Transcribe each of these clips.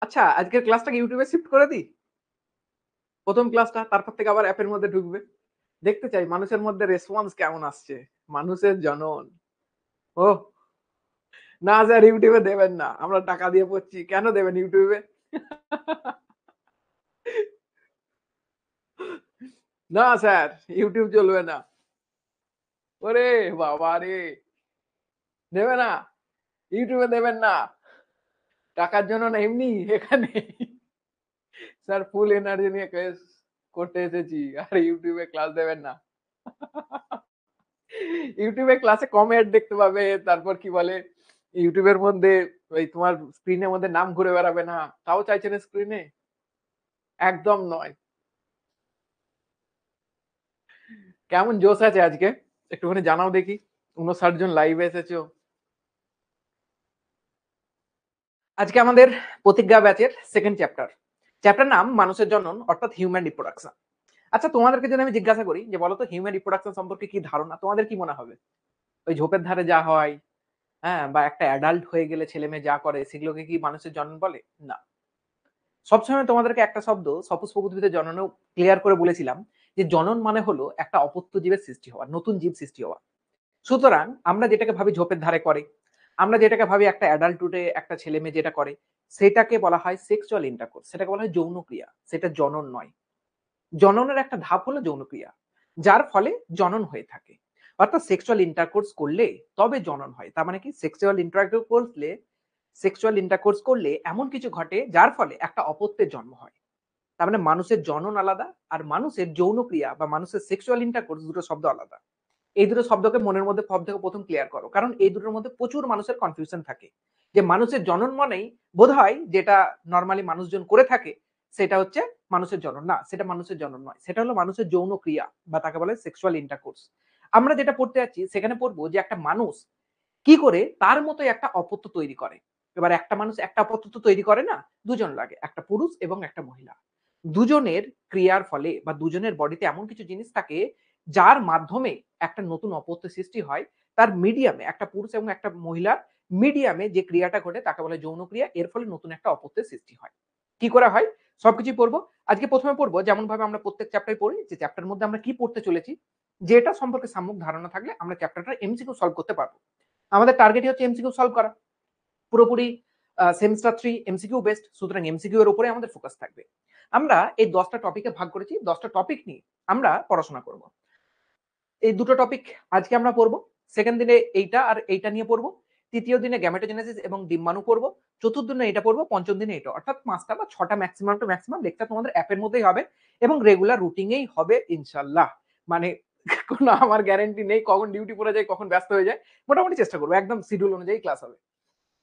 আচ্ছা, আজকের ক্লাসটাকে ইউটিউবে শিফট করে দিই? ১ম ক্লাসটা, তারপর থেকে আবার অ্যাপের মধ্যে ঢুকবে। দেখতে চাই মানুষের মধ্যে রেসপন্স কেমন আসছে। মানুষের জনন। ওহ! না স্যার ইউটিউবে দেবেন না। আমরা টাকা দিয়ে পড়ছি। কেন দেবেন ইউটিউবে? না স্যার ইউটিউব চলবে না। ওরে বাবারে! দেবে না। ইউটিউবে দেবেন না। টাকার জন্য না এমনি এখানে। স্যার ফুল এনার্জি নিয়ে ক্লাস করতে এসেছি। আর ইউটিউবে ক্লাস দেবেন না। ইউটিউবে ক্লাসে কম অ্যাড দেখতে পাবে। তারপর কি বলে ইউটিউবের মধ্যে ওই তোমার স্ক্রিনের মধ্যে নাম ঘুরে বেড়াবে না। তাও চাইছেন স্ক্রিনে? একদম নয়। কেমন জোশ আছে আজকে? একটুখানি জানাও দেখি। ৫৯ জন লাইভে এসেছো। আজকে আমাদের প্রতিজ্ঞা ব্যাচের 2nd চ্যাপ্টার। চ্যাপ্টার নাম মানুষের জনন অর্থাৎ হিউম্যান রিপ্রোডাকশন। আচ্ছা তোমাদেরকে যদি আমি জিজ্ঞাসা করি যে বলো তো হিউম্যান রিপ্রোডাকশন সম্পর্কে কি ধারণা? তোমাদের কি মনে হবে? ওই ঝোপের ধারে যা হয়, হ্যাঁ? বা একটা অ্যাডাল্ট হয়ে গেলে ছেলেমেয়ে যা করে সেগুলোকে কি মানুষের জনন বলে? না। সবসময় তোমাদেরকে একটা শব্দ সপুষ্পক উদ্ভিদের জননেও ক্লিয়ার করে বলেছিলাম যে জনন মানে হলো একটা অপত্য জীবের সৃষ্টি হওয়া, নতুন জীব সৃষ্টি হওয়া। সুতরাং আমরা যেটাকে ভাবি ঝোপের ধারে করে, আমরা যেটাকে ভাবি একটা অ্যাডাল্টহুডে একটা ছেলে মেয়ে যেটা করে, সেটাকে বলা হয় সেক্সুয়াল ইন্টারকোর্স, সেটাকে বলা হয় যৌন ক্রিয়া, সেটা জনন নয়। জননের একটা ধাপ হলো যৌন ক্রিয়া, যার ফলে জনন হয়ে থাকে। অর্থাৎ সেক্সুয়াল ইন্টারকোর্স করলে তবে জনন হয়। তার মানে কি সেক্সুয়াল ইন্টারকোর্স করলে এমন কিছু ঘটে যার ফলে একটা অপত্যের জন্ম হয়। তার মানে মানুষের জনন আলাদা আর মানুষের যৌন ক্রিয়া বা মানুষের সেক্সুয়াল ইন্টারকোর্স দুটো শব্দ আলাদা। এই দুটো শব্দকে মনের মধ্যে সব থেকে প্রথম ক্লিয়ার করো, কারণ এই দুটোর মধ্যে প্রচুর মানুষের কনফিউশন থাকে যে মানুষের জনন মানেই বোধ হয় যেটা নর্মালি মানুষজন করে থাকে সেটা হচ্ছে মানুষের জনন। না, সেটা মানুষের জনন নয়, সেটা হলো মানুষের যৌন ক্রিয়া বা তাকে বলে সেক্সুয়াল ইন্টারকোর্স। আমরা যেটা পড়তে যাচ্ছি সেখানে পড়বো যে একটা মানুষ কি করে তার মতো একটা অপত্য তৈরি করে। এবার একটা মানুষ একটা অপত্য তো তৈরি করে না, দুজন লাগে, একটা পুরুষ এবং একটা মহিলা। দুজনের ক্রিয়ার ফলে বা দুজনের বডিতে এমন কিছু জিনিস থাকে যার মাধ্যমে একটা নতুন অপত্য সৃষ্টি হয়। তার মিডিয়ামে একটা পুরুষ এবং একটা মহিলার মিডিয়ামে যে ক্রিয়াটা ঘটে তাকে বলে যৌন ক্রিয়া। এর ফলে নতুন একটা অপত্যের সৃষ্টি হয়। কি করে হয়? সবকিছুই পড়বো। আজকে ১ম এ পড়বো যেমনভাবে আমরা প্রত্যেক চ্যাপ্টারে পড়ি যে চ্যাপ্টারের মধ্যে আমরা কি পড়তে চলেছি, যেটা সম্পর্কে সম্যক ধারণা থাকলে আমরা চ্যাপ্টারটা এমসিকিউ সলভ করতে পারবো। আমাদের টার্গেটই হচ্ছে এমসিকিউ সলভ করা। পুরোপুরি সেমিস্টার 3 এমসিকিউ বেসড, সুতরাং এমসিকিউ এর উপরে আমাদের ফোকাস থাকবে। আমরা এই ১০ টা টপিকে ভাগ করেছি। ১০ টা টপিক নিয়ে আমরা পড়াশোনা করব। এই দুটো টপিক আজকে আমরা পড়ব। 2nd দিনে এইটা আর এইটা নিয়ে পড়ব। ৩য় দিনে গ্যামেটোজেনেসিস এবং ডিম্বাণু পড়ব। ৪র্থ দিনে এটা পড়ব, ৫ম দিনে এটা। অর্থাৎ ৫ টা বা ৬ টা ম্যাক্সিমাম টু ম্যাক্সিমাম লেকচার তোমাদের অ্যাপের মধ্যেই হবে এবং রেগুলার রুটিনেই হবে ইনশাআল্লাহ। মানে কোনো আমার গ্যারান্টি নেই কখন ডিউটি পড়ে যায়, কখন ব্যস্ত হয়ে যায়। মোটামুটি চেষ্টা করব। একদম শিডিউল অনুযায়ী ক্লাস হবে।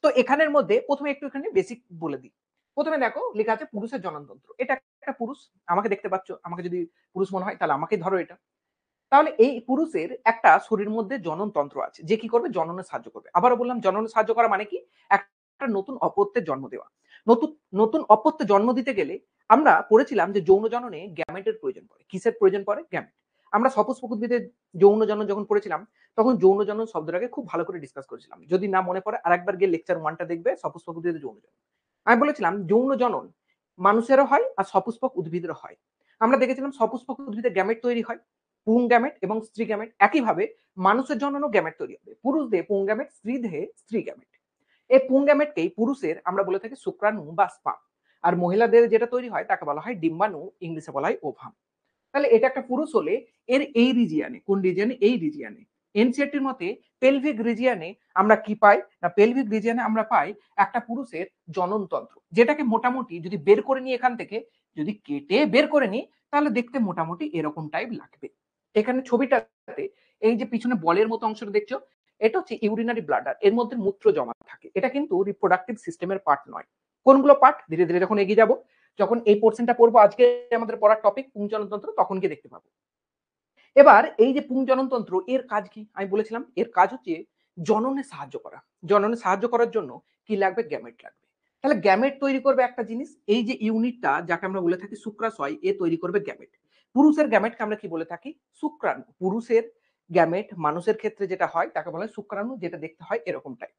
তো এখানের মধ্যে ১ম এ একটুখানি বেসিক বলে দিই। ১ম এ দেখো লেখা আছে পুরুষের জননতন্ত্র। এটা একটা পুরুষ। আমাকে দেখতে পাচ্ছ। আমাকে যদি পুরুষ মনে হয় তাহলে আমাকেই ধরো এটা। তাহলে এই পুরুষের একটা শরীরের মধ্যে জননতন্ত্র আছে। যে কি করবে? জননে সাহায্য করবে। আবারও বললাম জননে সাহায্য করা মানে কি? একটা নতুন অপত্যের জন্ম দেওয়া। নতুন নতুন অপত্যের জন্ম দিতে গেলে আমরা পড়েছিলাম যে যৌন জননে গ্যামেটের প্রয়োজন পড়ে। কিসের প্রয়োজন পড়ে? গ্যামেট। আমরা সপুষ্পক উদ্ভিদের যৌন জনন যখন পড়েছিলাম তখন যৌন জনন শব্দটাকে খুব ভালো করে ডিসকাস করেছিলাম। যদি না মনে পড়ে আরেকবার গিয়ে লেকচার 1 টা দেখবে সপুষ্পক উদ্ভিদের যৌন জনন। আমি বলেছিলাম যৌন জনন মানুষেরও হয় আর সপুষ্পক উদ্ভিদেরও হয়। আমরা দেখেছিলাম সপুষ্পক উদ্ভিদের গ্যামেট তৈরি হয়। পুং গ্যামেট এবং স্ত্রী গ্যামেট। একইভাবে মানুষের জননেও গ্যামেট তৈরি হবে। পুরুষ দেহে পুং গ্যামেট, স্ত্রী দেহে স্ত্রী গ্যামেট। এই পুং গ্যামেটকেই পুরুষের আমরা বলে থাকি শুক্রাণু বা স্পার্ম। আর মহিলাদের যেটা তৈরি হয় তাকে বলা হয় ডিম্বাণু, ইংলিশে বলা হয় ওভাম। তাহলে এটা একটা পুরুষ হলে এর এই রিজিয়নে, কোন রিজিয়নে? এই রিজিয়নে। এনসিইআরটির মতে পেলভিক রিজিয়নে আমরা কি পাই? না পেলভিক রিজিয়নে আমরা পাই একটা পুরুষের জননতন্ত্র। যেটাকে মোটামুটি যদি বের করে নিই এখান থেকে, যদি কেটে বের করে নিই তাহলে দেখতে মোটামুটি এরকম টাইপ লাগবে। এখানে ছবিটাতে এই যে পিছনে বলের মতো অংশটা দেখছো, এটা হচ্ছে ইউরিনারি ব্লাডার। এর মধ্যে মূত্র জমা থাকে। এটা কিন্তু রিপ্রোডাক্টিভ সিস্টেমের পার্ট নয়। কোনগুলো পার্ট? ধীরে ধীরে যখন এগিয়ে যাব, যখন এই পোর্শনটা পড়বো আজকে আমাদের পড়ার টপিক পুংজননতন্ত্র, তখন গিয়ে দেখতে পাবো। এবার এই যে পুংজননতন্ত্র এর কাজ কি? আমি বলেছিলাম এর কাজ হচ্ছে জননে সাহায্য করা। জননে সাহায্য করার জন্য কি লাগবে? গ্যামেট লাগবে। তাহলে গ্যামেট তৈরি করবে একটা জিনিস। এই যে ইউনিটটা যাকে আমরা বলে থাকি শুক্রাশয়, এ তৈরি করবে গ্যামেট। পুরুষের গ্যামেটকে আমরা কি বলে থাকি? শুক্রাণু। পুরুষের গ্যামেট মানুষের ক্ষেত্রে যেটা হয় তাকে বলা হয় শুক্রাণু, যেটা দেখতে হয় এরকমটাই।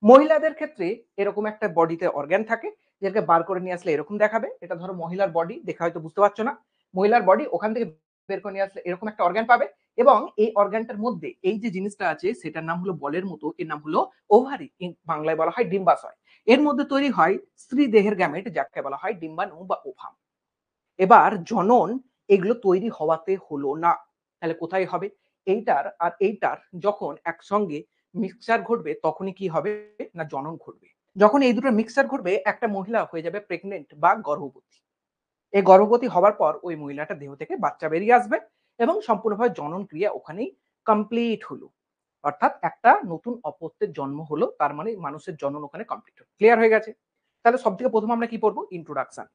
মহিলাদের ক্ষেত্রে এরকম একটা বডিতে অর্গান থাকে যেটাকে বার করে নিয়ে আসলে এরকম দেখাবে। এটা ধরো মহিলার বডি, দেখে হয়তো বুঝতে পারছো না। মহিলার বডি, ওখান থেকে বের করে নিয়ে আসলে এরকম একটা অর্গান পাবে, এবং এই অর্গানটার মধ্যে এই যে জিনিসটা আছে সেটার নাম হলো বলের মতো, এর নাম হলো ওভারি, বাংলায় বলা হয় ডিম্বাশয়। এর মধ্যে তৈরি হয় স্ত্রী দেহের গ্যামেট, যাকে বলা হয় ডিম্বাণু বা ওভাম। এবার জনন এগুলো তৈরি হওয়াতে হলো না, তাহলে কোথায় হবে? এইটার আর এইটার যখন একসঙ্গে মিক্সচার ঘটবে তখনই কি হবে না জনন ঘটবে। যখন এই দুটো মিক্সচার ঘটবে একটা মহিলা হয়ে যাবে প্রেগনেন্ট বা গর্ভবতী। এই গর্ভবতী হওয়ার পর ওই মহিলাটার দেহ থেকে বাচ্চা বেরিয়ে আসবে এবং সম্পূর্ণভাবে জনন ক্রিয়া ওখানেই কমপ্লিট হলো। অর্থাৎ একটা নতুন অপত্যের জন্ম হলো, তার মানে মানুষের জনন ওখানে কমপ্লিট হলো। ক্লিয়ার হয়ে গেছে? তাহলে সব থেকে প্রথম আমরা কি পড়বো? ইন্ট্রোডাকশন।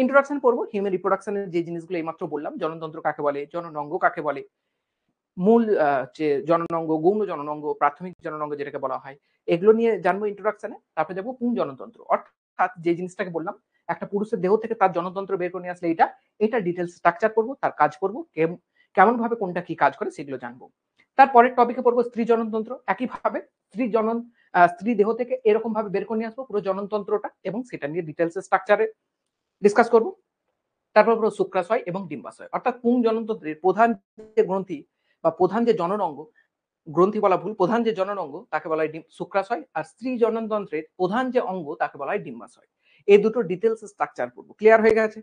ইন্ট্রোডাকশন পড়বো হিউম্যান রিপ্রোডাকশনের যে জিনিসগুলো এইমাত্র বললাম, জননতন্ত্র কাকে বলে, জননাঙ্গ কাকে বলে, মূল যে জননাঙ্গ, গৌণ জননাঙ্গ, প্রাথমিক জননাঙ্গ যেটাকে বলা হয়, এগুলো নিয়ে জানবো ইন্ট্রোডাকশনে। তারপরে যাবো পুং জনতন্ত্র, অর্থাৎ যে জিনিসটাকে বললাম একটা পুরুষের দেহ থেকে তার জনতন্ত্র বের করে নিয়ে আসলে এটা ডিটেলস স্ট্রাকচার পড়বো, তার কাজ পড়বো, কেমন ভাবে কোনটা কি কাজ করে সেগুলো জানবো। তারপরের টপিকে পড়বো স্ত্রী জননতন্ত্র, একইভাবে স্ত্রী দেহ থেকে এরকম ভাবে বের করে নিয়ে আসবো পুরো জননতন্ত্রটা, এবং সেটা নিয়ে ডিটেলস স্ট্রাকচারে ডিসকাস করবো। তারপর হলো শুক্রাশয় এবং ডিম্বাশয়, অর্থাৎ পুং জননতন্ত্রের প্রধান যে গ্রন্থি বা প্রধান যে জনন অঙ্গ, গ্রন্থি বলা ভুল, প্রধান যে জনন অঙ্গ তাকে বলা হয় শুক্রাশয়, আর স্ত্রী জননতন্ত্রের প্রধান যে অঙ্গ তাকে বলা হয় ডিম্বাশয়। এই দুটো ডিটেলস স্ট্রাকচার পড়বো। ক্লিয়ার হয়ে গেছে?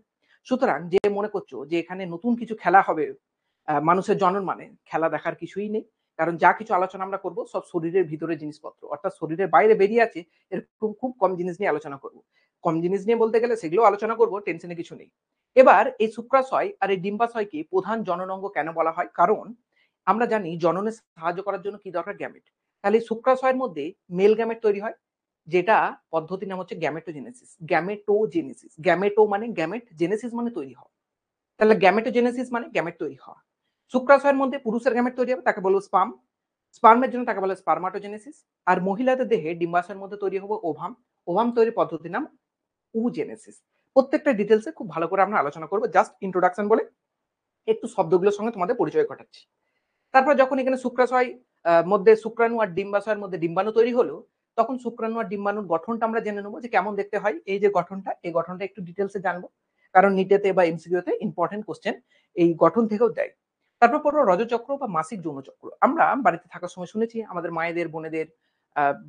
সুতরাং যে মনে করছো যে এখানে নতুন কিছু খেলা হবে মানুষের জনন মানে, খেলা দেখার কিছুই নেই। কারণ যা কিছু আলোচনা আমরা করবো সব শরীরের ভিতরে জিনিসপত্র, অর্থাৎ শরীরের বাইরে বেরিয়ে আছে এরকম খুব কম জিনিস নিয়ে আলোচনা করবো। কম জিনিস নিয়ে বলতে গেলে সেগুলো আলোচনা করবো, টেনশনে কিছু নেই। এবার এই শুক্রাশয় আর এই ডিম্বাশয়কে প্রধান জনন অঙ্গ কেন বলা হয়? কারণ আমরা জানি জননে সাহায্য করার জন্য কি দরকার? গ্যামেট। তাহলে শুক্রাশয়ের মধ্যে মেল গ্যামেট তৈরি হয়, যেটা পদ্ধতির নাম হচ্ছে গ্যামেটোজেনেসিস। গ্যামেটোজেনেসিস, গ্যামেটো মানে গ্যামেট, জেনেসিস মানে তৈরি হওয়া। তাহলে গ্যামেটোজেনেসিস মানে গ্যামেট তৈরি হওয়া। শুক্রাশয়ের মধ্যে পুরুষের গ্যামেট তৈরি হবে, তাকে বলবো স্পার্ম। স্পার্মের জন্য তাকে বলে স্পার্মাটোজেনেসিস। আর মহিলাদের দেহে ডিম্বাশয়ের মধ্যে তৈরি হবে ওভাম। ওভাম তৈরি পদ্ধতির নাম উজেনেসিস। প্রত্যেকটা ডিটেলসে খুব ভালো করে আমরা আলোচনা করবো, জাস্ট ইন্ট্রোডাকশন বলে একটু শব্দগুলোর সঙ্গে তোমাদের পরিচয় ঘটাচ্ছি। তারপর যখন এখানে শুক্রাশয় মধ্যে শুক্রাণু আর ডিম্বাশয়ের মধ্যে ডিম্বাণু তৈরি হলো, তখন শুক্রাণু আর ডিম্বাণুর গঠনটা আমরা জেনে নেবো যে কেমন দেখতে হয়। এই যে গঠনটা, এই গঠনটা একটু ডিটেলসে জানবো, কারণ নিটেতে বা এমসিকিউতে ইম্পর্টেন্ট কোশ্চেন এই গঠন থেকেও দেয়। তারপর পড়বো রজচক্র বা মাসিক যৌনচক্র। আমরা বাড়িতে থাকার সময় শুনেছি আমাদের মায়েদের, বোনেদের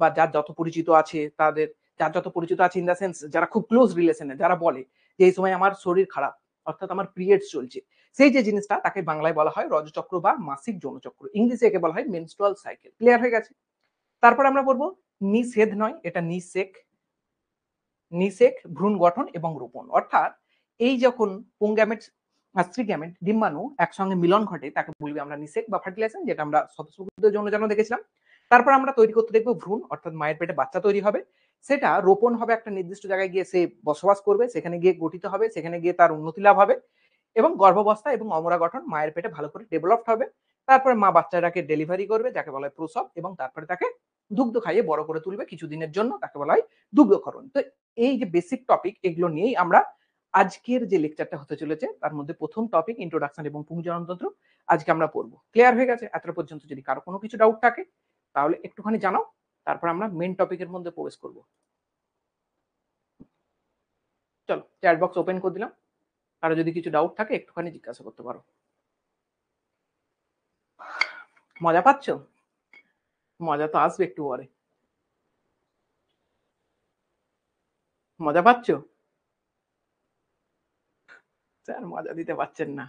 বা যার যত পরিচিত আছে তাদের, যার যত পরিচিত আছে ইন দ্য সেন্স যারা খুব ক্লোজ রিলেশনে, যারা বলে যে এই সময় আমার শরীর খারাপ, অর্থাৎ আমার পিরিয়ডস চলছে, সেই যে জিনিসটা তাকে বাংলায় বলা হয় রজচক্র বা মাসিক যৌনচক্র, ইংলিশে একে বলা হয় মেনস্ট্রুয়াল সাইকেল। ক্লিয়ার হয়ে গেছে? তারপর আমরা পড়বো নিষেধ নয়, এটা নিষেক। নিষেক ভ্রূণ গঠন এবং রোপণ, অর্থাৎ এই যখন পুংগ্যামেট আর স্ত্রী গ্যামেট ডিম্বাণু একসঙ্গে মিলন ঘটে তাকে বলবি আমরা নিষেক বা ফার্টিলাইজেশন, যেটা আমরা স্বতঃস্ফূর্ত যৌন দেখেছিলাম। তারপর আমরা তৈরি করতে দেখবো ভ্রূণ, অর্থাৎ মায়ের পেটে বাচ্চা তৈরি হবে, সেটা রোপণ হবে একটা নির্দিষ্ট জায়গায় গিয়ে, সে বসবাস করবে, সেখানে গিয়ে গঠিত হবে, সেখানে গিয়ে তার উন্নতি লাভ হবে, এবং গর্ভাবস্থা এবং অমরা গঠন মায়ের পেটে ভালো করে ডেভেলপড হবে। তারপরে মা বাচ্চাটাকে ডেলিভারি করবে, যাকে বলা হয় প্রসব, এবং তারপরে তাকে দুগ্ধ খাইয়ে বড় করে তুলবে কিছুদিনের জন্য, তাকে বলা হয় দুগ্ধক্ষরণ। তো এই যে বেসিক টপিক, এগুলো নিয়েই আমরা আজকের যে লেকচারটা হতে চলেছে তার মধ্যে প্রথম টপিক ইন্ট্রোডাকশন এবং পুংজননতন্ত্র আজকে আমরা পড়বো। ক্লিয়ার হয়ে গেছে? এতটা পর্যন্ত যদি কারো কোনো কিছু ডাউট থাকে তাহলে একটুখানি জানাও, তারপর আমরা মেন টপিকের মধ্যে প্রবেশ করব। চলো চ্যাট বক্স ওপেন করে দিলাম, কারো যদি কিছু ডাউট থাকে একটুখানি জিজ্ঞাসা করতে পারো। মজা পাচ্ছ? মজা তো আসবে একটু পরে। মজা পাচ্ছ? স্যার মজা দিতে পারছেন না।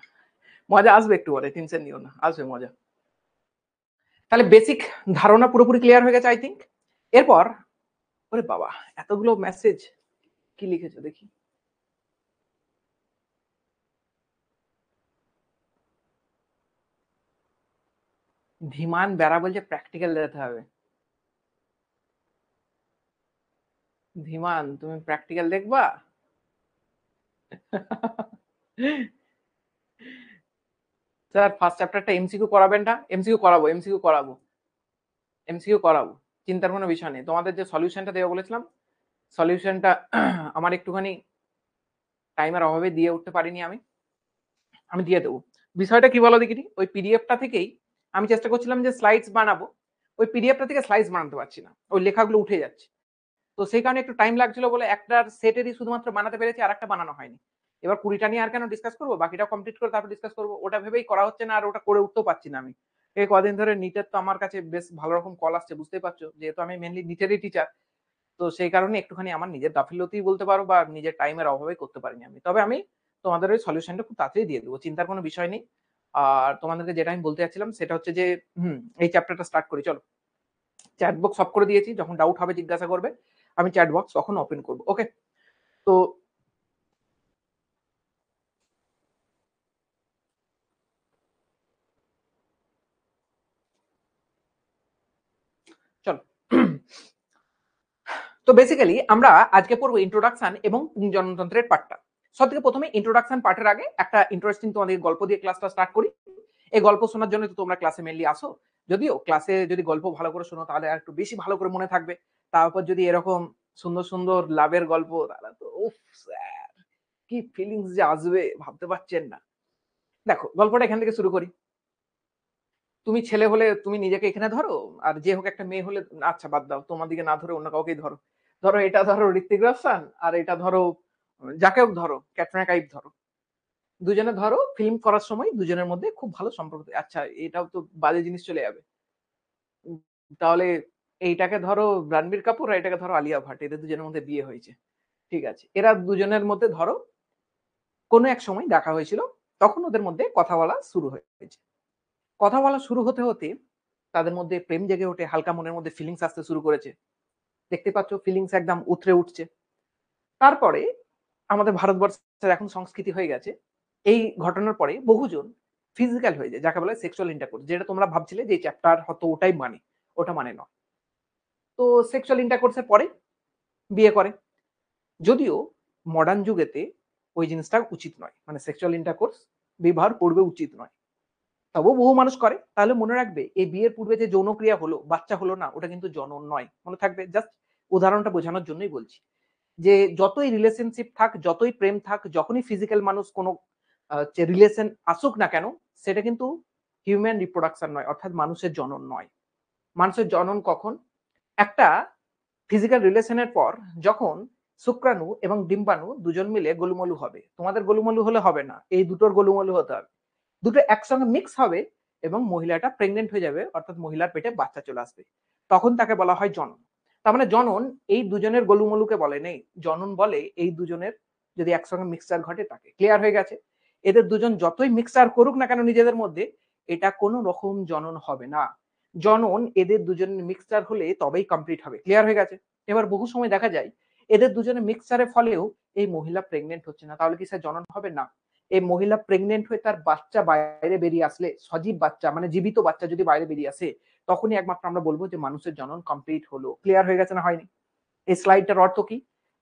মজা আসবে একটু পরে, টেনশন নিও না, আসবে মজা। তাহলে বেসিক ধারণা পুরোপুরি ক্লিয়ার হয়ে গেছে আই থিঙ্ক। এরপর ওরে বাবা, এতগুলো মেসেজ, কি লিখেছো দেখি। ধীমান বেড়া বলছে প্র্যাকটিক্যাল দিতে হবে। ধীমান তুমি প্র্যাকটিক্যাল দেখবা? স্যার ফার্স্ট চ্যাপ্টারটা এমসিকিউ করাবেন না? এমসিকিউ করাবো, এমসিকিউ করাবো, এমসিকিউ করাবো, চিন্তার কোনো বিষয় নেই। তোমাদের যে সলিউশনটা দেবো বলেছিলাম, সলিউশনটা আমার একটুখানি টাইমের অভাবে দিয়ে উঠতে পারিনি আমি দিয়ে দেবো। বিষয়টা কি বলো দেখিনি, ওই পিডিএফটা থেকেই আমি চেষ্টা করছিলাম যে স্লাইডস বানাবো, ওই পিডিএফটা থেকে স্লাইডস বানাতে পারছি না, ওই লেখাগুলো উঠে যাচ্ছে। তো সেই কারণে একটু টাইম লাগছিল বলে একটার সেটেরই শুধুমাত্র বানাতে পেরেছি, আর একটা বানানো হয়নি। এবার 20টা নিয়ে আর কেন ডিসকাস করবো, বাকিটা কমপ্লিট করে তারপর ডিসকাস করবো, ওটা ভেবেই করা হচ্ছে না, আর ওটা করে উঠতেও পারছি না আমি। এই কদিন ধরে নিটের তো আমার কাছে বেশ ভালো রকম কল আসছে, বুঝতেই পারছো, যেহেতু আমি মেনলি নিটেরই টিচার। তো সেই কারণে একটুখানি আমার নিজের গাফিলতিই বলতে পারো, বা নিজের টাইমের অভাবে করতে পারিনি আমি। তবে আমি তোমাদের ওই সলিউশনটা খুব তাড়াতাড়ি দিয়ে দেবো, চিন্তার কোনো বিষয় নেই। আর তোমাদেরকে যেটা আমি বলতে চাচ্ছিলাম সেটা হচ্ছে যে এই চ্যাপ্টারটা স্টার্ট করি, চলো। চ্যাট বক্স অফ করে দিয়েছি, যখন ডাউট হবে জিজ্ঞাসা করবে, আমি চ্যাট বক্স তখন ওপেন করবো। ওকে, তো চলো। তো বেসিক্যালি আমরা আজকে পড়বো ইন্ট্রোডাকশন এবং পুংজনতন্ত্রের পার্টটা। সব থেকে প্রথমে ইন্ট্রোডাকশন পার্টের আগে একটা ইন্টারেস্টিং তোমাদের গল্প দিয়ে ক্লাসটা স্টার্ট করি। এই গল্প শোনার জন্য তো তোমরা ক্লাসে মেনলি আসো। যদিও ক্লাসে যদি গল্প ভালো করে শোনো তাহলে আর একটু বেশি ভালো করে মনে থাকবে। তারপর যদি এরকম সুন্দর সুন্দর লাভের গল্প, তাহলে তো উফ স্যার, কি ফিলিংস যে আসবে ভাবতে পারছেন না। দেখো গল্পটা এখান থেকে শুরু করি। তুমি ছেলে হলে তুমি নিজেকে এখানে ধরো, আর যে হোক একটা মেয়ে হলে, আচ্ছা বাদ দাও, তোমার দিকে না ধরে অন্য কাউকেই ধরো। ধরো এটা ধরো ঋত্বিক রোশন, আর এটা ধরো যাকে হোক ধরো, ক্যাটরিনা কাইফ ধরো। দুজনে ধরো ফিল্ম করার সময় দুজনের মধ্যে খুব ভালো সম্পর্ক। আচ্ছা এটাও তো বাজে জিনিস চলে যাবে। উম, তাহলে এইটাকে ধরো রণবীর কাপুর, আর এটাকে ধরো আলিয়া ভাট, এদের দুজনের মধ্যে বিয়ে হয়েছে। ঠিক আছে, এরা দুজনের মধ্যে ধরো কোনো এক সময় দেখা হয়েছিল, তখন ওদের মধ্যে কথা বলা শুরু হয়েছে। কথা বলা শুরু হতে হতে তাদের মধ্যে প্রেম জেগে ওঠে, হালকা মনের মধ্যে ফিলিংস আসতে শুরু করেছে। দেখতে পাচ্ছ ফিলিংস একদম উথরে উঠছে। তারপরে আমাদের ভারতবর্ষের এখন সংস্কৃতি হয়ে গেছে, এই ঘটনার পরে বহুজন ফিজিক্যাল হয়ে যায়, যাকে বলে সেক্সুয়াল ইন্টারকোর্স, যেটা তোমরা ভাবছিলে যে চ্যাপ্টার হয়তো ওটাই মানে, ওটা মানে নয়। তো সেক্সুয়াল ইন্টারকোর্সের পরে বিয়ে করে। যদিও মডার্ন যুগেতে ওই জিনিসটা উচিত নয়, মানে সেক্সুয়াল ইন্টারকোর্স বিবাহের পূর্বে উচিত নয়, তবুও বহু মানুষ করে। তাহলে মনে রাখবে, এই বিয়ের পূর্বে যে যৌনক্রিয়া হলো, বাচ্চা হলো না, ওটা কিন্তু জনন নয়, মনে থাকবে। জাস্ট উদাহরণটা বোঝানোর জন্যই বলছি, যে যতই রিলেশনশিপ থাক, যতই প্রেম থাক, যখনই ফিজিক্যাল মানুষ কোনো রিলেশন আসুক না কেন, সেটা কিন্তু হিউম্যান রিপ্রোডাকশন নয়, অর্থাৎ মানুষের জনন নয়। মানুষের জনন কখন? একটা ফিজিক্যাল রিলেশনের পর, যখন শুক্রাণু এবং ডিম্বাণু দুজন মিলে গোলুমলু হবে। তোমাদের গোলুমলু হলে হবে না, এই দুটোর গোলুমলু হতে হবে। দুটো একসঙ্গে মিক্স হবে এবং মহিলাটা প্রেগনেন্ট হয়ে যাবে, অর্থাৎ মহিলার পেটে বাচ্চা চলে আসবে, তখন তাকে বলা হয় জনন। তার মানে জনন এই দুজনের গোলুমলুকে বলে নেই, জনন বলে এই দুজনের যদি একসঙ্গে মিক্সচার ঘটে তাকে। ক্লিয়ার হয়ে গেছে? এদের দুজন যতই মিক্সচার করুক না কেন নিজেদের মধ্যে, এটা কোনো রকম জনন হবে না। জনন এদের দুজনের মিক্সচার হলে তবেই কমপ্লিট হবে। ক্লিয়ার হয়ে গেছে? এবার বহু সময় দেখা যায় এদের দুজনের মিক্সচারের ফলেও এই মহিলা প্রেগনেন্ট হচ্ছে না, তাহলে কি স্যার জনন হবে না? এই মহিলা প্রেগনেন্ট হয়ে তার বাচ্চা বাইরে বেরিয়ে আসলে, সজীব বাচ্চা মানে জীবিত বাচ্চা যদি বাইরে বেরিয়ে আসে, তখনই একমাত্র আমরা বলবো যে মানুষের জনন কমপ্লিট হলো। ক্লিয়ার হয়ে গেছে না হয়নি? এই স্লাইডটার অর্থ কি?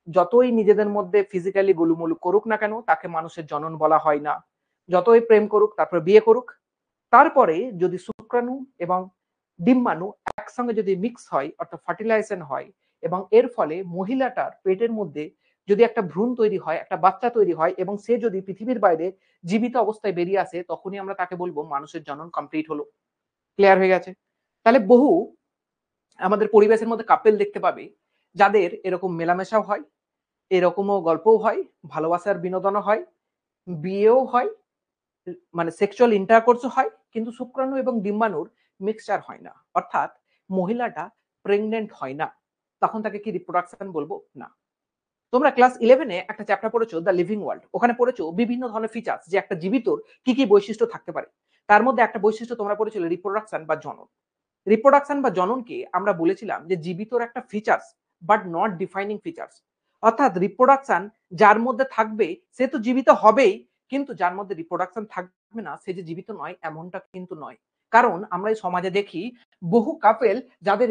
যতই নিজেদের মধ্যে ফিজিক্যালি গোলুমলু করুক না কেন, তাকে মানুষের জনন বলা হয় না। যতই প্রেম করুক, তারপর বিয়ে করুক, তারপরে যদি শুক্রাণু এবং ডিম্বাণু একসঙ্গে যদি মিক্স হয়, অর্থাৎ ফার্টিলাইজেশন হয়, এবং এর ফলে মহিলাটার পেটের মধ্যে যদি একটা ভ্রূণ তৈরি হয়, একটা বাচ্চা তৈরি হয়, এবং সে যদি পৃথিবীর বাইরে জীবিত অবস্থায় বেরিয়ে আসে, তখনই আমরা তাকে বলবো মানুষের জনন কমপ্লিট হলো। ক্লিয়ার হয়ে গেছে? তাহলে বহু আমাদের পরিবেশের মধ্যে কাপেল দেখতে পাবে, যাদের এরকম মেলামেশাও হয়, এরকমও গল্পও হয়, ভালোবাসার বিনোদনও হয়, বিয়েও হয়, মানে সেক্সুয়াল ইন্টারকোর্সও হয়, কিন্তু শুক্রাণু এবং ডিম্বাণুর মিক্সচার হয় না, অর্থাৎ মহিলাটা প্রেগনেন্ট হয় না। তখন তাকে কি রিপ্রোডাকশন বলবো? না। তোমরা ক্লাস 11-এ একটা চ্যাপ্টার পড়েছো, দ্য লিভিং ওয়ার্ল্ড। ওখানে পড়েছো বিভিন্ন ধরনের ফিচার্স, যে একটা জীবিতর কি কি বৈশিষ্ট্য থাকতে পারে। তার মধ্যে একটা বৈশিষ্ট্য তোমরা পড়েছিলে রিপ্রোডাকশন বা জনন। রিপ্রোডাকশন বা জননকে আমরা বলেছিলাম যে জীবিতর একটা features, but not defining features. অর্থাৎ রিপ্রোডাকশন যার মধ্যে থাকবে সে তো জীবিত হবেই, কিন্তু যার মধ্যে রিপ্রোডাকশন থাকবে না সে যে জীবিত নয় এমনটা কিন্তু নয়। কারণ আমরা এই সমাজে দেখি বহু কাপেল যাদের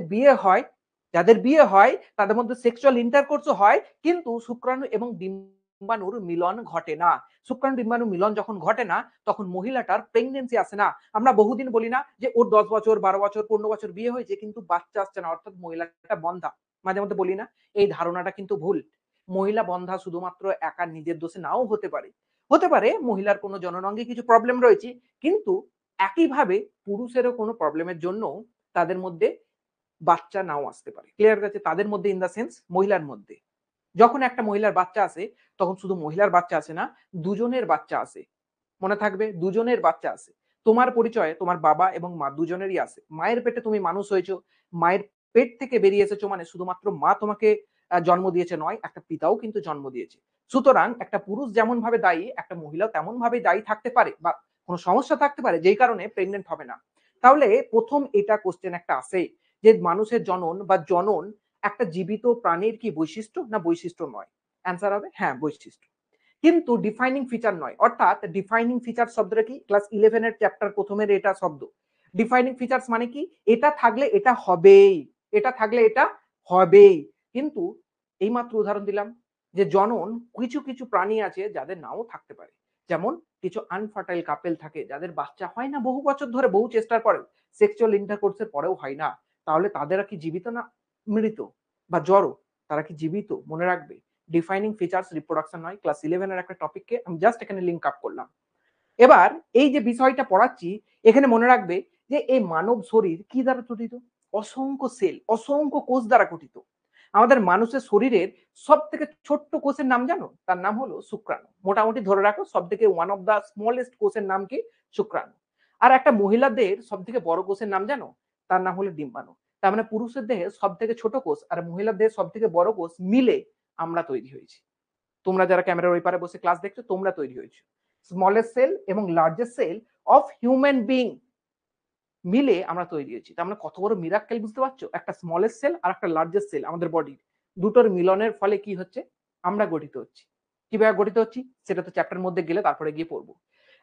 বিয়ে হয় তাদের মধ্যে সেক্সুয়াল ইন্টারকোর্সও হয়, কিন্তু শুক্রাণু এবং ডিম্বাণুর মিলন ঘটে না। শুক্রাণু ডিম্বাণু মিলন যখন ঘটে না, তখন মহিলাটার প্রেগনেন্সি আসে না। আমরা বহুদিন বলি না যে ওর 10 বছর, 12 বছর, 15 বছর বিয়ে হয়েছে কিন্তু বাচ্চা আসছে না, অর্থাৎ মহিলাটা বন্ধা। মাঝে মধ্যে বলি না, এই ধারণাটা কিন্তু ভুল। মহিলা বন্ধা শুধুমাত্র একা নিজের দোষে নাও হতে পারে। হতে পারে মহিলার কোনো জননাঙ্গে কিছু প্রবলেম রয়েছে, কিন্তু একইভাবে পুরুষেরও কোনো প্রবলেমের জন্য তাদের মধ্যে বাচ্চা নাও আসতে পারে। ক্লিয়ার আছে? তাদের মধ্যে ইন দ্য সেন্স মহিলার মধ্যে। যখন একটা মহিলার বাচ্চা আসে তখন শুধু মহিলার বাচ্চা আসে না, দুজনের বাচ্চা আসে। মনে থাকবে দুজনের বাচ্চা আসে। তোমার পরিচয়ে তোমার বাবা এবং মা দুজনেরই আসে। মায়ের পেটে তুমি মানুষ হয়েছো, মায়ের পেট থেকে বেরিয়ে এসেছো মানে শুধুমাত্র মা তোমাকে জন্ম দিয়েছে নয়, একটা পিতাও কিন্তু জন্ম দিয়েছে। সুতরাং একটা পুরুষ যেমন ভাবে দায়ী, একটা মহিলাও তেমন ভাবে দায়ী থাকতে পারে বা কোনো সমস্যা থাকতে পারে যেই কারণে প্রেগনেন্ট হবে না। তাহলে প্রথম এটা কোশ্চেন একটা আসে যে মানুষের জনন বা জনন একটা জীবিত প্রাণীর কি বৈশিষ্ট্য না বৈশিষ্ট্য নয়? অ্যান্সার হবে হ্যাঁ, বৈশিষ্ট্য। কিন্তু ডিফাইনিং ফিচার নয়। অর্থাৎ ডিফাইনিং ফিচার শব্দটা কি? ক্লাস 11 এর চ্যাপ্টার ১ম এর এটা শব্দ। ডিফাইনিং ফিচারস মানে কি? এটা থাকলে এটা হবেই। এটা থাকলে এটা হবেই। কিন্তু এইমাত্র উদাহরণ দিলাম যে জনন কিছু প্রাণী আছে যাদের নাও থাকতে পারে। যেমন কিছু আনফার্টাইল কাপল থাকে যাদের বাচ্চা হয় না বহু বছর ধরে, বহু চেষ্টার পরেও, সেক্সুয়াল ইন্টারকোর্স এর পরেও হয় না। তাহলে তাদেরা কি জীবিত না মৃত বা জড়? তারা কি জীবিত? মনে রাখবে ডিফাইনিং ফিচার্স রিপ্রোডাকশন নয়। ক্লাস 11 এর একটা টপিককে আমি জাস্ট এখানে লিঙ্ক আপ করলাম। এবার এই যে বিষয়টা পড়াচ্ছি এখানে মনে রাখবে যে এই মানব শরীর কি দ্বারা গঠিত? অসংখ্য সেল, অসংখ্য কোষ দ্বারা গঠিত। আমাদের মানুষের শরীরের সব থেকে ছোট্ট কোষের নাম জানো? তার নাম হলো শুক্রাণু। মোটামুটি ধরে রাখো সব থেকে ওয়ান অফ দা স্মলেস্ট কোষের নাম কি? শুক্রাণু। আর একটা মহিলাদের সব থেকে বড় কোষের নাম জানো? তার নাম হলো ডিম্বাণু। তার মানে পুরুষের দেহে সব থেকে ছোট কোষ আর মহিলার দেহে সব থেকে বড় কোষ মিলে আমরা তৈরি হয়েছি। তোমরা যারা ক্যামেরার ওই পারে বসে ক্লাস দেখছো তোমরা তৈরি হয়েছো। স্মলেস্ট সেল এবং largest cell of human being মিলে আমরা তৈরি হয়েছি। তার মানে কত বড় মিরাক্কেল বুঝতে পারছো? একটা স্মলেস্ট সেল আর একটা লার্জেস্ট সেল আমাদের বডির দুটোর মিলনের ফলে কি হচ্ছে? আমরা গঠিত হচ্ছি। কিভাবে গঠিত হচ্ছি সেটা তো চ্যাপ্টার মধ্যে গেলে তারপরে গিয়ে পড়বো।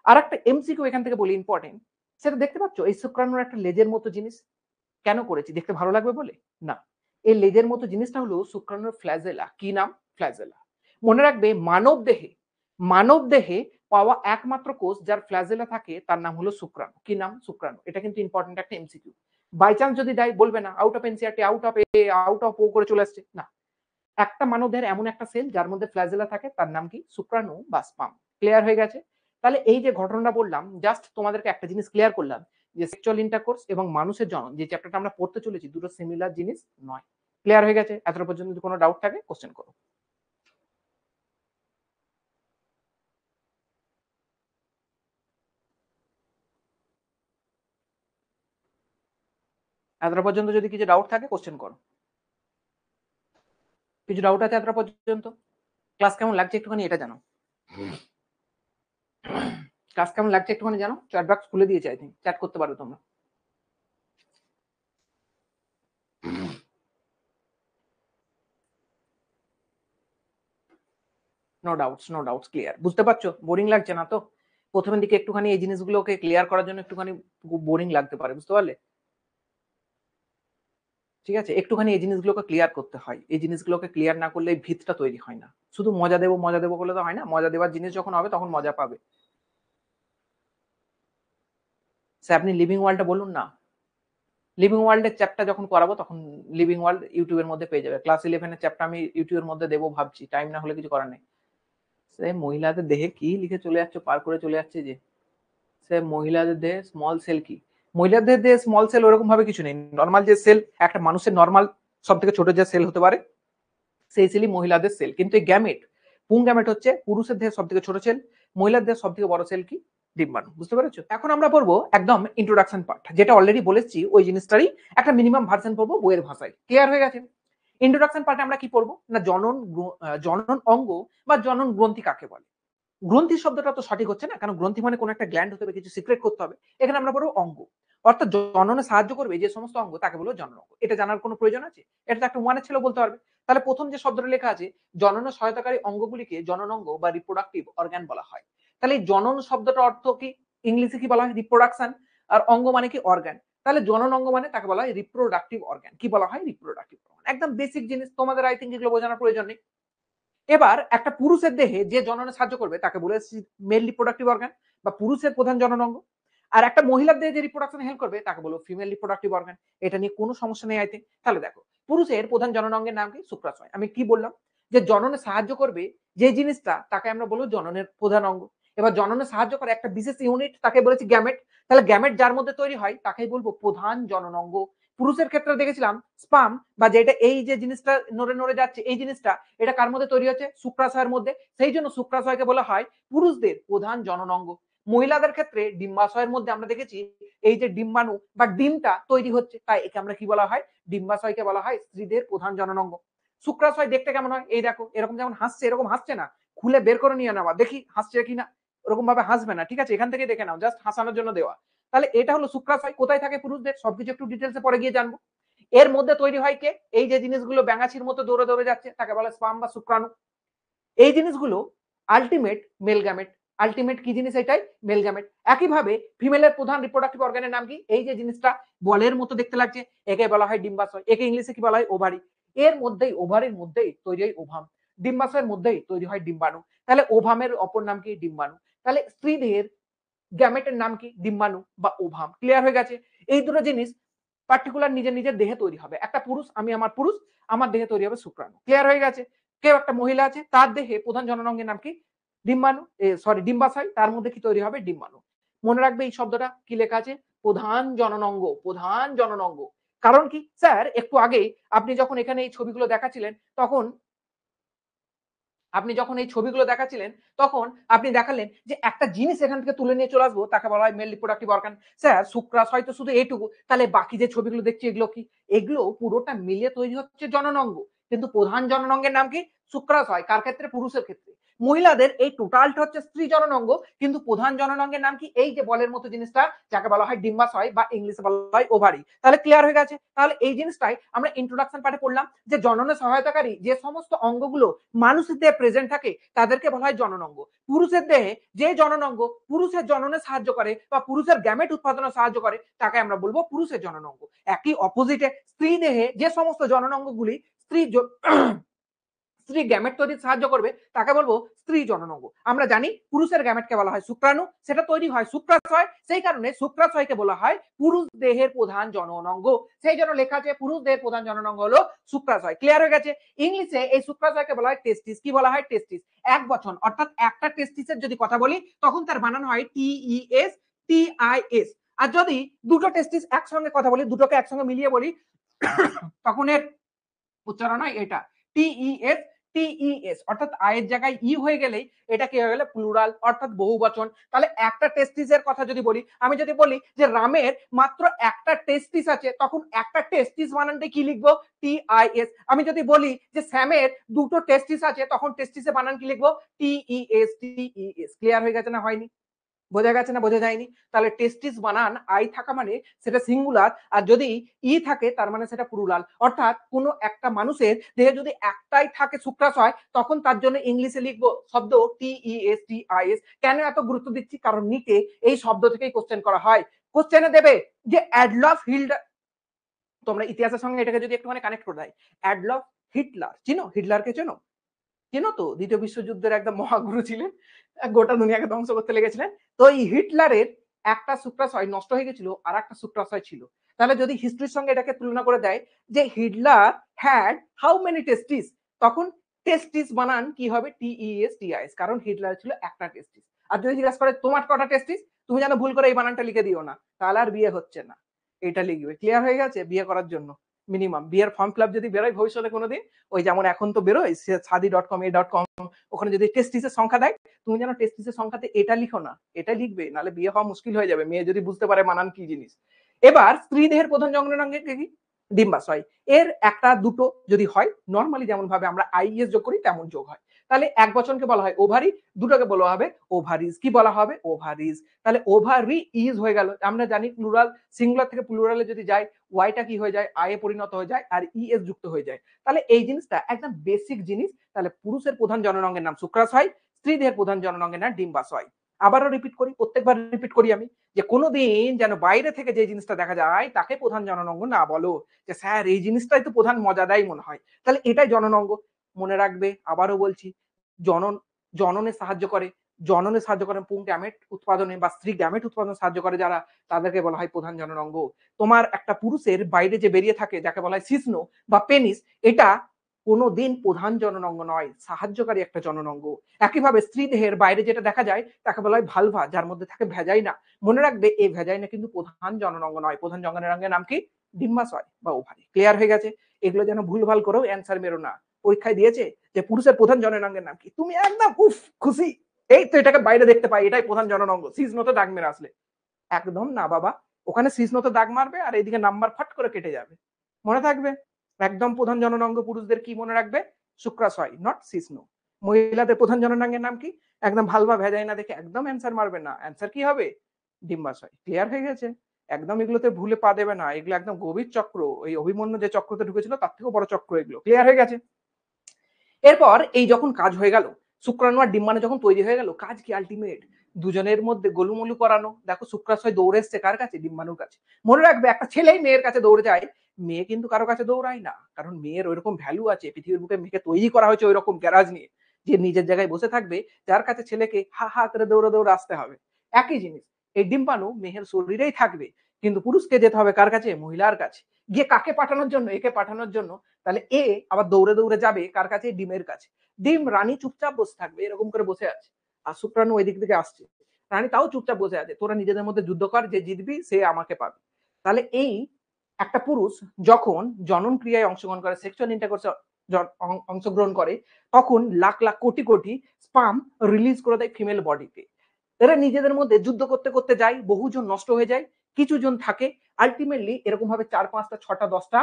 আর একটা এমসিকিউ এখান থেকে বলি ইম্পর্টেন্ট, সেটা দেখতে পাচ্ছ এই শুক্রাণুর একটা লেজের মতো জিনিস। কেন করেছি? দেখতে ভালো লাগবে বলে? না, এই লেজের মতো জিনিসটা হলো শুক্রাণুর ফ্ল্যাজেলা। কি নাম? ফ্ল্যাজেলা। মনে রাখবে মানব দেহে পাওয়া একমাত্র কোষ যার ফ্ল্যাজেলা থাকে তার নাম হলো শুক্রাণু। কি নাম? শুক্রাণু। এটা কিন্তু ইম্পর্টেন্ট একটা এমসিকিউ। বাই চান্স যদি দেয় বলবে না out of NCERT, out of এ, আউট অফ ও করে চলে আসছে না। একটা মানবদেহের এমন একটা সেল যার মধ্যে ফ্ল্যাজেলা থাকে তার নাম কি? শুক্রাণু বা স্পার্ম। ক্লিয়ার হয়ে গেছে? তাহলে এই যে ঘটনাটা বললাম জাস্ট তোমাদেরকে একটা জিনিস ক্লিয়ার করলাম যে সেক্সুয়াল ইন্টারকোর্স এবং মানুষের জনন যে চ্যাপ্টারটা আমরা পড়তে চলেছি দুটো সিমিলার জিনিস নয়। ক্লিয়ার হয়ে গেছে? এতটা পর্যন্ত যদি কোনো ডাউট থাকে কোশ্চেন করো। এতটা পর্যন্ত যদি কিছু ডাউট থাকে কোশ্চেন করো। কিছু ডাউট আছে এতটা পর্যন্ত? ক্লাস কেমন লাগছে একটুখানি এটা জানো। ক্লাস কেমন লাগছে একটুখানি জানো। চ্যাট বক্স খুলে দিয়েছে, আই থিঙ্ক চ্যাট করতে পারো তোমরা। No doubts clear. বুঝতে পারছো? বোরিং লাগছে না তো? প্রথমের দিকে একটুখানি এই জিনিসগুলোকে ক্লিয়ার করার জন্য একটুখানি বোরিং লাগতে পারে, বুঝতে পারলে? ঠিক আছে, একটুখানি এই জিনিসগুলোকে ক্লিয়ার করতে হয়। এই জিনিসগুলোকে ক্লিয়ার না করলে এই ভিতটা তৈরি হয় না। শুধু মজা দেবো বলে তো হয় না। মজা দেওয়ার জিনিস যখন হবে তখন মজা পাবে। স্যার আপনি লিভিং ওয়ার্ল্ডটা বলুন না। লিভিং ওয়ার্ল্ডের চ্যাপ্টার যখন করাবো তখন লিভিং ওয়ার্ল্ড ইউটিউবের মধ্যে পেয়ে যাবে। ক্লাস 11 এর চ্যাপ্টার আমি ইউটিউবের মধ্যে দেবো ভাবছি, টাইম না হলে কিছু করার নেই। সে মহিলাদের দেহে কি লিখে চলে যাচ্ছে, পার করে চলে যাচ্ছে যে সে মহিলাদের দেহে স্মল সেল কি? মহিলাদের দেহে স্মল সেল ওরকম ভাবে কিছু নেই। নর্মাল যে সেল একটা মানুষের নর্মাল সব থেকে ছোট যে সেল হতে পারে সেই সেলই মহিলাদের সেল। কিন্তু এই গ্যামেট, পুং গ্যামেট হচ্ছে পুরুষের দেহে সব থেকে ছোট সেল, মহিলার দেহে সব থেকে বড় সেল কি? ডিম্বাণু। বুঝতে পেরেছো? এখন আমরা পড়বো একদম ইন্ট্রোডাকশন পার্ট, যেটা অলরেডি বলেছি ওই জিনিসটারই একটা মিনিমাম ভার্সন পড়বো বইয়ের ভাষায়। ক্লিয়ার হয়ে গেছে? ইন্ট্রোডাকশন পার্টে আমরা কি পড়বো না জনন অঙ্গ বা জনন গ্রন্থি কাকে বলে। গ্রন্থি শব্দটা তো সঠিক হচ্ছে না, কারণ গ্রন্থি মানে কোনো একটা গ্ল্যান্ড হতে হবে, কিছু সিক্রেট করতে হবে। এখানে আমরা বলবো অঙ্গ। অর্থাৎ জননে সাহায্য করবে যে সমস্ত অঙ্গ তাকে বলবো জনন অঙ্গ। এটা জানার কোনো প্রয়োজন আছে? এটা তো একটা ওয়ানের ছেলেও বলতে পারবে। তাহলে প্রথম যে শব্দটা লেখা আছে জননে সহায়তাকারী অঙ্গগুলিকে জনন অঙ্গ বা রিপ্রোডাক্টিভ অর্গান বলা হয়। তাহলে এই জনন শব্দটা অর্থ কি? ইংলিশে কি বলা হয়? রিপ্রোডাকশন। আর অঙ্গ মানে কি? অর্গান। তাহলে জনন অঙ্গ মানে তাকে বলা হয় রিপ্রোডাক্টিভ অর্গান। কি বলা হয়? Reproductive organ. একদম বেসিক জিনিস, তোমাদের আই থিঙ্ক এগুলো বোঝানোর প্রয়োজন নেই। এবার একটা পুরুষের দেহে যে জননে সাহায্য করবে তাকে বলেছি মেল রিপ্রোডাক্টিভ অর্গান বা পুরুষের প্রধান জননাঙ্গ। আর একটা মহিলার দেহে যে রিপ্রোডাকশনে হেল্প করবে তাকে বলবো ফিমেল রিপ্রোডাক্টিভ অর্গান। এটা নিয়ে কোনো সমস্যা নেই আই থিঙ্ক। তাহলে দেখো পুরুষের প্রধান জননাঙ্গের নাম কি? শুক্রাশয়। আমি কি বললাম যে জননে সাহায্য করবে যে জিনিসটা তাকে আমরা বলবো জননের প্রধান অঙ্গ। এবার জননে সাহায্য করে একটা বিশেষ ইউনিট তাকে বলেছি গ্যামেট। তাহলে গ্যামেট যার মধ্যে তৈরি হয় তাকেই বলবো প্রধান জননাঙ্গ পুরুষের ক্ষেত্রে দেখেছিলাম স্পাম বা যেটা এই যে জিনিসটা নড়ে নড়ে যাচ্ছে এই জিনিসটা এটা কার মধ্যে তৈরি হচ্ছে? শুক্রাশয়ের মধ্যে। সেই জন্য শুক্রাশয়কে বলা হয় পুরুষদের প্রধান জননাঙ্গ। মহিলাদের ক্ষেত্রে ডিম্বাশয়ের মধ্যে আমরা দেখেছি এই যে ডিম্বাণু বা ডিমটা তৈরি হচ্ছে, তাই একে আমরা কি বলা হয়? ডিম্বাশয়কে বলা হয় স্ত্রীদের প্রধান জননাঙ্গ। শুক্রাশয় দেখতে কেমন হয়? এই দেখো এরকম যেমন হাসছে এরকম হাসছে না, খুলে বের করে নিয়ে নেওয়া, দেখি হাসছে কিনা। ওরকম ভাবে হাসবে না, ঠিক আছে? এখান থেকে দেখে নাও, জাস্ট হাসানোর জন্য দেওয়া। তাহলে এটা হলো শুক্রাশয়। কোথায় থাকে পুরুষদের? সবকিছু একটু ডিটেলসে পরে গিয়ে জানবো। এর মধ্যে তৈরি হয় কে? এই যে জিনিসগুলো ব্যাঙাচির মতো দৌড়ে দৌড়ে যাচ্ছে তাকে বলে স্পাম বা শুক্রাণু। এই জিনিসগুলো আলটিমেট মেল গ্যামেট। আলটিমেট কি জিনিস? এটাই মেল গ্যামেট। একইভাবে ফিমেলের প্রধান রিপ্রোডাক্টিভ অর্গানের নাম কি? এই যে জিনিসটা বলের মতো দেখতে লাগছে একে বলা হয় ডিম্বাশয়। একে ইংলিশে কি বলা হয়? ওভারি। এর মধ্যেই ওভারির মধ্যেই তৈরি হয় ওভাম। ডিম্বাশয়ের মধ্যেই তৈরি হয় ডিম্বাণু। তাহলে ওভামের অপর নাম কি? ডিম্বাণু। তাহলে স্ত্রীদের গ্যামেটের নাম কি? ডিম্বাণু বা ওভাম। ক্লিয়ার হয়ে গেছে? এই দুটো জিনিস পার্টিকুলার নিজের নিজের দেহে তৈরি হবে। একটা পুরুষ, আমি আমার পুরুষ, আমার দেহে তৈরি হবে শুক্রাণু। ক্লিয়ার হয়ে গেছে? কেউ একটা মহিলা আছে, তার দেহে প্রধান জননাঙ্গের নাম কি? ডিম্বাণু। সরি ডিম্বাশয়, তার মধ্যে কি তৈরি হবে? ডিম্বাণু। মনে রাখবে এই শব্দটা কি লেখা আছে? প্রধান জননাঙ্গ। প্রধান জননাঙ্গ। কারণ কি? স্যার একটু আগেই আপনি যখন এখানে এই ছবিগুলো দেখাচ্ছিলেন তখন আপনি যখন এই ছবিগুলো দেখাচ্ছিলেন তখন আপনি দেখালেন যে একটা জিনিস এখান থেকে তুলে নিয়ে চলে আসবো তাকে বলা হয় মেল রিপ্রোডাক্টিভ অর্গান। স্যার শুক্রাশয় তো শুধু এইটুকু, তাহলে বাকি যে ছবিগুলো দেখছি এগুলো কি? এগুলো পুরোটা মিলিয়ে তৈরি হচ্ছে জননাঙ্গ। কিন্তু প্রধান জননাঙ্গের নাম কি? শুক্রাশয়। কার ক্ষেত্রে? পুরুষের ক্ষেত্রে। মহিলাদের এই টোটালটা হচ্ছে স্ত্রী জননাঙ্গ, কিন্তু প্রধান জননাঙ্গের নাম কি? এই যে বলের মতো জিনিসটা যাকে বলা হয় ডিম্বাশয় বা ইংলিশে বলা হয় ওভারি। তাহলে ক্লিয়ার হয়ে গেছে? তাহলে এই জিনিসটাই আমরা ইন্ট্রোডাকশন পার্টে পড়লাম যে জননে সহায়তাকারী যে সমস্ত অঙ্গগুলো মানুষের দেহে প্রেজেন্ট থাকে তাদেরকে বলা হয় জননাঙ্গ। পুরুষের দেহে যে জননাঙ্গ পুরুষের জননে সাহায্য করে বা পুরুষের গ্যামেট উৎপাদনে সাহায্য করে তাকে আমরা বলবো পুরুষের জননাঙ্গ। একই অপোজিটে স্ত্রী দেহে যে সমস্ত জননাঙ্গগুলি স্ত্রী স্ত্রী গ্যামেট তৈরিতে সাহায্য করবে তাকে বলবো স্ত্রী জননাঙ্গ। আমরা জানি পুরুষের গ্যামেটকে বলা হয় শুক্রাণু, সেটা তৈরি হয় শুক্রাশয়। সেই কারণে শুক্রাশয়কে বলা হয় পুরুষ দেহের প্রধান জননাঙ্গ। সেই জন্য লেখা আছে পুরুষ দেহের প্রধান জননাঙ্গ হলো শুক্রাশয়। ক্লিয়ার হয়ে গেছে? ইংলিশে এই শুক্রাশয়কে বলা হয় টেস্টিস। কি বলা হয়? টেস্টিস। এক বচন, অর্থাৎ একটা টেস্টিসের যদি কথা বলি তখন তার বানান হয় TES TIS। আর যদি দুটো টেস্টিস একসঙ্গে কথা বলি, দুটোকে একসঙ্গে মিলিয়ে বলি তখন এর উচ্চারণ হয় এটা TES TES, অর্থাৎ আয়ের জায়গায় ই হয়ে গেলেই এটা কি হয়ে গেলে প্লুরাল, অর্থাৎ বহু বচন। তাহলে একটা টেস্টিসের কথা যদি বলি, আমি যদি বলি যে রামের মাত্র একটা টেস্টিস আছে তখন একটা টেস্টিস বানানটা কি লিখবো? TIS। আমি যদি বলি যে স্যামের দুটো টেস্টিস আছে তখন টেস্টিসের বানান কি লিখবো? TES TES। ক্লিয়ার হয়ে গেছে না হয়নি? বোঝা গেছে না বোঝা যায়নি? তাহলে টেস্টিস বানান আই থাকা মানে সেটা সিঙ্গুলার, আর যদি ই থাকে তার মানে সেটা প্লুরাল। অর্থাৎ কোনো একটা মানুষের দেহে যদি একটাই থাকে শুক্রাশয় তখন তার জন্য ইংলিশে লিখবো শব্দ TES TIS। কেন এত গুরুত্ব দিচ্ছি? কারণ নিটে এই শব্দ থেকেই কোশ্চেন করা হয়। কোশ্চেনে দেবে যে অ্যাডলফ হিটলার, তোমরা ইতিহাসের সঙ্গে এটাকে যদি একটুখানি কানেক্ট করে দেয়, অ্যাডলফ হিটলার চিনো? হিটলারকে চেনো? চেনো তো? দ্বিতীয় বিশ্বযুদ্ধের একদম মহাগুরু ছিলেন, গোটা দুনিয়াকে ধ্বংস করতে লেগেছিলেন। তো এই হিটলারের একটা শুক্রাশয় নষ্ট হয়ে গেছিল আর একটা শুক্রাশয় ছিল। তাহলে যদি হিস্ট্রির সঙ্গে এটাকে তুলনা করে দেয় যে হিটলার হ্যাড হাউ মেনি টেস্টিস, তখন টেস্টিস বানান কি হবে? TES TIS, কারণ হিটলার ছিল একটা টেস্টিস। আর যদি জিজ্ঞাসা করে তোমার কটা টেস্টিস, তুমি যেন ভুল করে এই বানানটা লিখে দিও না, তাহলে আর বিয়ে হচ্ছে না। এটা লিখবে। ক্লিয়ার হয়ে গেছে? বিয়ে করার জন্য মিনিমাম বিয়ের ফর্ম ফিল যদি বেরোয় ভবিষ্যতে কোনোদিন, ওই যেমন এখন তো বেরোয় শাদি.com a.com, ওখানে যদি টেস্টিসের সংখ্যা দেয় তুমি যেন টেস্টিসের সংখ্যাতে এটা লিখো না, এটা লিখবে, নাহলে বিয়ে হওয়া মুশকিল হয়ে যাবে মেয়ে যদি বুঝতে পারে বানান কি জিনিস। এবার স্ত্রী দেহের প্রধান জননাঙ্গ কি? ডিম্বাশয়। এর একটা দুটো যদি হয় নর্মালি যেমন ভাবে আমরা IES যোগ করি তেমন যোগ হয়। তাহলে এক বচনকে বলা হয় ওভারি, দুটোকে বলা হবে ওভারিজ। কি বলা হবে? ওভারিজ। তাহলে ওভারি ইজ হয়ে গেল। আমরা জানি প্লুরাল সিঙ্গুলার থেকে প্লুরালে যদি যায় ওয়াইটা কি হয়ে যায়? আয়ে পরিণত হয়ে যায় আর ES যুক্ত হয়ে যায়। তাহলে এই জিনিসটা একদম বেসিক জিনিস। তাহলে পুরুষের প্রধান জননাঙ্গের নাম শুক্রাশয়, স্ত্রী দেহের প্রধান জননাঙ্গের নাম ডিম্বাশয়। আবারও রিপিট করি, প্রত্যেকবার রিপিট করি আমি, যে কোনোদিন যেন বাইরে থেকে যে জিনিসটা দেখা যায় তাকে প্রধান জননাঙ্গ না বলো যে স্যার এই জিনিসটাই তো প্রধান মজা দেয় মনে হয়, তাহলে এটাই জননাঙ্গ। মনে রাখবে, আবারও বলছি, জনন জননে সাহায্য করে, জননে সাহায্য করে পুং গ্যামেট উৎপাদনে বা স্ত্রী গ্যামেট উৎপাদনে সাহায্য করে যারা, তাদেরকে বলা হয় প্রধান জননাঙ্গ। তোমার একটা পুরুষের বাইরে যে বেরিয়ে থাকে যাকে বলা হয় শিশ্ন বা পেনিস, এটা কোনোদিন প্রধান জননাঙ্গ নয়, সাহায্যকারী একটা জননাঙ্গ। একইভাবে স্ত্রী দেহের বাইরে যেটা দেখা যায় তাকে বলা হয় ভালভা, যার মধ্যে থাকে ভ্যাজাইনা। মনে রাখবে এই ভ্যাজাইনা কিন্তু প্রধান জননাঙ্গ নয়। প্রধান জননাঙ্গের নাম কি? ডিম্বাশয় বা ওভারি। ক্লিয়ার হয়ে গেছে? এগুলো যেন ভুলভাল করেও অ্যান্সার মেরো না। পরীক্ষায় দিয়েছে যে পুরুষের প্রধান জননাঙ্গের নাম কি? তুমি একদম উফ খুশি। এই তো এটাকে বাইরে দেখতে পাই, এটাই প্রধান জননাঙ্গ। সিজনোতে দাগ মেরে আসলে। একদম না বাবা। ওখানে সিজনোতে দাগ মারবে আর এইদিকে নাম্বার ফাট করে কেটে যাবে। মনে থাকবে? একদম প্রধান জননাঙ্গ পুরুষদের কি মনে রাখবে? শুক্রাশয়, নট সিজনো। মহিলাদের প্রধান জননাঙ্গের নাম কি? একদম ভালভা ভ্যাজাইনা দেখে একদম অ্যান্সার মারবে না। অ্যান্সার কি হবে? ডিম্বাশয়। ক্লিয়ার হয়ে গেছে? একদম এগুলোতে ভুলে পা দেবে না। এগুলো একদম গভীর চক্র। ওই অভিমন্যু যে চক্রতে ঢুকেছিল তার থেকেও বড় চক্র এগুলো। ক্লিয়ার হয়ে গেছে? এরপর এই যখন কাজ হয়ে গেল, শুক্রাণু আর ডিম্বাণু যখন তৈরি হয়ে গেল, কাজ কি আলটিমেট? দুজনের মধ্যে গোলুমলু করানো। দেখো শুক্রাশয় দৌড়ে এসছে কার কাছে? ডিম্বাণুর কাছে। মনে রাখবে একটা ছেলেই মেয়ের কাছে দৌড়ে যায়, মেয়ে কিন্তু কারো কাছে দৌড়ায় না। কারণ মেয়ের ওইরকম ভ্যালু আছে, পৃথিবীর বুকে মেয়েকে তৈরি করা হয়েছে ওইরকম গ্যারাজ নিয়ে, যে নিজের জায়গায় বসে থাকবে, যার কাছে ছেলেকে হা হা করে দৌড়ে দৌড়ে আসতে হবে। একই জিনিস, এই ডিম্বাণু মেয়ের শরীরেই থাকবে, কিন্তু পুরুষকে যেতে হবে কার কাছে? মহিলার কাছে। গিয়ে কাকে পাঠানোর জন্য? একে পাঠানোর জন্য। তাহলে এ আবার দৌড়ে দৌড়ে যাবে কার কাছে? ডিমের কাছে। ডিম রানী চুপচাপ বসে থাকবে, এরকম করে বসে আছে, আর শুক্রাণু ওই দিক থেকে আসছে। রানী তাও চুপচাপ বসে আছে, তোরা নিজেদের মধ্যে যুদ্ধ কর, যে জিতবি সে আমাকে পাবে। তাহলে এই একটা পুরুষ যখন জনন ক্রিয়ায় অংশগ্রহণ করে, সেক্সুয়াল ইন্টারকোর্সে অংশগ্রহণ করে, তখন লাখ লাখ কোটি কোটি স্পাম রিলিজ করে দেয় ফিমেল বডিতে। এরা নিজেদের মধ্যে যুদ্ধ করতে করতে যায়, বহুজন নষ্ট হয়ে যায়, কিছু জন থাকে। আলটিমেটলি এরকম ভাবে 4, 5টা, 6টা, 10টা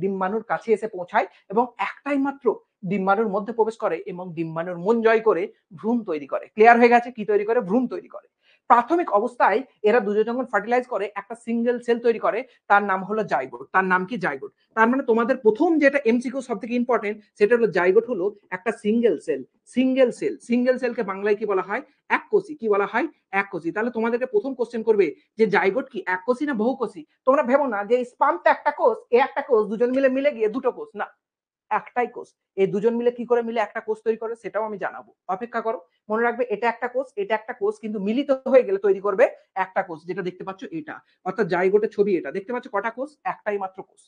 ডিম্বাণুর কাছে এসে পৌঁছায় এবং একটাই মাত্র ডিম্বাণুর মধ্যে প্রবেশ করে এবং ডিম্বাণুর মন জয় করে ভ্রূণ তৈরি করে। ক্লিয়ার হয়ে গেছে? কি তৈরি করে? ভ্রূণ তৈরি করে। প্রাথমিক অবস্থায় এরা দুজন যখন ফার্টিলাইজ করে একটা সিঙ্গেল সেল তৈরি করে, তার নাম হলো জাইগোট। তার নাম কি? জাইগোট। তার মানে তোমাদের প্রথম যেটা এমসিকিউ সব থেকে ইম্পর্টেন্ট, সেটা হলো জাইগোট হলো একটা single cell. Single cell, single সেলকে বাংলায় কি বলা হয়? এককোষী। কি বলা হয়? এককোষী। তাহলে তোমাদেরকে প্রথম কোশ্চেন করবে যে জাইগোট কি এককোষী না বহুকোষী? তোমরা ভেবো না যে স্পাম তো একটা কোষ, এ একটা কোষ, দুজন মিলে মিলে গিয়ে দুটো কোষ না, একটাই কোষ। এই দুজন মিলে কি করে মিলে একটা কোষ তৈরি করে সেটাও আমি জানাবো, অপেক্ষা করো। মনে রাখবে এটা একটা কোষ, এটা একটা কোষ, কিন্তু মিলিত হয়ে গেলে তৈরি করবে একটা কোষ, যেটা দেখতে পাচ্ছ এটা। অর্থাৎ জাইগোটের ছবি এটা। দেখতে পাচ্ছ কটা কোষ? একটাই মাত্র কোষ।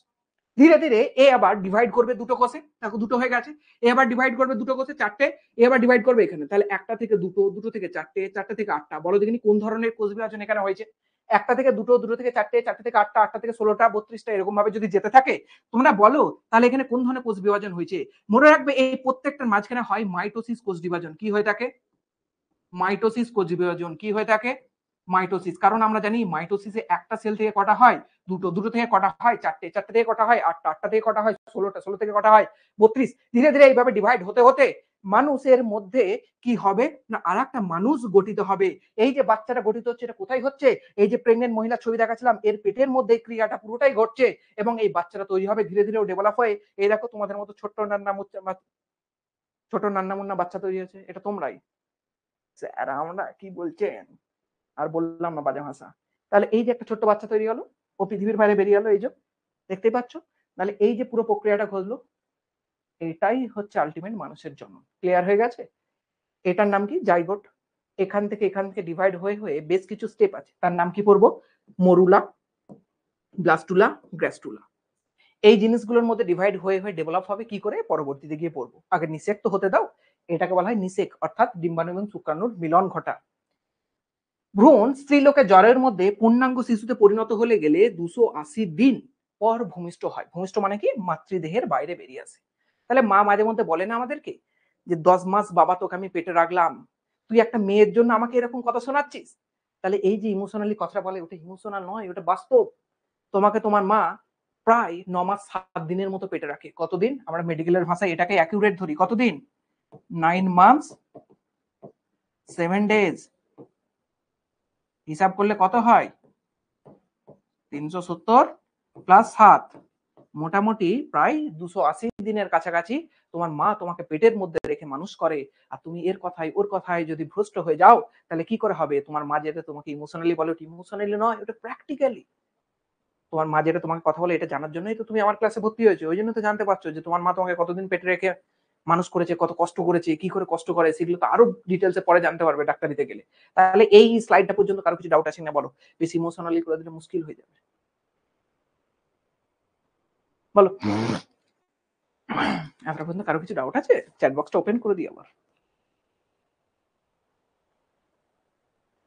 ধীরে ধীরে এ আবার ডিভাইড করবে দুটো কোষে। দেখো দুটো হয়ে গেছে। এ আবার ডিভাইড করবে দুটো কোষে, চারটে। এ আবার ডিভাইড করবে এখানে। তাহলে একটা থেকে দুটো, দুটো থেকে চারটে, চারটে থেকে আটটা। বলো দেখিনি কোন ধরনের কোষ বিভাজন এখানে হয়েছে? একটা থেকে দুটো, দুটো থেকে চারটে, চারটে থেকে আটটা, আটটা থেকে 16টা, 32টা, এরকম ভাবে যদি যেতে থাকে, তোমরা বলো তাহলে এখানে কোন ধরনের কোষ বিভাজন হয়েছে? মনে রাখবে এই প্রত্যেকটার মাঝখানে হয় মাইটোসিস কোষ বিভাজন। কি হয়ে থাকে? মাইটোসিস কোষ বিভাজন। কি হয়ে থাকে? মাইটোসিস। কারণ আমরা জানি মাইটোসিসে একটা সেল থেকে কটা হয়? দুটো। দুটো থেকে কটা হয়? চারটে। চারটে থেকে কটা হয়? আটটা। আটটা থেকে কটা হয়? 16টা। 16 থেকে কটা হয়? 32। ধীরে ধীরে এইভাবে ডিভাইড হতে হতে মানুষের মধ্যে কি হবে না, আর একটা মানুষ গঠিত হবে। এই যে বাচ্চাটা গঠিত হচ্ছে, এটা কোথায় হচ্ছে? এই যে প্রেগনেন্ট মহিলার ছবি দেখাচ্ছিলাম, এর পেটের মধ্যে এই ক্রিয়াটা পুরোটাই ঘটছে এবং এই বাচ্চাটা তৈরি হবে ধীরে ধীরে ডেভেলপ হয়ে। এই দেখো তোমাদের মতো ছোট নান্না মুন্না বাচ্চা তৈরি হয়েছে, এটা তোমরাই। স্যার আমরা কি বলছেন? আর বললাম না বাজে ভাষা। তাহলে এই যে একটা ছোট্ট বাচ্চা তৈরি হলো, ও পৃথিবীর বাইরে বেরিয়ে গেল, এই যে দেখতেই পাচ্ছ। তাহলে এই যে পুরো প্রক্রিয়াটা ঘটলো, এটাই হচ্ছে আলটিমেট মানুষের জন্ম। ক্লিয়ার হয়ে গেছে? এটার নাম কি? জাইগোট। এখান থেকে ডিভাইড হয়ে হয়ে বেশ কিছু স্টেপ আছে, তার নাম কি পড়বো? Morula, blastula, gastrula. এই জিনিসগুলোর মধ্যে ডিভাইড হয়ে হয়ে ডেভেলপ হবে কি করে পরবর্তীতে গিয়ে পড়বো। আগে নিষেক তো হতে দাও। এটাকে বলা হয় নিষেক, অর্থাৎ ডিম্বাণু এবং শুক্রাণুর মিলন ঘটা। ভ্রূণ স্ত্রীলোকে জ্বরের মধ্যে পূর্ণাঙ্গ শিশুতে পরিণত হলে গেলে 280 দিন পর ভূমিষ্ঠ হয়। ভূমিষ্ঠ মানে কি? মাতৃদেহের বাইরে বেরিয়ে আসে। তাহলে মা মাঝে মধ্যে বলে না আমাদেরকে যে 10 মাস বাবা তোকে আমি পেটে রাখলাম, তুই একটা মেয়ের জন্য আমাকে এরকম কথা শোনাচ্ছিস। তাহলে এই যে ইমোশনালি কথা বলে, ওটা ইমোশনাল নয়, ওটা বাস্তব। তোমাকে তোমার মা প্রায় 9 মাস 7 দিনের মতো পেটে রাখে। কতদিন? আমরা মেডিকেলের ভাষায় এটাকে অ্যাকিউরেট ধরি। কতদিন? 9 months 7 days। হিসাব করলে কত হয়? 370 + 7, মোটামুটি প্রায় 280 দিনের কাছাকাছি তোমার মা তোমাকে পেটের মধ্যে রেখে মানুষ করে। আর তুমি এর কথায় ওর কথায় যদি ভ্রষ্ট হয়ে যাও, তাহলে কি করে হবে? তোমার মা যেটা তোমাকে ইমোশনালি বলে, ওটা ইমোশনালি নয়, ওটা প্র্যাকটিক্যালি। তোমার মা যেটা তোমাকে কথা বলে, এটা জানার জন্যই তো তুমি আমার ক্লাসে ভর্তি হয়েছো। ওই জন্য তো জানতে পারছো যে তোমার মা তোমাকে কতদিন পেটে রেখে মানুষ করেছে, কত কষ্ট করেছে, কি করে কষ্ট করে, সেগুলো তো আরো ডিটেলসে পরে জানতে পারবে ডাক্তারিতে গেলে। তাহলে এই স্লাইডটা পর্যন্ত কারো কিছু ডাউট আছে না? বলো। বেশি ইমোশনালি করে দিলে মুশকিল হয়ে যাবে। বলো। এতটা পর্যন্ত কারো কিছু ডাউট আছে? চ্যাট বক্সটা ওপেন করে দিই আবার।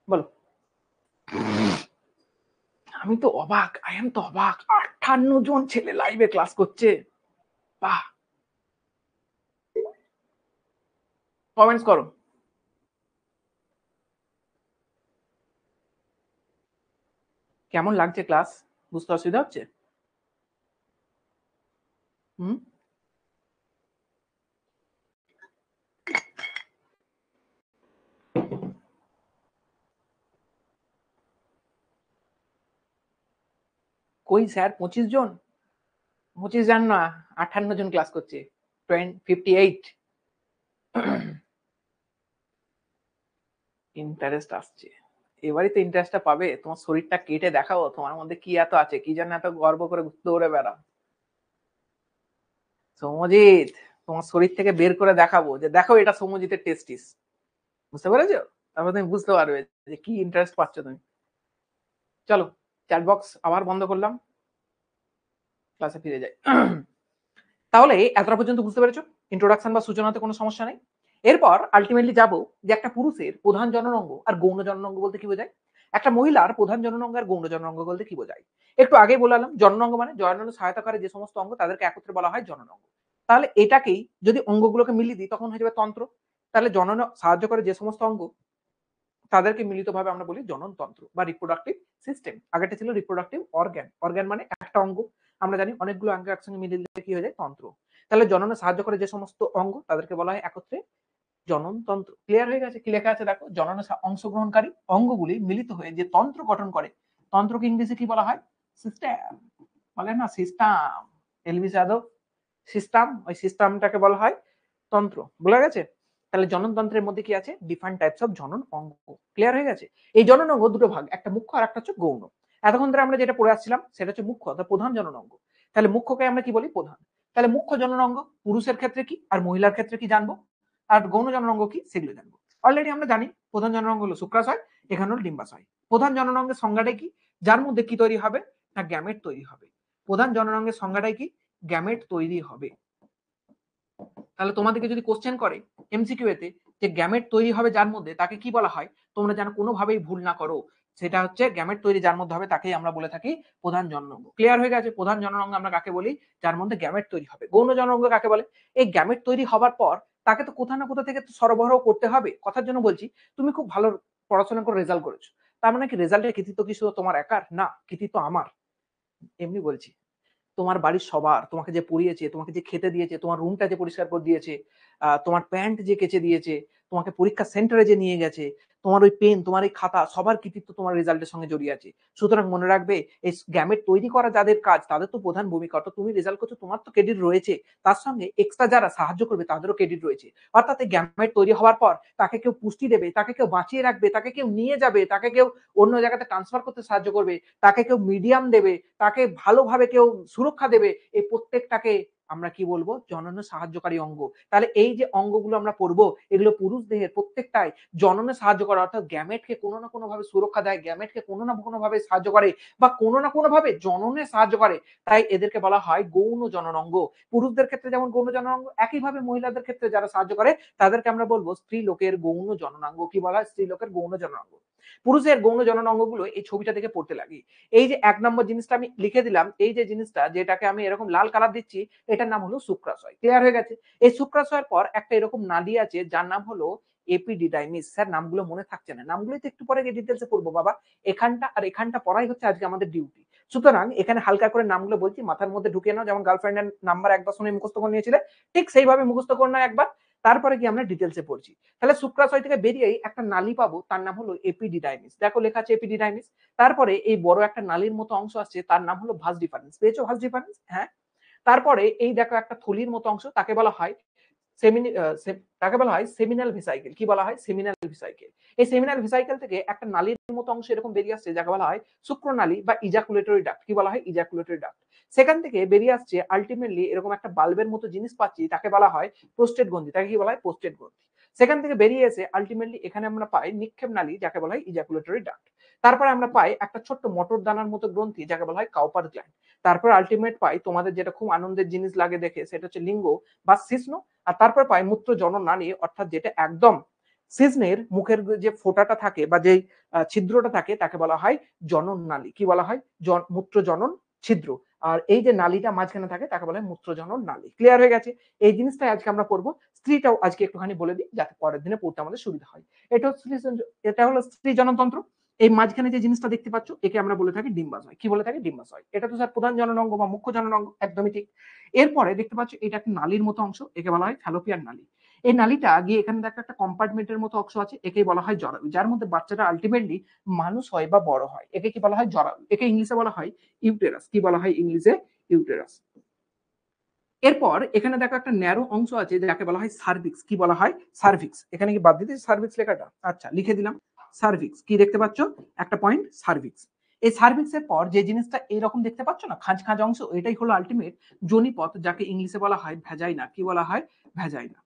বলো। আমি তো অবাক, আই এম তো অবাক, 58 জন ছেলে লাইভে ক্লাস করছে। বাহ, কমেন্টস করো। কেমন লাগছে ক্লাস? বুঝতে অসুবিধা হচ্ছে? হুম, কই স্যার 25 জন? 25 জন না, 58 জন ক্লাস করছে। 58 ইন্টারেস্ট আসছে। এবারই তো ইন্টারেস্টটা পাবে। তোমার শরীরটা কেটে দেখাও তোমার মধ্যে কি এত আছে, কি জন্য এত গর্ব করে দৌড়ে বেড়াও। সৌম্যজিৎ, তোমার শরীর থেকে বের করে দেখাবো যে দেখো এটা সৌম্যজিতের টেস্টিস। বুঝতে পেরেছো? তারপর তুমি বুঝতে পারবে যে কি ইন্টারেস্ট পাচ্ছ তুমি। চলো, চ্যাট বক্স আবার বন্ধ করলাম, ক্লাসে ফিরে যাই। তাহলে এতটা পর্যন্ত বুঝতে পেরেছো? ইন্ট্রোডাকশন বা সূচনাতে কোনো সমস্যা নেই। এরপর আলটিমেটলি যাবো যে একটা পুরুষের প্রধান জননাঙ্গ আর গৌণ জননাঙ্গ বলতে কি বোঝায়, একটা মহিলার প্রধান জননাঙ্গ আর গৌণ জননাঙ্গ বলতে কি বোঝায়। একটু আগেই বললাম জননাঙ্গ মানে জননে সহায়তা করে যে সমস্ত অঙ্গ তাদেরকে একত্রে বলা হয় জননাঙ্গ। তাহলে এটাকেই যদি অঙ্গগুলোকে মিলিয়ে দিই তখন হয়ে যাবে তন্ত্র। তাহলে জননে সাহায্য করে যে সমস্ত অঙ্গ তাদেরকে মিলিতভাবে আমরা বলি জননতন্ত্র বা রিপ্রোডাক্টিভ সিস্টেম। আগেটা ছিল রিপ্রোডাক্টিভ অর্গান, অর্গান মানে একটা অঙ্গ। আমরা জানি অনেকগুলো অঙ্গ একসঙ্গে মিলিয়ে দিলে কি হয়ে যায়, তন্ত্র। তাহলে জননে সাহায্য করে যে সমস্ত অঙ্গ তাদেরকে বলা হয় একত্রে জননতন্ত্র। ক্লিয়ার হয়ে গেছে? কি লেখা আছে দেখো, জননে অংশগ্রহণকারী অঙ্গগুলি মিলিত হয়ে যে তন্ত্র গঠন করে, তন্ত্রকে ইংরেজি কি বলা হয়? সিস্টেম। বলে না সিস্টেম, এলভি যাদব, সিস্টেম, ওই সিস্টেমটাকে বলা হয় তন্ত্র। বোঝা গেছে? তাহলে জননতন্ত্রের মধ্যে কি আছে, ডিফারেন্ট টাইপস অফ জনন অঙ্গ। ক্লিয়ার হয়ে গেছে? এই জনন অঙ্গ দুটো ভাগ, একটা মুখ্য আর একটা হচ্ছে গৌণ। এতক্ষণ ধরে আমরা যেটা পড়ে আসছিলাম সেটা হচ্ছে মুখ্য অর্থাৎ প্রধান জনন অঙ্গ। তাহলে মুখ্যকে আমরা কি বলি, প্রধান। তাহলে মুখ্য জনন অঙ্গ পুরুষের ক্ষেত্রে কি আর মহিলার ক্ষেত্রে কি জানবো, আর গৌণ জনন অঙ্গ কি সেগুলো জানবো। অলরেডি আমরা জানি প্রধান জনন অঙ্গ হলো শুক্রাশয়, এখানে হলো ডিম্বাশয়। প্রধান জনন অঙ্গের সংজ্ঞাটাই কি, যার মধ্যে কি তৈরি হবে না গ্যামেট তৈরি হবে। প্রধান জনন অঙ্গের সংজ্ঞাটাই কি, গ্যামেট তৈরি হবে। তাহলে তোমাদেরকে যদি কোশ্চেন করে এমসিকিউ এতে যে গ্যামেট তৈরি হবে যার মধ্যে তাকে কি বলা হয়, তোমরা যেন কোনোভাবেই ভুল না করো, সেটা হচ্ছে গ্যামেট তৈরি যার মধ্যে হবে তাকেই আমরা বলে থাকি প্রধান জননাঙ্গ। ক্লিয়ার হয়ে গেছে? প্রধান জননাঙ্গ আমরা কাকে বলি, যার মধ্যে গ্যামেট তৈরি হবে। গৌণ জননাঙ্গ কাকে বলে, এই গ্যামেট তৈরি হবার পর তাকে তো কোথা না কোথা থেকে তো সরবরাহ করতে হবে। কথার জন্য বলছি, তুমি খুব ভালো পড়াশোনা করে রেজাল্ট করেছো, তার মানে কি রেজাল্টের কৃতিত্ব কি শুধু তোমার একার? না, কৃতিত্ব আমার। এমনি বলছি, তোমার বাড়ির সবার, তোমাকে যে পড়িয়েছে, তোমাকে যে খেতে দিয়েছে, তোমার রুমটা যে পরিষ্কার করে দিয়েছে, তোমার প্যান্ট যে কেচে দিয়েছে, তোমাকে পরীক্ষা সেন্টারে যে নিয়ে গেছে, তোমার ওই পেন, তোমার এই খাতা, সবার কৃতিত্ব তোমার রেজাল্টের সঙ্গে জড়িয়ে আছে। সুতরাং মনে রাখবে, এই গ্যামেট তৈরি করা যাদের কাজ তাদের তো প্রধান ভূমিকা, অর্থাৎ তুমি রেজাল্ট করছো তোমার তো ক্রেডিট রয়েছে, তার সঙ্গে এক্সট্রা যারা সাহায্য করবে তাদেরও ক্রেডিট রয়েছে। অর্থাৎ এই গ্যামেট তৈরি হওয়ার পর তাকে কেউ পুষ্টি দেবে, তাকে কেউ বাঁচিয়ে রাখবে, তাকে কেউ নিয়ে যাবে, তাকে কেউ অন্য জায়গাতে ট্রান্সফার করতে সাহায্য করবে, তাকে কেউ মিডিয়াম দেবে, তাকে ভালোভাবে কেউ সুরক্ষা দেবে, এই প্রত্যেকটাকে আমরা কি বলবো, জননে সাহায্যকারী অঙ্গ। তাহলে এই যে অঙ্গগুলো আমরা পড়বো এগুলো পুরুষ দেহের প্রত্যেকটাই জননে সাহায্য করে, অর্থাৎ গ্যামেটকে কোনো না কোনো ভাবে সুরক্ষা দেয়, গ্যামেটকে কোনো না কোনো ভাবে সাহায্য করে বা কোনো না কোনো ভাবে জননে সাহায্য করে। তাই এদেরকে বলা হয় গৌণ জনন অঙ্গ। পুরুষদের ক্ষেত্রে যেমন গৌণ জনন অঙ্গ, একইভাবে মহিলাদের ক্ষেত্রে যারা সাহায্য করে তাদেরকে আমরা বলবো স্ত্রী লোকের গৌণ জননাঙ্গ। কি বলা হয়, স্ত্রী লোকের গৌণ জননাঙ্গ। পুরুষের গৌণ জননাঙ্গগুলো এই ছবিটা দেখে পড়তে লাগি। এই যে ১ নম্বর জিনিসটা আমি লিখে দিলাম, এই যে জিনিসটা যেটাকে আমি এরকম লাল কালার দিচ্ছি, এটার নাম হলো শুক্রাশয়। ক্লিয়ার হয়ে গেছে? এই শুক্রাশয়ের পর একটা এরকম নালী আছে যার নাম হলো এপিডিডাইমিস। স্যার নামগুলো মনে থাকছে না, নামগুলো তো একটু পরে ডিটেইলসে পড়বো বাবা। এখানটা আর এখানটা পড়াই হচ্ছে আজকে আমাদের ডিউটি। সুতরাং এখানে হালকা করে নামগুলো বলছি, মাথার মধ্যে ঢুকিয়ে নাও। যেমন গার্লফ্রেন্ডের নাম্বার একবার শুনে মুখস্থ করে নিয়েছিলে, ঠিক সেইভাবে মুখস্থ করে নাও একবার। তারপরে কি আমরা ডিটেইলসে পড়ছি। তাহলে শুক্রাশয় থেকে বেরিয়েই একটা নালী পাবো, তার নাম হলো এপিডিডাইমিস। দেখো লেখা আছে এপিডিডাইমিস। তারপরে এই বড় একটা নালীর মতো অংশ আসছে, তার নাম হলো ভাস ডিফারেন্স। পেয়েছো ভাস ডিফারেন্স? হ্যাঁ। তারপরে এই দেখো একটা থলির মতো অংশ, তাকে বলা হয় তাকে বলা হয় সেমিনাল ভেসাইকেল। কি বলা হয়, সেমিনাল ভেসাইকেল। এই সেমিনাল ভেসাইকেল থেকে একটা নালীর মতো অংশ এরকম বেরিয়ে আসছে যাকে বলা হয় শুক্রনালী বা ইজাকুলেটরি ডাক্ট। কি বলা হয়, ইজাকুলেটরি ডাক্ট। সেখান থেকে বেরিয়ে আসছে আলটিমেটলি এরকম একটা বাল্বের মতো জিনিস পাচ্ছি, তাকে বলা হয় প্রোস্টেট গ্রন্থি। তাকে কি বলা হয়, প্রোস্টেট গ্রন্থি। সেখান থেকে বেরিয়ে এসে আলটিমেটলি এখানে আমরা পাই নিক্ষেপ নালী, যাকে বলা হয় ইজাকুলেটরি ডাক্ট। তারপরে আমরা পাই একটা ছোট্ট মটর দানার মতো গ্রন্থি, যাকে বলা হয় কাউপার গ্ল্যান্ড। তারপর আলটিমেট পাই তোমাদের যেটা খুব আনন্দের জিনিস লাগে দেখে, সেটা হচ্ছে লিঙ্গ বা শিশ্ন। আর তারপর পাই মূত্র জননালী, অর্থাৎ যেটা একদম সিজনের মুখের যে ফোঁটাটা থাকে বা যে ছিদ্রটা থাকে তাকে বলা হয় জনন নালী। কি বলা হয়? মূত্র জনন ছিদ্র। আর এই যে নালীটা মাঝখানে থাকে তাকে বলা হয় মূত্র জনন নালী। ক্লিয়ার হয়ে গেছে? এই জিনিসটাই আজকে আমরা পড়বো। স্ত্রীটাও আজকে একটুখানি বলে দিই যাতে পরের দিনে পড়তে আমাদের সুবিধা হয়। এটা হলো স্ত্রী জননতন্ত্র। এই মাঝখানে যে জিনিসটা দেখতে পাচ্ছ একে আমরা বলে থাকি ডিম্বাশয়। কি বলে থাকি? ডিম্বাশয়। এটা তো স্যার প্রধান জননাঙ্গ বা মুখ্য জননাঙ্গ, একদমই ঠিক। এরপরে দেখতে পাচ্ছ এটা একটা নালীর মতো অংশ, একে বলা হয় ফ্যালোপিয়ান নালী। এই নালীটা গিয়ে এখানে দেখো একটা কম্পার্টমেন্টের মতো অংশ আছে, একেই বলা হয় জরায়ু, যার মধ্যে বাচ্চাটা আলটিমেটলি মানুষ হয় বা বড় হয়। একে কি বলা হয়? জরায়ু। একে ইংলিশে বলা হয় ইউটেরাস। কি বলা হয় ইংলিশে? ইউটেরাস। এরপর এখানে দেখো একটা ন্যারো অংশ আছে যাকে বলা হয় সার্ভিক্স। কি বলা হয়? সার্ভিক্স। এখানে কি বাদ দিতে সার্ভিক্স লেখাটা? আচ্ছা, লিখে দিলাম সার্ভিক্স। কি দেখতে পাচ্ছ? একটা পয়েন্ট সার্ভিক্স। এই সার্ভিক্স এর পর যে জিনিসটা এরকম দেখতে পাচ্ছ না, খাঁজ খাঁজ অংশ, এটাই হলো আলটিমেট যোনিপথ, যাকে ইংলিশে বলা হয় ভ্যাজাইনা। কি বলা হয়? ভ্যাজাইনা।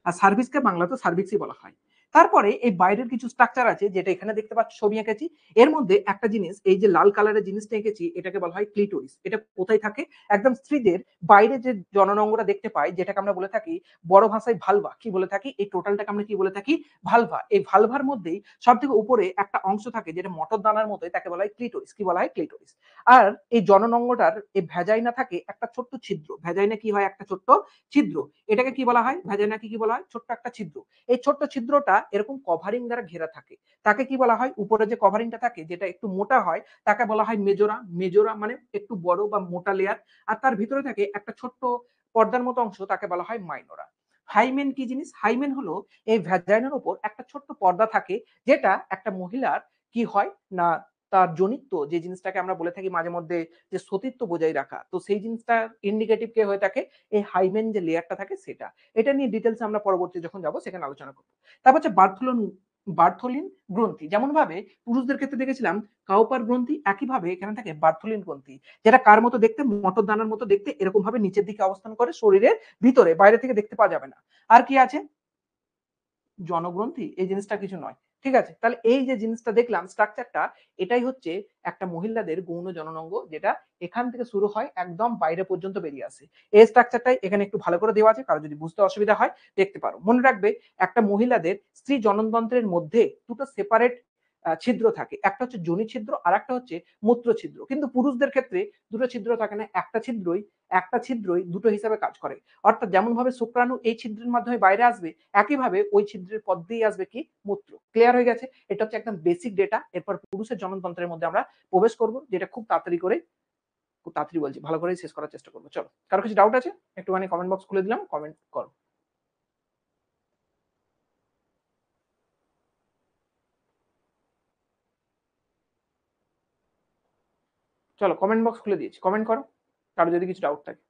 আর সার্ভিসকে বাংলাতে সার্ভিক্সই বলা হয়। তারপরে এই বাইরের কিছু স্ট্রাকচার আছে যেটা এখানে দেখতে পাচ্ছ, ছবি এঁকেছি। এর মধ্যে একটা জিনিস, এই যে লাল কালারের জিনিসটা এঁকেছি, এটাকে বলা হয় ক্লিটোরিস। এটা কোথায় থাকে? একদম স্ত্রীদের বাইরে যে জননাঙ্গটা দেখতে পাই, যেটাকে আমরা বলে থাকি বড় ভাষায় ভালভা। কি বলে থাকি? এই টোটালটাকে আমরা কি বলে থাকি? ভালভা। এই ভালভার মধ্যেই সব থেকে উপরে একটা অংশ থাকে যেটা মটর দানার মতো, তাকে বলা হয় ক্লিটোরিস। কি বলা হয়? ক্লিটোরিস। আর এই জননাঙ্গটার এই ভ্যাজাইনা থাকে একটা ছোট্ট ছিদ্র। ভ্যাজাইনা কি হয়? একটা ছোট্ট ছিদ্র। এটাকে কি বলা হয়? ভ্যাজাইনাকে কি বলা হয়? ছোট্ট একটা ছিদ্র। এই ছোট্ট ছিদ্রটা এরকম কভারিং দ্বারা ঘেরা থাকে। তাকে কি বলা হয়? উপরে যে কভারিংটা থাকে যেটা একটু মোটা হয় তাকে বলা হয় মেজোরা। মেজোরা মানে একটু বড় বা মোটা লেয়ার। আর তার ভিতরে থাকে একটা ছোট্ট পর্দার মতো অংশ, তাকে বলা হয় মাইনোরা। হাইমেন কি জিনিস? হাইমেন হলো এই ভ্যাজাইনার উপর একটা ছোট্ট পর্দা থাকে, যেটা একটা মহিলার কি হয় না, তার জনিত্ব যে জিনিসটাকে আমরা বলে থাকি মাঝে মধ্যে যে সতীত্ব বজায় রাখা, তো সেই জিনিসটা ইন্ডিকেটিভ কে হয়ে থাকে? এই হাইমেন যে লেয়ারটা থাকে সেটা। এটা নিয়ে ডিটেলস আমরা পরবর্তী যখন যাব সেখানে আলোচনা করব। তারপর হচ্ছে বার্থোলিন গ্রন্থি। যেমন ভাবে পুরুষদের ক্ষেত্রে দেখেছিলাম কাউপার গ্রন্থি, একইভাবে এখানে থাকে বার্থোলিন গ্রন্থি, যেটা কার মতো দেখতে? মটর দানার মতো দেখতে। এরকম ভাবে নিচের দিকে অবস্থান করে শরীরের ভিতরে, বাইরে থেকে দেখতে পাওয়া যাবে না। আর কি আছে? জনগ্রন্থি। এই জিনিসটা কিছু নয়। ঠিক আছে? তাহলে এই যে জিনিসটা দেখলাম স্ট্রাকচারটা, এটাই হচ্ছে একটা মহিলাদের গৌণ জননাঙ্গ, যেটা এখান থেকে শুরু হয় একদম বাইরে পর্যন্ত বেরিয়ে আসে। এই স্ট্রাকচারটাই এখানে একটু ভালো করে দেওয়া আছে, কারো যদি বুঝতে অসুবিধা হয় দেখতে পারো। মনে রাখবে একটা মহিলাদের স্ত্রী জননতন্ত্রের মধ্যে দুটো সেপারেট ছিদ্র থাকে। একটা হচ্ছে যোনি ছিদ্র আর একটা হচ্ছে মূত্র ছিদ্র। কিন্তু পুরুষদের ক্ষেত্রে দুটো ছিদ্র থাকে না, একটা ছিদ্রই দুটো হিসাবে কাজ করে। অর্থাৎ যেমন ভাবে শুক্রাণু এই ছিদ্রের মাধ্যমে বাইরে আসবে, একইভাবে ওই ছিদ্রের পথ দিয়ে আসবে কি? মূত্র। ক্লিয়ার হয়ে গেছে? এটা হচ্ছে একদম বেসিক ডেটা। এরপর পুরুষের জননতন্ত্রের মধ্যে আমরা প্রবেশ করব, যেটা খুব তাড়াতাড়ি করে, খুব তাড়াতাড়ি বলছি, ভালো করে শেষ করার চেষ্টা করবো। চলো, কারো কিছু ডাউট আছে? একটুখানি কমেন্ট বক্স খুলে দিলাম, কমেন্ট করো। চলো, কমেন্ট বক্স খুলে দিয়েছি, কমেন্ট করো কারো যদি কিছু ডাউট থাকে।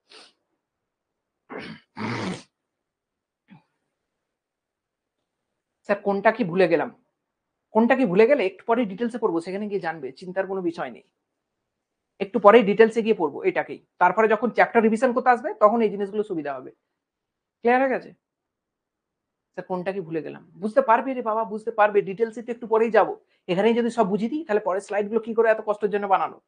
স্যার কোনটা কি ভুলে গেলাম? কোনটা কি ভুলে গেলে একটু পরে ডিটেলসে পড়বো, সেখানে গিয়ে জানবে, চিন্তার কোনো বিষয় নেই। একটু পরেই ডিটেলসে গিয়ে পড়বো এটাকেই। তারপরে যখন চ্যাপ্টার রিভিশন করতে আসবে তখন এই জিনিসগুলো সুবিধা হবে। ক্লিয়ার হয়ে গেছে? স্যার কোনটা কি ভুলে গেলাম? বুঝতে পারবে রে বাবা, বুঝতে পারবে। ডিটেলসে তো একটু পরেই যাবো। এখানেই যদি সব বুঝিয়ে দিই তাহলে পরের স্লাইডগুলো কি করে এত কষ্টের জন্য বানানো?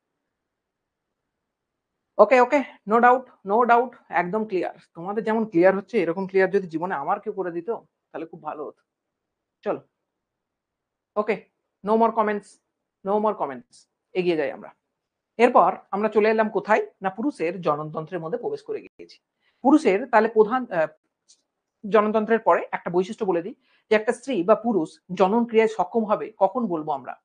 ওকে, ওকে, নো ডাউট, নো ডাউট, একদম ক্লিয়ার। তোমাদের যেমন ক্লিয়ার হচ্ছে এরকম ক্লিয়ার যদি জীবনে আমার কেউ করে দিত তাহলে খুব ভালো হতো। চলো, okay, no more comments, no more comments. এগিয়ে যাই আমরা। এরপর আমরা চলে এলাম কোথায়? না পুরুষের জননতন্ত্রের মধ্যে প্রবেশ করে গিয়েছি। পুরুষের তাহলে প্রধান জননতন্ত্রের পরে একটা বৈশিষ্ট্য বলে দিই, যে একটা স্ত্রী বা পুরুষ জনন ক্রিয়ায় সক্ষম হবে কখন বলবো আমরা?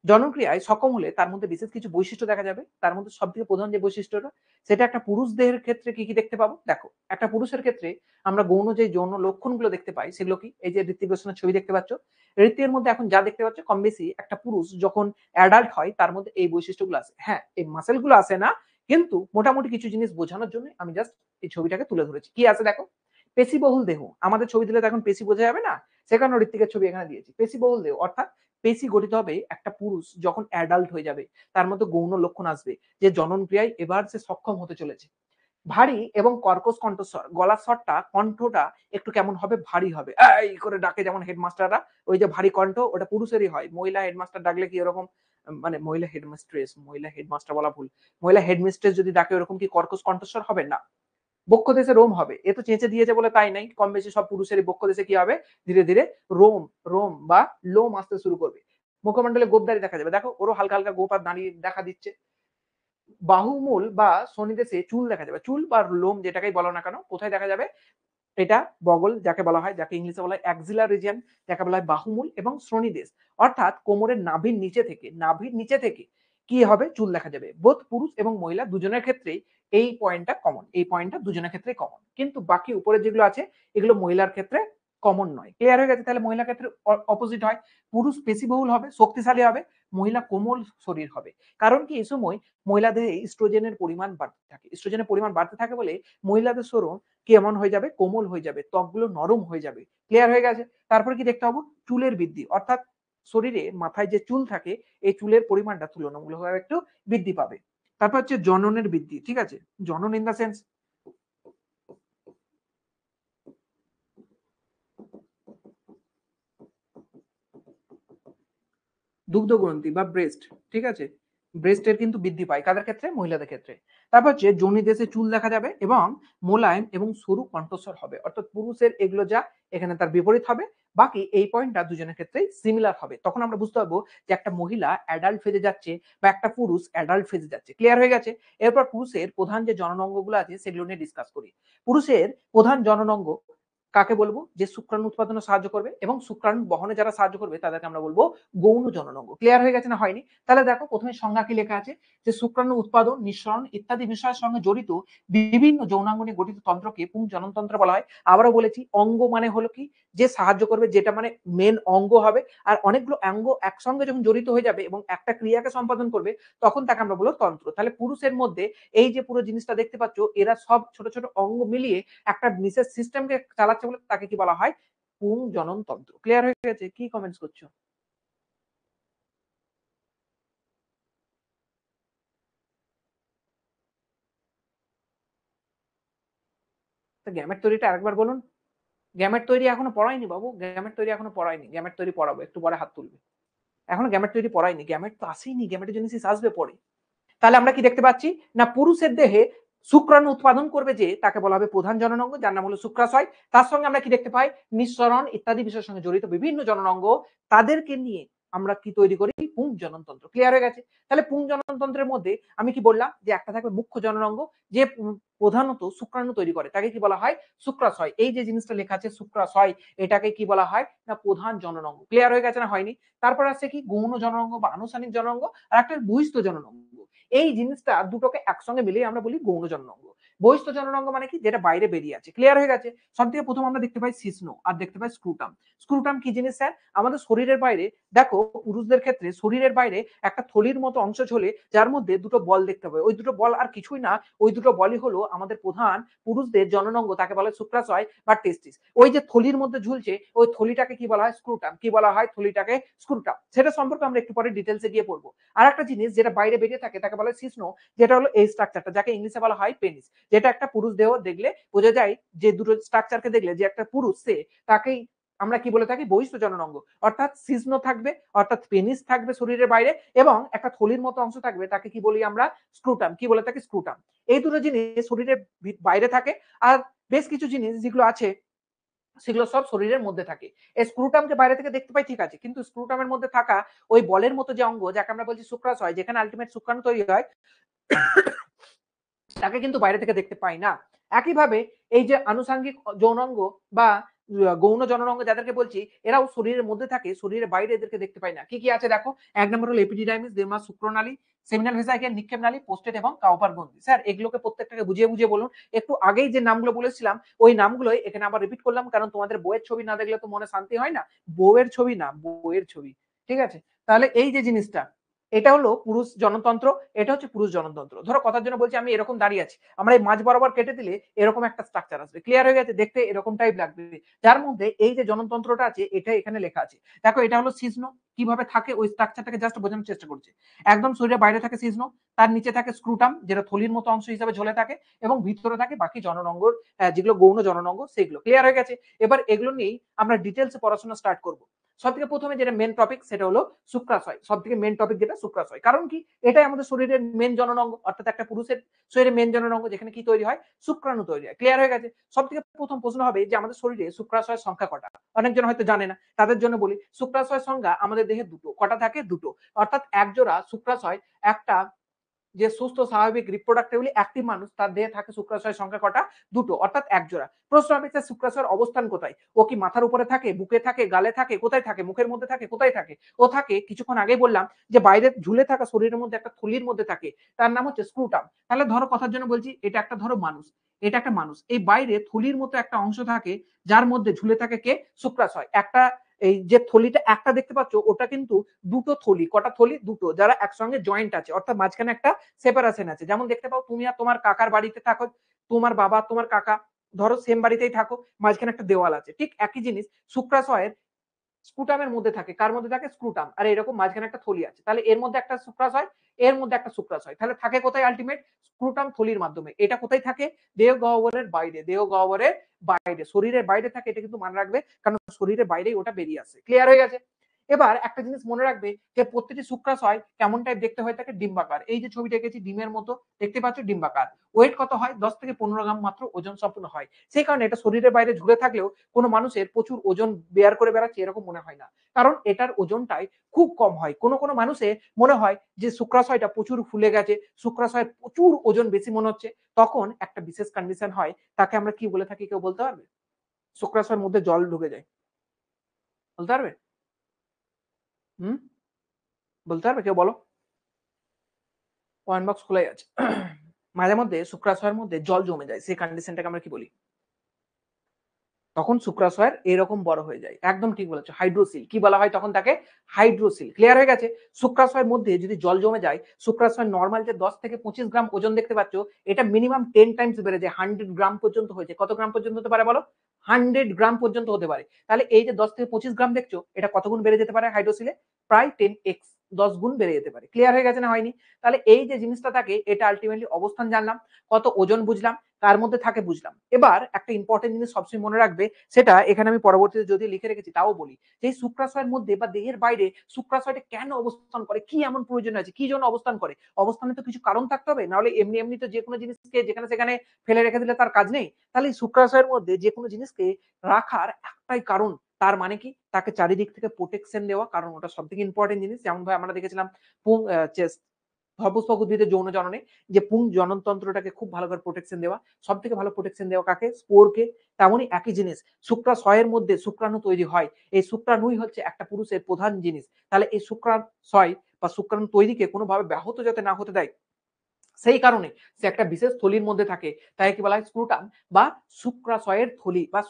জনক্রিয়ায় সক্ষম হলে তার মধ্যে বিশেষ কিছু বৈশিষ্ট্য দেখা যাবে। তার মধ্যে সবথেকে প্রধান যে বৈশিষ্ট্যটা, সেটা একটা পুরুষদের ক্ষেত্রে কি কি দেখতে পাবো? দেখো, একটা পুরুষের ক্ষেত্রে আমরা গৌণ যে যৌন লক্ষণগুলো দেখতে পাই সেগুলো কি? এই যে ঋত্বিক রোশনের ছবি দেখতে পাচ্ছ, ঋত্বিকের মধ্যে এখন যা দেখতে পাচ্ছ কম বেশি একটা পুরুষ যখন অ্যাডাল্ট হয় তার মধ্যে এই বৈশিষ্ট্যগুলো আছে। হ্যাঁ, এই মাসেলগুলো আসে না, কিন্তু মোটামুটি কিছু জিনিস বোঝানোর জন্য আমি জাস্ট এই ছবিটাকে তুলে ধরেছি। কি আছে দেখো? পেশিবহুল দেহ। আমাদের ছবি দিলে তো এখন পেশি বোঝা যাবে না, সেখানে ঋত্বিকের ছবি এখানে দিয়েছি। পেশিবহুল দেহ অর্থাৎ পেশি গঠিত হবে একটা পুরুষ যখন অ্যাডাল্ট হয়ে যাবে, তার মধ্যে গৌণ লক্ষণ আসবে যে জনন ক্রিয়ায় এবার সে সক্ষম হতে চলেছে। ভারী এবং কর্কশ কণ্ঠস্বর, গলার স্বরটা, কণ্ঠটা একটু কেমন হবে? ভারী হবে। এই করে ডাকে যেমন হেডমাস্টাররা, ওই যে ভারী কণ্ঠ, ওটা পুরুষেরই হয়। মহিলা হেডমাস্টার ডাকলে কি এরকম, মানে মহিলা হেডমাস্ট্রেস, মহিলা হেডমাস্টার বলা ভুল, মহিলা হেডমিস্ট্রেস যদি ডাকে ওরকম কি কর্কশ কণ্ঠস্বর হবে? না। বক্ষ দেশে রোম হবে, এ তো চেঁচে দিয়েছে বলে তাই নাই, কম বেশি সব পুরুষেরই বক্ষ দেশে কি হবে, ধীরে ধীরে রোম রোম বা লোম আসতে শুরু করবে। মুখমণ্ডলে গোপদারি দেখা যাবে, দেখো ওরও হালকা হালকা গোপ আর দাঁড়িয়ে দেখা দিচ্ছে। বাহুমূল বা শনিদেশে চুল দেখা যাবে, চুল বা লোম যেটাকেই বলো না কেন, কোথায় দেখা যাবে, এটা বগল যাকে বলা হয়, যাকে ইংলিশে বলা হয় অ্যাক্সিলার রিজিয়ন, যাকে বলা হয় বাহুমূল এবং শ্রোণীদেশ, অর্থাৎ কোমরের নাভির নিচে থেকে কি হবে, চুল দেখা যাবে। বোধ পুরুষ এবং মহিলা দুজনের ক্ষেত্রেই এই পয়েন্টটা কমন, এই পয়েন্টটা দুজনের ক্ষেত্রে কমন, কিন্তু বাকি উপরে যেগুলো আছে এগুলো মহিলার ক্ষেত্রে কমন নয়। ক্লিয়ার হয়ে গেছে? তাহলে মহিলার ক্ষেত্রে অপোজিট হয়, পুরুষ পেশিবহুল হবে, শক্তিশালী হবে, মহিলা কোমল শরীর হবে। কারণ কি, এই সময় মহিলাদের ইস্ট্রোজেনের পরিমাণ বাড়তে থাকে, ইস্ট্রোজেনের পরিমাণ বাড়তে থাকে বলে মহিলাদের শরীর কেমন হয়ে যাবে, কোমল হয়ে যাবে, ত্বকগুলো নরম হয়ে যাবে। ক্লিয়ার হয়ে গেছে? তারপর কি দেখতে হবে, চুলের বৃদ্ধি, অর্থাৎ শরীরে মাথায় যে চুল থাকে এই চুলের পরিমাণটা তুলনামূলকভাবে একটু বৃদ্ধি পাবে। তারপর হচ্ছে জননের বৃদ্ধি, ঠিক আছে, জনন ইন দা সেন্স দুগ্ধ গ্রন্থি বা ব্রেস্ট, ঠিক আছে, ব্রেস্টের কিন্তু বৃদ্ধি পায় কাদের ক্ষেত্রে, মহিলাদের ক্ষেত্রে। তারপর হচ্ছে যোনিদেশে চুল দেখা যাবে এবং মোলায়েম এবং সরু কণ্ঠস্বর হবে, অর্থাৎ পুরুষের এগুলো যা, এখানে তার বিপরীত হবে। বাকি এই পয়েন্টটা দুজনের ক্ষেত্রেই সিমিলার হবে, তখন আমরা বুঝতে পারবো যে একটা মহিলা অ্যাডাল্ট ফেজে যাচ্ছে বা একটা পুরুষ অ্যাডাল্ট ফেজে যাচ্ছে। ক্লিয়ার হয়ে গেছে? এরপর পুরুষের প্রধান যে জননাঙ্গগুলো আছে সেগুলো নিয়ে ডিসকাস করি। পুরুষের প্রধান জননাঙ্গ কাকে বলবো, যে শুক্রাণু উৎপাদনে সাহায্য করবে এবং শুক্রাণু বহনে যারা সাহায্য করবে তাদেরকে আমরা বলবো গৌণ জননাঙ্গ। ক্লিয়ার হয়ে গেছে না হয়নি? তাহলে দেখো প্রথমে সংজ্ঞা কি লেখা আছে, যে শুক্রাণু উৎপাদন, নিঃসরণ ইত্যাদি বিষয়ের সঙ্গে জড়িত বিভিন্ন যৌনাঙ্গ নিয়ে গঠিত তন্ত্রকে পুংজননতন্ত্র বলা হয়। আবারও বলেছি, অঙ্গ মানে হলো কি, যে সাহায্য করবে, যেটা মানে মেন অঙ্গ হবে। আর অনেকগুলো অঙ্গ একসঙ্গে যখন জড়িত হয়ে যাবে এবং একটা ক্রিয়াকে সম্পাদন করবে তখন তাকে আমরা বলবো তন্ত্র। তাহলে পুরুষের মধ্যে এই যে পুরো জিনিসটা দেখতে পাচ্ছ, এরা সব ছোট ছোট অঙ্গ মিলিয়ে একটা বিশেষ সিস্টেমকে চালাচ্ছে বলে তাকে কি বলা হয়, পুং জনন তন্ত্র। ক্লিয়ার হয়ে গেছে? কি কমেন্টস করছো? গ্যামেট তৈরিটা আরেকবার বলুন। গ্যামেট তৈরি এখনো পড়ায়নি বাবু, গ্যামেট তৈরি এখনো পড়ায়নি, গ্যামেট তৈরি পড়াবো, একটু পরে হাত তুলবে। এখনো গ্যামেট তৈরি পড়ায়নি, গ্যামেট তো আসেইনি, গ্যামেটোজেনেসিস আসবে পরে। তাহলে আমরা কি দেখতে পাচ্ছি না, পুরুষের দেহে শুক্রাণু উৎপাদন করবে যে তাকে বলা হবে প্রধান জননাঙ্গ, যার নাম হলো শুক্রাশয়। তার সঙ্গে আমরা কি দেখতে পাই, নিঃসরণ ইত্যাদি বিষয়ের সঙ্গে জড়িত বিভিন্ন জননাঙ্গ, তাদেরকে নিয়ে আমরা কি তৈরি করি, পুং জননতন্ত্র। ক্লিয়ার হয়ে গেছে? তাহলে পুং জননতন্ত্রের মধ্যে আমি কি বললাম, যে একটা থাকবে মুখ্য জননাঙ্গ, যে প্রধানত শুক্রাণু তৈরি করে, তাকে কি বলা হয়, শুক্রাশয়। এই যে জিনিসটা লেখা আছে শুক্রাশয়, এটাকে কি বলা হয় না, প্রধান জননাঙ্গ। ক্লিয়ার হয়ে গেছে না হয়নি? তারপর আসছে কি, গৌণ জননাঙ্গ বা আনুষ্ঠানিক জননাঙ্গ, আর একটা বহিস্থ জননাঙ্গ। এই জিনিসটা দুটোকে একসঙ্গে মিলিয়ে আমরা বলি গৌণ জননাঙ্গ। বহিস্থ জননাঙ্গ মানে কি, যেটা বাইরে বেরিয়ে আছে। ক্লিয়ার হয়ে গেছে? সব থেকে প্রথম আমরা দেখতে পাই শিশ্ন আর দেখতে পাই স্ক্রুটাম। স্ক্রুটাম কি জিনিস স্যার? আমাদের শরীরের বাইরে, দেখো পুরুষদের ক্ষেত্রে শরীরের বাইরে একটা থলির মতো অংশ ঝোলে, যার মধ্যে দুটো বল দেখতে পাবে। ওই দুটো বল আর কিছুই না, ওই দুটো বলই হলো আমাদের প্রধান পুরুষদের জননাঙ্গ, তাকে বলা হয় শুক্রাশয় বা টেস্টিস। ওই যে থলির মধ্যে ঝুলছে, ওই থলিটাকে কি বলা হয়, স্ক্রুটাম। কি বলা হয়, থলিটাকে স্ক্রুটাম। সেটা সম্পর্কে আমরা একটু পরে ডিটেলসে গিয়ে পড়বো। আর একটা জিনিস যেটা বাইরে বেরিয়ে থাকে তাকে বলা হয় শিশ্ন, যেটা হলো এই স্ট্রাকচারটা, যাকে ইংলিশে বলা হয় পেনিস। যেটা একটা পুরুষ দেহ দেখলে বোঝা যায়, যে দুটো স্ট্রাকচারকে দেখলে যে একটা পুরুষ, সে তাকেই আমরা কি বলে থাকি, বহিস্থ জননাঙ্গ। অর্থাৎ শিশ্ন থাকবে, অর্থাৎ পেনিস থাকবে শরীরের বাইরে, এবং একটা থলির মতো অংশ থাকবে, তাকে কি বলি আমরা, স্ক্রুটাম। কি বলে থাকি, স্ক্রুটাম। এই দুটো জিনিস শরীরের বাইরে থাকে। আর বেশ কিছু জিনিস যেগুলো আছে সেগুলো সব শরীরের মধ্যে থাকে। এই স্ক্রুটামকে বাইরে থেকে দেখতে পাই, ঠিক আছে, কিন্তু স্ক্রুটামের মধ্যে থাকা ওই বলের মতো যে অঙ্গ, যাকে আমরা বলছি শুক্রাশয়, যেখানে আলটিমেট শুক্রাণু তৈরি হয়, তাকে কিন্তু বাইরে থেকে দেখতে পাই না। একইভাবে এই যে আনুষঙ্গিক যৌনাঙ্গ বা গৌণ জননাঙ্গ যাদেরকে বলছি, এরাও শরীরের মধ্যে থাকে, শরীরের বাইরে এদেরকে দেখতে পাই না। কি কি আছে দেখো, এক নম্বর হলো এপিডিডাইমিস, দেমাস, শুক্রনালী, সেমিনাল ভেসিকল, নিক্ষেপ নালী, পোস্টেট এবং কাউপার গ্রন্থি। স্যার এগুলোকে প্রত্যেকটাকে বুঝিয়ে বুঝিয়ে বলুন। একটু আগেই যে নামগুলো বলেছিলাম ওই নামগুলোই এখানে আবার রিপিট করলাম, কারণ তোমাদের বইয়ের ছবি না দেখলে তো মনে শান্তি হয় না। বউয়ের ছবি না, বইয়ের ছবি, ঠিক আছে? তাহলে এই যে জিনিসটা, এটা হলো পুরুষ জনতন্ত্র, এটা হচ্ছে পুরুষ জনতন্ত্র। ধরো কথার জন্য বলছি, আমি এরকম দাঁড়িয়ে আছি, আমরা এই মাঝ বরাবর কেটে দিলে এরকম একটা স্ট্রাকচার আসবে। ক্লিয়ার হয়ে গেছে? দেখতে এরকম টাইপ লাগবে, যার মধ্যে এই যে জনতন্ত্রটা আছে এটা এখানে লেখা আছে। দেখো এটা হলো শিশ্ন, কিভাবে থাকে ওই স্ট্রাকচারটাকে জাস্ট বোঝানোর চেষ্টা করছে। একদম শরীরের বাইরে থাকে শিশ্ন, তার নিচে থাকে স্ক্রুটাম, যেটা থলির মতো অংশ হিসাবে ঝুলে থাকে, এবং ভিতরে থাকে বাকি জননঙ্গর, যেগুলো গৌণ জননঙ্গ সেগুলো। ক্লিয়ার হয়ে গেছে? এবার এগুলো নিয়েই আমরা ডিটেলসে পড়াশোনা স্টার্ট করব। সবথেকে প্রথমে যেটা মেন টপিক সেটা হলো শুক্রাশয়। সবথেকে মেন টপিক যেটা শুক্রাশয়। কারণ কি? এটাই আমাদের শরীরের মেন জননাঙ্গ, অর্থাৎ একটা পুরুষের শরীরে মেন জননাঙ্গ, যেখানে কি তৈরি হয়? শুক্রাণু তৈরি হয়। ক্লিয়ার হয়ে গেছে? সবথেকে প্রথম প্রশ্ন হবে যে আমাদের শরীরে শুক্রাশয়ের সংখ্যা কটা? অনেকজন হয়তো জানে না। তাদের জন্য বলি, শুক্রাশয়ের সংখ্যা আমাদের দেহে দুটো। কটা থাকে? দুটো। অর্থাৎ এক জোড়া শুক্রাশয় একটা যে সুস্থ স্বাভাবিক রিপ্রোডাক্টিভলি অ্যাক্টিভ মানুষ, তার দেহে থাকে শুক্রাশয়ের সংখ্যা কটা? দুটো, অর্থাৎ এক জোড়া। প্রশ্ন হবে যে শুক্রাশয়ের অবস্থান কোথায়? ও কি মাথার উপরে থাকে, বুকে থাকে, গালে থাকে, কোথায় থাকে? মুখের মধ্যে থাকে, কোথায় থাকে? ও থাকে কিছুক্ষণ আগেই বললাম যে বাইরে ঝুলে থাকা শরীরের মধ্যে একটা থলির মধ্যে থাকে, তার নাম হচ্ছে স্ক্রুটাম। তাহলে ধরো কথার জন্য বলছি, এটা একটা ধরো মানুষ, এটা একটা মানুষ, এই বাইরে থলির মতো একটা অংশ থাকে যার মধ্যে ঝুলে থাকে কে? শুক্রাশয়। একটা এই যে থলিটা একটা দেখতে পাচ্ছ, ওটা কিন্তু দুটো থলি। কটা থলি? দুটো, যারা একসঙ্গে জয়েন্ট আছে, অর্থাৎ মাঝখানে একটা সেপারেশন আছে। যেমন দেখতে পাও তুমি আর তোমার কাকার বাড়িতে থাকো, তোমার বাবা তোমার কাকা ধরো সেম বাড়িতেই থাকো, মাঝখানে একটা দেওয়াল আছে, ঠিক একই জিনিস শুক্রাশয়ের স্ক্রুটামের মধ্যে থাকে। কার মধ্যে থাকে? স্ক্রুটাম। আর এরকম মাঝখানে একটা থলি আছে, তাহলে এর মধ্যে একটা শুক্রাশয়, এর মধ্যে একটা শুক্রাশয়, তাহলে থাকে কোথায়? আলটিমেট স্ক্রুটাম থলির মাধ্যমে। এটা কোথায় থাকে? দেহ গহ্বরের বাইরে। দেহ গহ্বরের বাইরে, শরীরের বাইরে থাকে, এটা কিন্তু মনে রাখবে, কারণ শরীরের বাইরেই ওটা বেরিয়ে আসে। ক্লিয়ার হয়ে গেছে? এবার একটা জিনিস মনে রাখবে যে প্রত্যেকটি শুক্রাশয় কেমন টাইপ দেখতে হয়ে থাকে? ডিম্বাকার। এই যে ছবিটা এঁকেছি ডিমের মতো দেখতে পাচ্ছ, ডিম্বাকার। ওয়েট কত হয়? 10 থেকে 15 গ্রাম মাত্র ওজন সম্পূর্ণ হয়। সেই কারণে এটা শরীরের বাইরে ঝুলে থাকলেও কোনো মানুষের প্রচুর ওজন বেয়ার করে বেড়াচ্ছে এরকম মনে হয় না, কারণ এটার ওজনটাই খুব কম হয়। কোনো কোনো মানুষের মনে হয় যে শুক্রাশয়টা প্রচুর ফুলে গেছে, শুক্রাশয়ের প্রচুর ওজন বেশি মনে হচ্ছে, তখন একটা বিশেষ কন্ডিশন হয়, তাকে আমরা কি বলে থাকি কেউ বলতে পারবে? শুক্রাশয়ের মধ্যে জল ঢুকে যায়, বলতে পারবে? হুম, বলতে পারবে কেউ? বলো। কমেন্ট বক্স খোলাই আছে। মাঝে মধ্যে শুক্রাশয়ের মধ্যে জল জমে যায়, সেই কন্ডিশনটাকে আমরা কি বলি? তখন শুক্রাশয়ের এরকম বড় হয়ে যায়। একদম ঠিক বলেছো, হাইড্রোসিল। কি বলা হয় তখন তাকে? হাইড্রোসিল। ক্লিয়ার হয়ে গেছে? শুক্রাশয়ের মধ্যে যদি জল জমে যায়, শুক্রাশয় নরমাল যে 10 থেকে 25 গ্রাম ওজন দেখতে পাচ্ছ, এটা মিনিমাম 10 টাইমস বেড়ে যায়, 100 গ্রাম পর্যন্ত হয়ে যায়। কত গ্রাম পর্যন্ত হতে পারে বলো? 100 গ্রাম পর্যন্ত হতে পারে। তাহলে এই যে 10 থেকে 25 গ্রাম দেখছো, এটা কত গুণ বেড়ে যেতে পারে হাইড্রোসিলে? প্রায় 10x, 10 গুণ বেড়ে যেতে পারে। ক্লিয়ার হয়ে গেছে না হয়নি? তাহলে এই যে জিনিসটা থাকে, এটা আলটিমেটলি অবস্থান জানলাম, কত ওজন বুঝলাম, কার মধ্যে থাকে বুঝলাম। এবার একটা ইম্পর্টেন্ট জিনিস সবসময় মনে রাখবে, সেটা এখানে আমি পরবর্তীতে যদি লিখে রেখেছি তাও বলি, যে শুক্রাশয়ের মধ্যে বা দেহের বাইরে শুক্রাশয়টা কেন অবস্থান করে, কি এমন প্রয়োজন আছে, কি জন্য অবস্থান করে? অবস্থানে তো কিছু কারণ থাকতে হবে, নাহলে এমনি এমনি তো যে কোনো জিনিসকে যেখানে সেখানে ফেলে রেখে দিলে তার কাজ নেই। তাহলে শুক্রাশয়ের মধ্যে যে কোনো জিনিসকে রাখার একটাই কারণ, তার মানে কি? তাকে চারিদিক থেকে প্রোটেকশন দেওয়া, কারণ ওটা সব থেকে ইম্পর্টেন্ট জিনিস। যেমন ভাই আমরা দেখেছিলাম চেস্ট, সপুষ্পক উদ্ভিদের যৌন জননে যে পুং জননতন্ত্রটাকে খুব ভালো করে প্রোটেকশন দেওয়া, সব থেকে ভালো প্রোটেকশন দেওয়া কাকে? স্পোরকে। তেমনই একই জিনিস শুক্রাশয়ের মধ্যে শুক্রাণু তৈরি হয়, এই শুক্রাণুই হচ্ছে একটা পুরুষের প্রধান জিনিস। তাহলে এই শুক্রাশয় বা শুক্রাণু তৈরিকে কোনোভাবে ব্যাহত যাতে না হতে দেয়, সেই কারণে সে একটা বিশেষ থলির মধ্যে থাকে, তাই কি বলা হয়? স্ক্রুটাম বা শুক্রাশয়ের থলি বা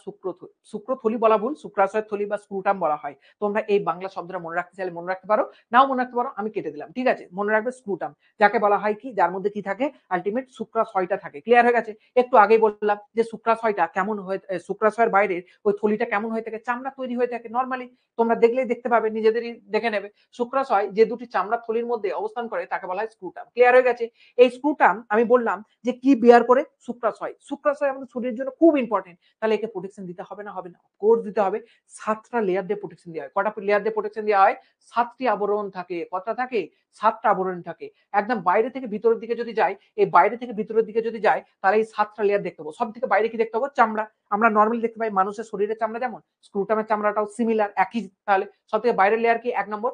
শুক্রথলি বলা ভুল, শুক্রাশয়ের থলি বা স্ক্রুটাম বলা হয়। তোমরা এই বাংলা শব্দটা মনে রাখতে চাইলে মনে রাখতে পারো, নাও মনে রাখতে পারো, আমি কেটে দিলাম, ঠিক আছে? মনে রাখবে স্ক্রুটাম, যাকে বলা হয় কি? যার মধ্যে কি থাকে? আলটিমেট শুক্রাশয়টা থাকে। ক্লিয়ার হয়ে গেছে? একটু আগেই বললাম যে শুক্রাশয়টা কেমন হয়ে, শুক্রাশয়ের বাইরের ওই থলিটা কেমন হয়ে থাকে? চামড়া তৈরি হয়ে থাকে নরমালি, তোমরা দেখলেই দেখতে পাবে, নিজেদেরই দেখে নেবে। শুক্রাশয় যে দুটি চামড়ার থলির মধ্যে অবস্থান করে তাকে বলা হয় স্ক্রুটাম। ক্লিয়ার হয়ে গেছে? এই স্ক্রুটাম আমি বললাম যে কি বিয়ার করে? শুক্রাশয়। শুক্রাশয় আমাদের শরীরের জন্য খুব ইম্পর্টেন্ট। তাহলে একে প্রোটেকশন দিতে হবে না? হবে না, কোর্স দিতে হবে। 7টা লেয়ার দিয়ে প্রোটেকশন দেওয়া হয়। কটা লেয়ার দিয়ে প্রোটেকশন দেওয়া হয়? 7টি আবরণ থাকে। কতটা থাকে? 7টা আবরণ থাকে। একদম বাইরে থেকে ভিতরের দিকে যদি যাই, এই বাইরে থেকে ভিতরের দিকে যদি যাই, তাহলে এই 7টা লেয়ার দেখতে পাবো। সব থেকে বাইরে কি দেখতে পাবো? চামড়া। আমরা নর্মালি দেখতে পাই মানুষের শরীরের চামড়া যেমন, স্ক্রুটামের চামড়াটাও সিমিলার একই। তাহলে সব থেকে বাইরের লেয়ার কি? 1 নম্বর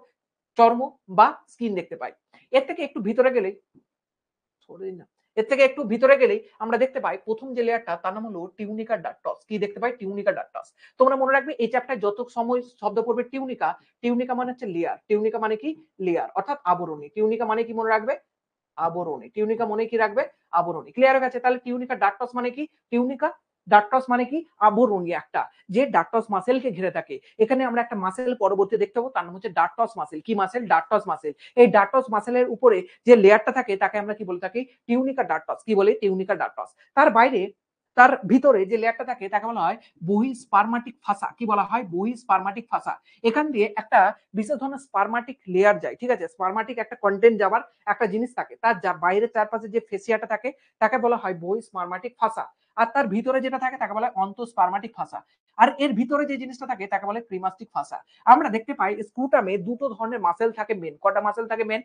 চর্ম বা স্কিন দেখতে পাই। এর থেকে একটু ভিতরে গেলেই, এর থেকে একটু ভিতরে গেলেই আমরা দেখতে পাই প্রথম যে লেয়ারটা, তার নাম হলো টিউনিকা ডাক্টস। কি দেখতে পাই? Tunica ducts. তোমরা মনে রাখবে এই চ্যাপ্টারে যত সময় শব্দ পড়বে টিউনিকা, টিউনিকা মানে হচ্ছে লেয়ার, টিউনিকা মানে কি? লেয়ার, অর্থাৎ আবরণী। টিউনিকা মানে কি মনে রাখবে? আবরণী। টিউনিকা মনে কি রাখবে? আবরণী। ক্লিয়ার হয়ে গেছে? তাহলে টিউনিকা ডাক্টস মানে কি? টিউনিকা ডাক্টস মানে কি? আবরণী একটা, যে ডাক্টস মাসেলকে ঘিরে থাকে। এখানে আমরা একটা মাসেল পরবর্তী দেখতে পাবো, তার নাম হচ্ছে ডাক্টস মাসেল। কি মাসেল? Ducts muscle. এই ডাক্টস মাসেলের উপরে যে লেয়ারটা থাকে তাকে আমরা কি বলে থাকি? Tunica ducts. কি বলে? Tunica ducts. তার বাইরে, তার ভিতরে যে লেয়ারটা থাকে তাকে বলা হয় বহিঃস্পার্মাটিক ফাসা। কি বলা হয়? বহিঃস্পার্মাটিক ফাসা। এখান দিয়ে একটা বিশেষ ধরনের স্পার্মাটিক লেয়ার যায়, ঠিক আছে? স্পার্মাটিক একটা কন্টেন্ট যাবার একটা জিনিস থাকে, তার বাইরের চারপাশে যে ফেসিয়াটা থাকে তাকে বলা হয় বহিঃস্পার্মাটিক ফাসা। আর তার ভিতরে যেটা থাকে তাকে বলা হয় অন্তঃস্পার্মাটিক ফাসা। আর এর ভিতরে যে জিনিসটা থাকে তাকে বলে ক্রিমাস্টিক ফাসা। আমরা দেখতে পাই স্ক্রুটামে দুটো ধরনের মাসেল থাকে মেন। কটা মাসেল থাকে মেন?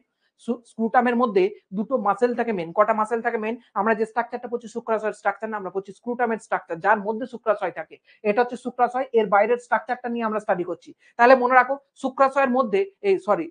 স্ক্রুটামের মধ্যে দুটো মাসেল থাকে মেন। কটা মাসেল থাকে মেন? আমরা যে স্ট্রাকচারটা পড়ছি শুক্রাশয়ের স্ট্রাকচার না, আমরা পড়ছি স্ক্রুটামের স্ট্রাকচার, যার মধ্যে শুক্রাশয় থাকে। এটা হচ্ছে শুক্রাশয়, এর বাইরের স্ট্রাকচারটা নিয়ে আমরা স্টাডি করছি। তাহলে মনে রাখো শুক্রাশয়ের মধ্যে এই সরি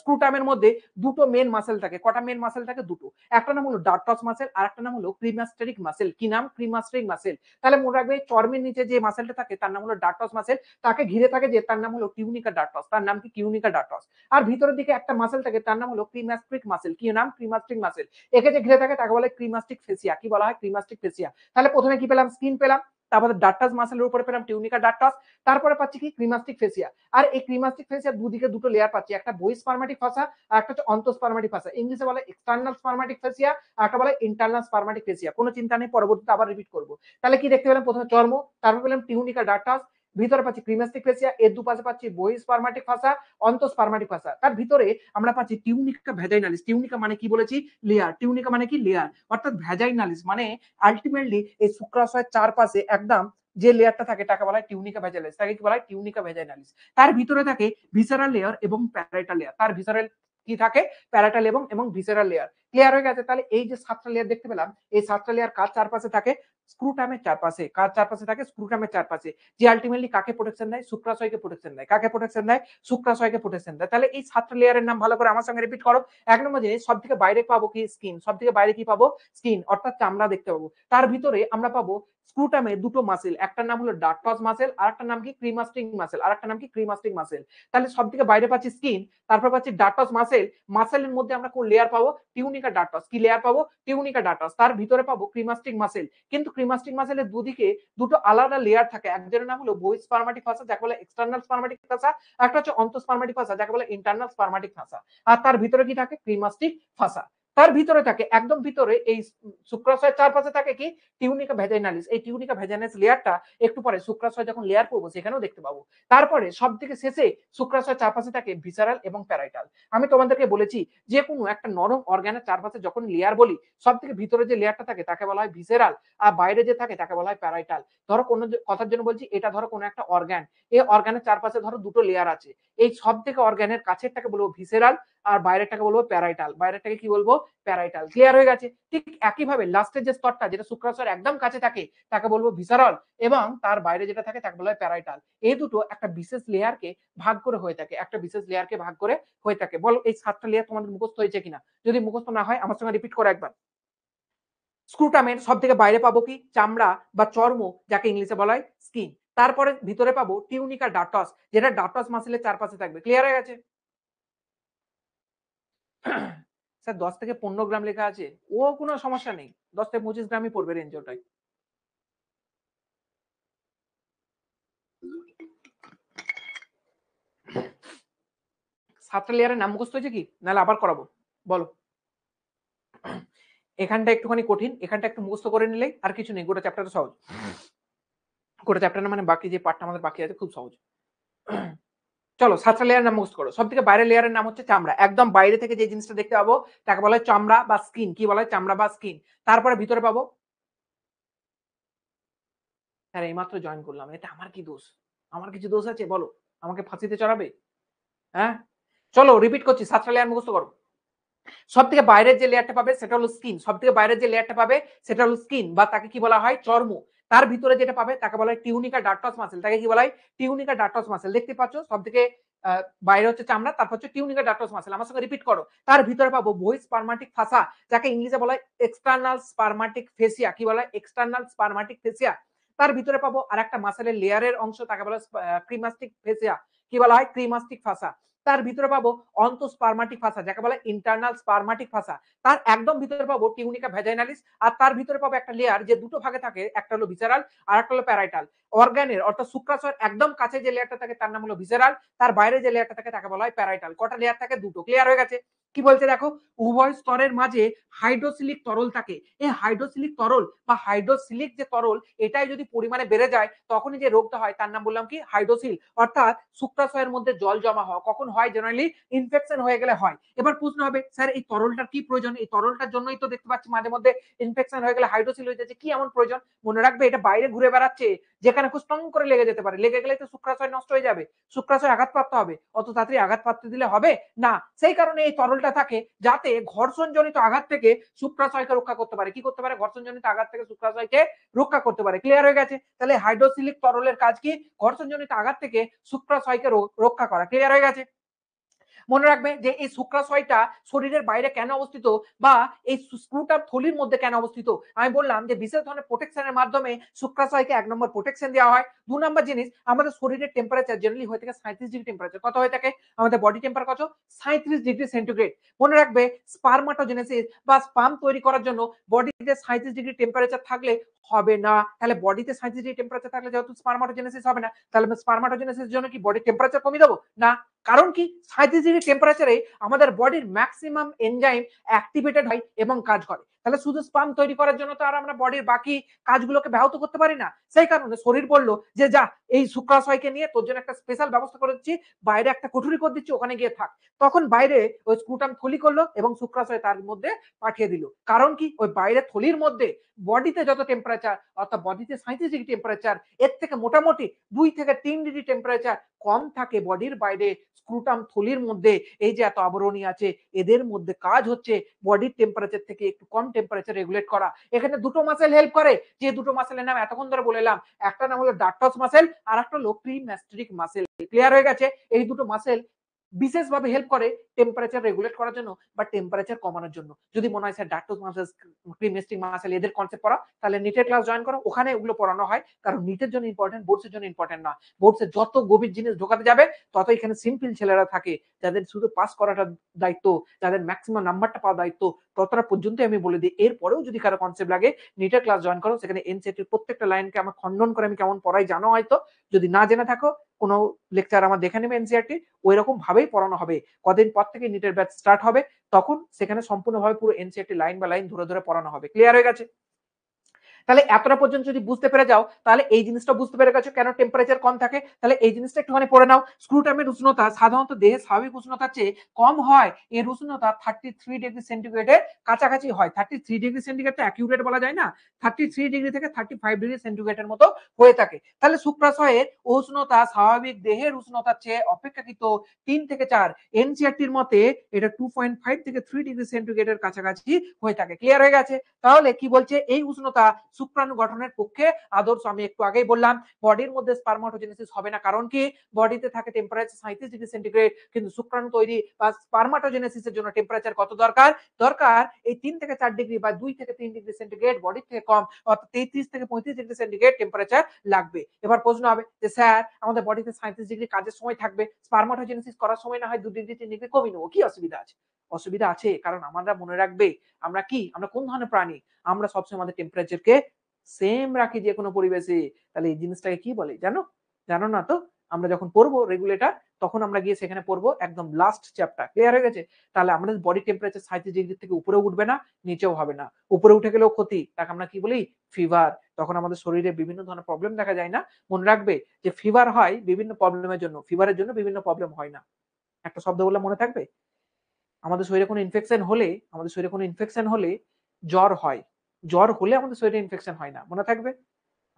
স্ক্রুটামের মধ্যে দুটো মেন মাসেল থাকে। কটা মেন মাসেল থাকে? দুটো। একটা নাম হলো ডার্টস মাসেল আর একটা নাম হলো ক্রিমাস্টেরিক মাসেল। কি নাম? ক্রিমাস্টেরিক মাসেল। তাহলে মনে রাখবে চর্মের নিচে যে মাসেলটা থাকে তার নাম হলো ডার্টস মাসেল। তাকে ঘিরে থাকে যে তার নাম হলো টিউনিকা ডার্টস। তার নাম কি? Tunica darts. আর ভিতরের দিকে একটা মাসেল থাকে তার নাম হলো ক্রিমাস্ট্রিক মাসেল। কি নাম? ক্রিমাস্ট্রিক মাসেল। একে যে ঘিরে থাকে তাকে বলে ক্রিমাস্টিক ফেসিয়া। কি বলা হয়? ক্রিমাস্টিক ফেসিয়া। তাহলে প্রথমে কি পেলাম? স্কিন পেলাম, তারপরে ডার্টাস মাসেলের উপরে পেলাম টিউনিকা ডার্টাস, তারপরে পাচ্ছি কি? ক্রিমাস্টিক ফেসিয়া। আর এই ক্রিমাস্টিক ফেসিয়ার দুদিকে দুটো লেয়ার পাচ্ছি, একটা বহিঃস্পার্মাটিক ফাসা আর একটা হচ্ছে অন্তঃস্পার্মাটিক ফাসা। ইংলিশে বলে এক্সটার্নাল স্পার্মাটিক ফেসিয়া আর একটা বলে ইন্টারনাল স্পার্মাটিক ফেসিয়া। কোনো চিন্তা নেই, পরবর্তীতে আবার রিপিট করবো। তাহলে কি দেখতে পেলাম? প্রথমে চর্ম, তারপর পেলাম টিউনিকা ডার্টাস, ভিতরে পাচ্ছি ক্রিমাস্টিক ফেসিয়া, এর দুপাশে পাচ্ছি বহিঃস্পার্মাটিক ফাসা, অন্তঃস্পার্মাটিক ফাসা। তার ভিতরে আমরা পাচ্ছি টিউনিকা ভ্যাজাইনালিস। টিউনিকা মানে কি বলেছি? লেয়ার। টিউনিকা মানে কি? লেয়ার। অর্থাৎ ভ্যাজাইনালিস মানে আলটিমেটলি এই শুক্রাশয়ের চারপাশে একদম যে লেয়ারটা থাকে তাকে বলা হয় টিউনিকা ভ্যাজাইনালিস। তাকে কি বলা হয়? Tunica vaginalis. তার ভিতরে থাকে ভিসারাল লেয়ার এবং প্যারাইটাল লেয়ার। তার ভিসারাল কি থাকে? প্যারাইটাল এবং ভিসারাল লেয়ার। ক্লিয়ার হয়ে গেছে? তাহলে এই যে সাতটা লেয়ার দেখতে পেলাম, এই সাতটা লেয়ার কার চারপাশে থাকে? স্ক্রুটামের চারপাশে। কার চারপাশে থাকে? স্ক্রুটামের চারপাশে। যে আলটিমেটলি কাকে প্রোটেকশন দেয়? শুক্রাশয়কে প্রোটেকশন দেয়। কাকে প্রোটেকশন দেয়? শুক্রাশয়কে প্রোটেকশন দেয়। তাহলে এই সাতটা লেয়ারের নাম ভালো করে আমার সঙ্গে রিপিট করো। এক নম্বর জিনিস, সব থেকে বাইরে পাবো কি? স্কিন। সব থেকে বাইরে কি পাবো? স্কিন, অর্থাৎ চামড়া দেখতে পাবো। তার ভিতরে আমরা পাবো স্ক্রুটামে দুটো মাসেল, একটার নাম হলো ডার্টস মাসেল আর একটা নাম কি? ক্রিমাস্টিক মাসেল। আর একটা নাম কি? ক্রিমাস্টিক মাসেল। তাহলে সব থেকে বাইরে পাচ্ছি স্কিন, তারপর পাচ্ছি ডার্টস মাসেল। মাসেলের মধ্যে আমরা কোন লেয়ার পাবো? Tunica darts. কি লেয়ার পাবো? Tunica darts. তার ভিতরে পাবো ক্রিমাস্টিক মাসেল। কিন্তু ক্রিমাস্টিক মাসেলের দুদিকে দুটো আলাদা লেয়ার থাকে। একজনের নাম হলো বহিঃস্পার্মাটিক ফাসা, যাকে বলে এক্সটার্নাল স্পার্মাটিক ফাসা, একটা হচ্ছে অন্তঃস্পার্মাটিক ফাসা, যাকে বলে ইন্টারনাল স্পার্মাটিক ফাসা। আর তার ভিতরে কি থাকে? ক্রিমাস্টিক ফাসা। তার ভিতরে থাকে একদম ভিতরে এই শুক্রাশয়ের চারপাশে থাকে কি? Tunica vaginalis. এই টিউনিকা ভ্যাজাইনালিস লেয়ারটা একটু পরে শুক্রাশয় যখন লেয়ার করবো সেখানেও দেখতে পাবো। তারপরে সব থেকে শেষে শুক্রাশয়ের চারপাশে থাকে ভিসারাল এবং প্যারাইটাল। আমি তোমাদেরকে বলেছি যে কোনো একটা নরম অর্গানের চারপাশে যখন লেয়ার বলি, সব থেকে ভিতরে যে লেয়ারটা থাকে তাকে বলা হয় ভিসেরাল, আর বাইরে যে থাকে তাকে বলা হয় প্যারাইটাল। ধরো কোনো কথার জন্য বলছি, এটা ধরো কোনো একটা অর্গান, এই অর্গানের চারপাশে ধরো দুটো লেয়ার আছে। এই সব থেকে অর্গানের কাছেরটাকে বলবো ভিসেরাল আর বাইরেরটাকে বলবো প্যারাইটাল। বাইরেরটাকে কি বলবো? প্যারাইটাল। ক্লিয়ার হয়ে গেছে? ঠিক একইভাবে লাস্টের যে স্তরটা যেটা শুক্রাশয়ের একদম কাছে থাকে তাকে বলবো ভিসারাল এবং তার বাইরে যেটা থাকে তাকে বলা হয় প্যারাইটাল। এই দুটো একটা বিশেষ লেয়ারকে ভাগ করে হয়ে থাকে, একটা বিশেষ লেয়ারকে ভাগ করে হয়ে থাকে। বলো এই সাতটা লেয়ার তোমাদের মুখস্থ হয়েছে কিনা? যদি মুখস্থ না হয় আমার সঙ্গে রিপিট করো একবার। স্ক্রুটামের সব থেকে বাইরে পাবো কি? চামড়া বা চর্ম, যাকে ইংলিশে বলা হয় স্কিন। তারপরে ভিতরে পাবো টিউনিকা ডার্টস, যেটা ডার্টস মাসেলের চারপাশে থাকবে। ক্লিয়ার হয়ে গেছে? স্যার 10 থেকে 15 গ্রাম লেখা আছে। ও কোনো সমস্যা নেই, 10 থেকে 25 গ্রামই পড়বে রেঞ্জ ওটাই। সাতটা লেয়ারের নাম মুখস্থ হয়েছে কি? নাহলে আবার করাবো? বলো। এখানটা একটুখানি কঠিন, এখানটা একটু মুখস্থ করে নিলেই আর কিছু নেই, গোটা চ্যাপ্টারটা সহজ। গোটা চ্যাপ্টার না মানে বাকি যে পার্টটা আমাদের বাকি আছে খুব সহজ। চলো সাতটা লেয়ারের নাম মুখস্থ করো। সব থেকে বাইরের লেয়ারের নাম হচ্ছে চামড়া। একদম বাইরে থেকে যে জিনিসটা দেখতে পাবো তাকে বলা হয় চামড়া বা স্কিন। কি বলা হয়? চামড়া বা স্কিন। তারপরে ভিতরে পাবো, স্যার এইমাত্র জয়েন করলাম, এটা আমার কি দোষ? আমার কিছু দোষ আছে বলো? আমাকে ফাঁসিতে চড়াবে? হ্যাঁ, চলো রিপিট করছি, সাতটা লেয়ার মুখস্থ করো। সব থেকে বাইরের যে লেয়ারটা পাবে সেটা হলো স্কিন। সব থেকে বাইরের যে লেয়ারটা পাবে সেটা হলো স্কিন বা তাকে কি বলা হয়? চর্ম। তার ভিতরে যেটা পাবে তাকে বলা হয় টিউনিকা ডার্টস মাসেল। তাকে কি বলা হয়? Tunica darts muscle. দেখতে পাচ্ছ সব থেকে বাইরে হচ্ছে চামড়া, তারপর হচ্ছে টিউনিকা ডার্টস মাসেল। আমার সঙ্গে রিপিট করো। তার ভিতরে পাবো বহিঃস্পার্মাটিক ফাসা, যাকে ইংলিশে বলা হয় এক্সটার্নাল স্পার্মাটিক ফেসিয়া। কি বলা হয়? External spermatic facie. তার ভিতরে পাবো আরেকটা মাসেলের লেয়ারের অংশ, তাকে বলা হয় ক্রিমাস্টিক ফেসিয়া। কি বলা হয়? ক্রিমাস্টিক ফাসা। তার ভিতরে পাবো অন্তঃস্পার্মাটিক ফাসা, যাকে বলা হয় ইন্টারনাল স্পার্মাটিক ফাসা। তার একদম ভিতরে পাবো টিউনিকা ভ্যাজাইনালিস। আর তার ভিতরে পাবো একটা লেয়ার যে দুটো ভাগে থাকে, একটা হলো ভিসারাল আর একটা হলো প্যারাইটাল। অর্গানের অর্থাৎ শুক্রাশয়ের একদম কাছে যে লেয়ারটা থাকে তার নাম হলো ভিসারাল, তার বাইরে যে লেয়ারটা থাকে তাকে বলা হয় প্যারাইটাল। কটা লেয়ার থাকে? দুটো। ক্লিয়ার হয়ে গেছে? কি বলছে দেখো, উভয় স্তরের মাঝে হাইড্রোসিলিক তরল থাকে। এই হাইড্রোসিলিক তরল বা হাইড্রোসিলিক যে তরল, এটাই যদি পরিমাণে বেড়ে যায় তখনই যে রোগটা হয় তার নাম বললাম কি? হাইড্রোসিল। অর্থাৎ শুক্রাশয়ের মধ্যে জল জমা হওয়া। কখন হয়? হয় জেনারেলি ইনফেকশন হয়ে গেলে হয়। এবার প্রশ্ন হবে স্যার এই তরলটার কি প্রয়োজন? এই তরলটার জন্যই তো দেখতে পাচ্ছি মাঝে মধ্যে ইনফেকশন হয়ে গেলে হাইড্রোসিল হয়ে যাচ্ছে, কি এমন প্রয়োজন? মনে রাখবে এটা বাইরে ঘুরে বেড়াচ্ছে, যেখানে খুব স্ট্রং করে লেগে যেতে পারে, লেগে গেলে তো শুক্রাশয় নষ্ট হয়ে যাবে, শুক্রাশয় আঘাতপ্রাপ্ত হবে, অত তাড়াতাড়ি আঘাতপ্রাপ্ত দিলে হবে না। সেই কারণে এই তরলটা থাকে যাতে ঘর্ষণজনিত আঘাত থেকে শুক্রাশয়কে রক্ষা করতে পারে। কি করতে পারে? ঘর্ষণজনিত আঘাত থেকে শুক্রাশয়কে রক্ষা করতে পারে। ক্লিয়ার হয়ে গেছে? তাহলে হাইড্রোসিলিক তরলের কাজ কি? ঘর্ষণজনিত আঘাত থেকে শুক্রাশয়কে রক্ষা করা। ক্লিয়ার হয়ে গেছে? মনে রাখবে যে এই শুক্রাশয়টা শরীরের বাইরে কেন অবস্থিত বা এই স্ক্রুটার থলির মধ্যে কেন অবস্থিত। আমি বললাম যে বিশেষ ধরনের প্রোটেকশনের মাধ্যমে শুক্রাশয়কে 1 নম্বর প্রোটেকশন দেওয়া হয়। 2 নম্বর জিনিস, আমাদের শরীরের টেম্পারেচার জেনারেলি হয়ে থাকে 37 ডিগ্রি টেম্পারেচার। কত হয়ে থাকে? আমাদের বডি টেম্পারেচার কত? 37 ডিগ্রি সেন্টিগ্রেড। মনে রাখবে স্পারমাটোজেনেসিস বা স্পার্ম তৈরি করার জন্য বডিতে 37 ডিগ্রি টেম্পারেচার থাকলে হবে না। তাহলে বডিতে 37 ডিগ্রি টেম্পারেচার থাকলে যেহেতু স্পারমাটোজেনেসিস হবে না, তাহলে স্পারমাটোজেনেসিসের জন্য কি বডির টেম্পারেচার কমিয়ে দেবো? না। কারণ কি? 37 ডিগ্রি টেম্পারেচারে আমাদের বডির ম্যাক্সিমাম এনজাইম অ্যাক্টিভেটেড হয় এবং কাজ করে। তাহলে শুধু স্পার্ম তৈরি করার জন্য তো আর আমরা বডির বাকি কাজগুলোকে ব্যাহত করতে পারি না। সেই কারণে শরীর বলল যে যা এই শুক্রাশয়কে নিয়ে তোর জন্য একটা স্পেশাল ব্যবস্থা করে দিচ্ছি, বাইরে একটা কুঠুরি করে দিচ্ছি, ওখানে গিয়ে থাক। তখন বাইরে ওই স্ক্রুটাম থলি করলো এবং শুক্রাশয় তার মধ্যে পাঠিয়ে দিল। কারণ কি? ওই বাইরে থলির মধ্যে বডিতে যত টেম্পারেচার, অর্থাৎ বডিতে 37 ডিগ্রি টেম্পারেচার, এর থেকে মোটামুটি 2 থেকে 3 ডিগ্রি টেম্পারেচার কম থাকে বডির বাইরে স্ক্রুটাম থলির মধ্যে। এই যে এত আবরণী আছে এদের মধ্যে কাজ হচ্ছে বডির টেম্পারেচার থেকে একটু কম টেম্পারেচার রেগুলেট করা। এখানে দুটো মাসেল হেল্প করে, যে দুটো মাসেলের নাম এতক্ষণ ধরে বলে এলাম। একটা নাম হলো ডাক্টস মাসেল আর একটা হলো প্রিম্যাস্টেরিক মাসেল। ক্লিয়ার হয়ে গেছে? এই দুটো মাসেল বিশেষভাবে হেল্প করে টেম্পারেচার রেগুলেট করার জন্য বা টেম্পারেচার কমানোর জন্য। যদি মনে হয় স্যার ডাক্টোস মাসেল, প্রিমেস্টিক মাসেল এদের কনসেপ্ট পড়া, তাহলে নিটের ক্লাস জয়েন করো, ওখানে ওগুলো পড়ানো হয়। কারণ নিটের জন্য ইম্পর্টেন্ট, বোর্ডসের জন্য ইম্পর্টেন্ট না। বোর্ডসে যত গভীর জিনিস ঢোকাতে যাবে তত এখানে সিম্পল ছেলেরা থাকে যাদের শুধু পাস করাটা দায়িত্ব, যাদের ম্যাক্সিমাম নাম্বারটা পাওয়া দায়িত্ব, ততটা পর্যন্ত আমি বলে দিই। এরপরেও যদি কারো কনসেপ্ট লাগে নিটের ক্লাস জয়েন করো, সেখানে এনসিইআরটির প্রত্যেকটা লাইনকে আমার খণ্ডন করে আমি কেমন পড়াই জানো হয়তো। যদি না জেনে থাকো কোনো লেকচার আমার দেখে নেবে এনসিইআরটি, ওই রকম ভাবেই পড়ানো হবে। কদিন পর থেকে নিটের ব্যাচ স্টার্ট হবে, তখন সেখানে সম্পূর্ণভাবে পুরো এনসিইআরটি লাইন বাই লাইন ধরে ধরে পড়ানো হবে। ক্লিয়ার হয়ে গেছে? তাহলে এতটা পর্যন্ত যদি বুঝতে পেরে যাও তাহলে এই জিনিসটা বুঝতে পেরে গেছো কেন টেম্পারেচার কম থাকে। তাহলে এই জিনিসটা একটুখানি পড়ে নাও। স্ক্রুটামের উষ্ণতা সাধারণত দেহের স্বাভাবিক উষ্ণতার চেয়ে কম হয়। এর উষ্ণতা 33 ডিগ্রি সেন্টিগ্রেডের কাছাকাছি হয়। 33 ডিগ্রি সেন্টিগ্রেড তো অ্যাকিউরেট বলা যায় না, 33 ডিগ্রি থেকে 35 ডিগ্রি সেন্টিগ্রেডের মতো হয়ে থাকে। তাহলে শুক্রাশয়ের উষ্ণতা স্বাভাবিক দেহের উষ্ণতার চেয়ে অপেক্ষাকৃত 3 থেকে 4, এনসিইআরটির মতে এটা 2.5 থেকে 3 ডিগ্রি সেন্টিগ্রেডের কাছাকাছি হয়ে থাকে। ক্লিয়ার হয়ে গেছে? তাহলে কি বলছে? এই উষ্ণতা শুক্রাণু গঠনের পক্ষে আদর্শ। আমি একটু আগেই বললাম বডির মধ্যে স্পারমাটোজেনেসিস হবে না। কারণ কি? বডিতে থাকে টেম্পারেচার 37 ডিগ্রি সেন্টিগ্রেড, কিন্তু শুক্রাণু তৈরি বা স্পারমাটোজেনেসিসের জন্য টেম্পারেচার কত দরকার? দরকার এই 3 থেকে 4 ডিগ্রি বা 2 থেকে 3 ডিগ্রি সেন্টিগ্রেড, বডির থেকে কম অর্থাৎ 33 থেকে 35 ডিগ্রি সেন্টিগ্রেড টেম্পারেচার লাগবে। এবার প্রশ্ন হবে যে স্যার আমাদের বডিতে 37 ডিগ্রি কাজের সময় থাকবে, স্পারমাটোজেনেসিস করার সময় না হয় 2 ডিগ্রি 3 ডিগ্রি কমিয়ে নেবো, কি অসুবিধা আছে? অসুবিধা আছে, কারণ আমরা মনে রাখবে আমরা কি, আমরা কোন ধরনের প্রাণী? আমরা সবসময় আমাদের টেম্পারেচারকে সেম রাখি যে কোনো পরিবেশে। তাহলে এই জিনিসটাকে কি বলে জানো? জানো না তো? আমরা যখন পড়বো রেগুলেটর, তখন আমরা গিয়ে সেখানে পড়বো একদম লাস্ট চ্যাপ্টার। ক্লিয়ার হয়ে গেছে? তাহলে আমাদের বডি টেম্পারেচার 37 ডিগ্রি থেকে উপরেও উঠবে না, নিচেও হবে না। উপরে উঠে গেলেও ক্ষতি, তাকে আমরা কি বলি? ফিভার। তখন আমাদের শরীরে বিভিন্ন ধরনের প্রবলেম দেখা যায় না। মনে রাখবে যে ফিভার হয় বিভিন্ন প্রবলেমের জন্য, ফিভারের জন্য বিভিন্ন প্রবলেম হয় না। একটা শব্দ বললে মনে থাকবে? আমাদের শরীরে কোনো ইনফেকশন হলে, আমাদের শরীরে কোনো ইনফেকশন হলে জ্বর হয়। জ্বর হলে আমাদের শরীরে ইনফেকশন হয় না। মনে থাকবে?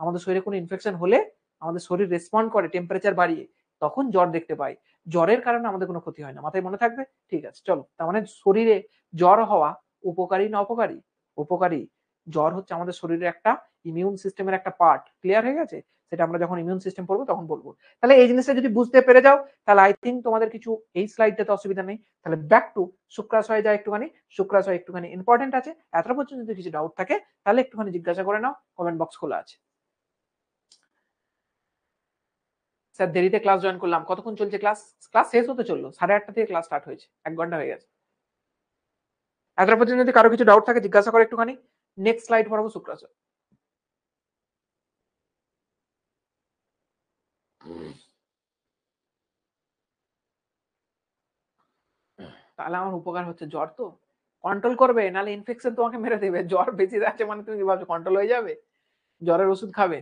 আমাদের শরীরে কোনো ইনফেকশন হলে আমাদের শরীর রেসপন্ড করে টেম্পারেচার বাড়িয়ে, তখন জ্বর দেখতে পাই। জ্বরের কারণে আমাদের কোনো ক্ষতি হয় না। মাথায় মনে থাকবে? ঠিক আছে, চলো। তার মানে শরীরে জ্বর হওয়া উপকারী না অপকারী? উপকারী। জ্বর হচ্ছে আমাদের শরীরের একটা ইমিউন সিস্টেমের একটা পার্ট। ক্লিয়ার হয়ে গেছে? সেটা আমরা যখন ইমিউন সিস্টেম পড়বো তখন বলবো। তাহলে এই জিনিসটা যদি বুঝতে পেরে যাও তাহলে আই থিঙ্ক তোমাদের কিছু এই স্লাইডটাতে অসুবিধা নেই। তাহলে ব্যাক টু শুক্রাশয়ে যায় একটুখানি। শুক্রাশয় একটুখানি ইম্পর্টেন্ট আছে। এতটা পর্যন্ত যদি কিছু ডাউট থাকে তাহলে একটুখানি জিজ্ঞাসা করে নাও, কমেন্ট বক্স খোলা আছে। স্যার দেরিতে ক্লাস জয়েন করলাম। কতক্ষণ চলছে ক্লাস? ক্লাস শেষ হতে চললো, 8:30 থেকে ক্লাস স্টার্ট হয়েছে, 1 ঘন্টা হয়ে গেছে। এতটা পর্যন্ত যদি কারো কিছু ডাউট থাকে জিজ্ঞাসা করে একটুখানি। নেক্সট স্লাইড পড়াবো শুক্রাশয়। তাহলে আমার উপকার হচ্ছে, জ্বর তো কন্ট্রোল করবে, নাহলে ইনফেকশন তোমাকে মেরে দেবে। জ্বর বেশি আছে মানে তুমি কি ভাবছো কন্ট্রোল হয়ে যাবে? জ্বরের ওষুধ খাবে।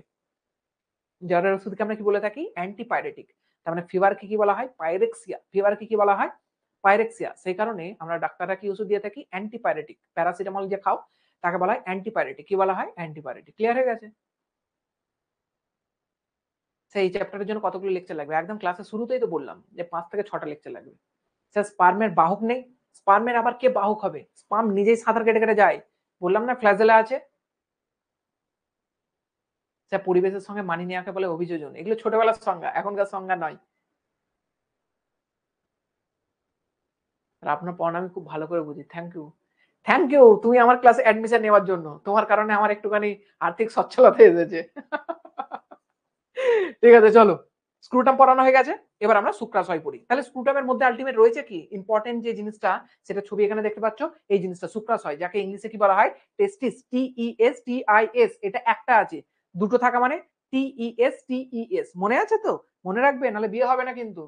জ্বরের ওষুধকে আমরা কি বলে থাকি? অ্যান্টিপাইরেটিক। তার মানে ফিভারকে কি বলা হয়? পাইরেক্সিয়া। ফিভারকে কি বলা হয়? পাইরেক্সিয়া। সেই কারণে আমরা ডাক্তাররা কি ওষুধ দিয়ে থাকি? অ্যান্টিপাইরেটিক। প্যারাসিটামল যে খাও তাকে বলা হয় অ্যান্টিপাইরেটিক। কি বলা হয়? অ্যান্টিপাইরেটিক। ক্লিয়ার হয়ে গেছে? সেই চ্যাপ্টারের জন্য কতগুলো লেকচার লাগবে? একদম ক্লাসের শুরুতেই তো বললাম যে 5 থেকে 6টা লেকচার লাগবে। স্যার স্পার্মের বাহক নেই? স্পার্মের আবার কে বাহক হবে? স্পার্ম নিজেই সাঁতার কেটে কেটে যায়। বললাম না ফ্ল্যাজেলা আছে। স্যার পরিবেশের সঙ্গে মানিয়ে নেওয়াকে বলে অভিযোজন। এগুলো ছোটবেলার সংজ্ঞা, এখনকার সংজ্ঞা নয়। আর আপনার পড়ানো আমি খুব ভালো করে বুঝি। Thank you. Thank you. তুমি আমার ক্লাসে অ্যাডমিশন নেওয়ার জন্য। তোমার কারণে আমার একটুখানি আর্থিক সচ্ছলতা এসেছে। ঠিক আছে চলো। স্ক্রুটাম পড়ানো হয়ে গেছে। এবার আমরা শুক্রাশয় পড়ি। তাহলে স্ক্রুটামের মধ্যে আলটিমেট রয়েছে কি? ইম্পর্টেন্ট যে জিনিসটা সেটা ছবি এখানে দেখতে পাচ্ছ। এই জিনিসটা শুক্রাশয়, যাকে ইংলিশে কি বলা হয়? টেস্টিস। TESTIS। এটা একটা আছে। দুটো থাকা মানে TESTES। মনে আছে তো? মনে রাখবে, নাহলে বিয়ে হবে না কিন্তু।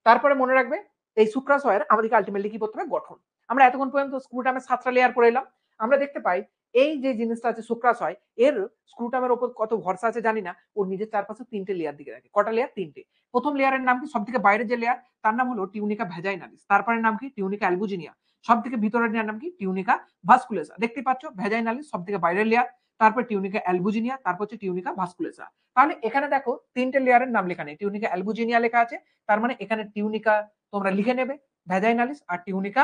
তারপরে মনে রাখবে এই শুক্রাশয়ের আমাদেরকে আলটিমেটলি কি করতে হবে? গঠন। আমরা এতক্ষণ পর্যন্ত স্ক্রুটামের 7টা লেয়ার পড়ে এলাম। আমরা দেখতে পাই এই যে জিনিসটা আছে শুক্রাশয়, এর স্ক্রুটামের উপর কত ভরসা আছে জানি না, ওর নিজের চারপাশে 3টে লেয়ার দিকে রাখে। কটা লেয়ার? 3টে। প্রথম লেয়ারের নাম কি? সবথেকে বাইরের যে লেয়ার তার নাম হলো টিউনিকা ভ্যাজাইনালিস। তারপরের নাম কি? টিউনিকা অ্যালবুজিনিয়া। সবথেকে ভিতরের নাম কি? টিউনিকা ভাস্কুলেসা। দেখতে পাচ্ছ ভ্যাজাইনালিস সবথেকে বাইরের লেয়ার, তারপর টিউনিকা অ্যালবুজিনিয়া, তারপর হচ্ছে টিউনিকা ভাস্কুলেসা। তাহলে এখানে দেখো 3টে লেয়ারের নাম লেখা নেই। টিউনিকা অ্যালবুজিনিয়া লেখা আছে, তার মানে এখানে টিউনিকা তোমরা লিখে নেবে ভ্যাজাইনালিস আর টিউনিকা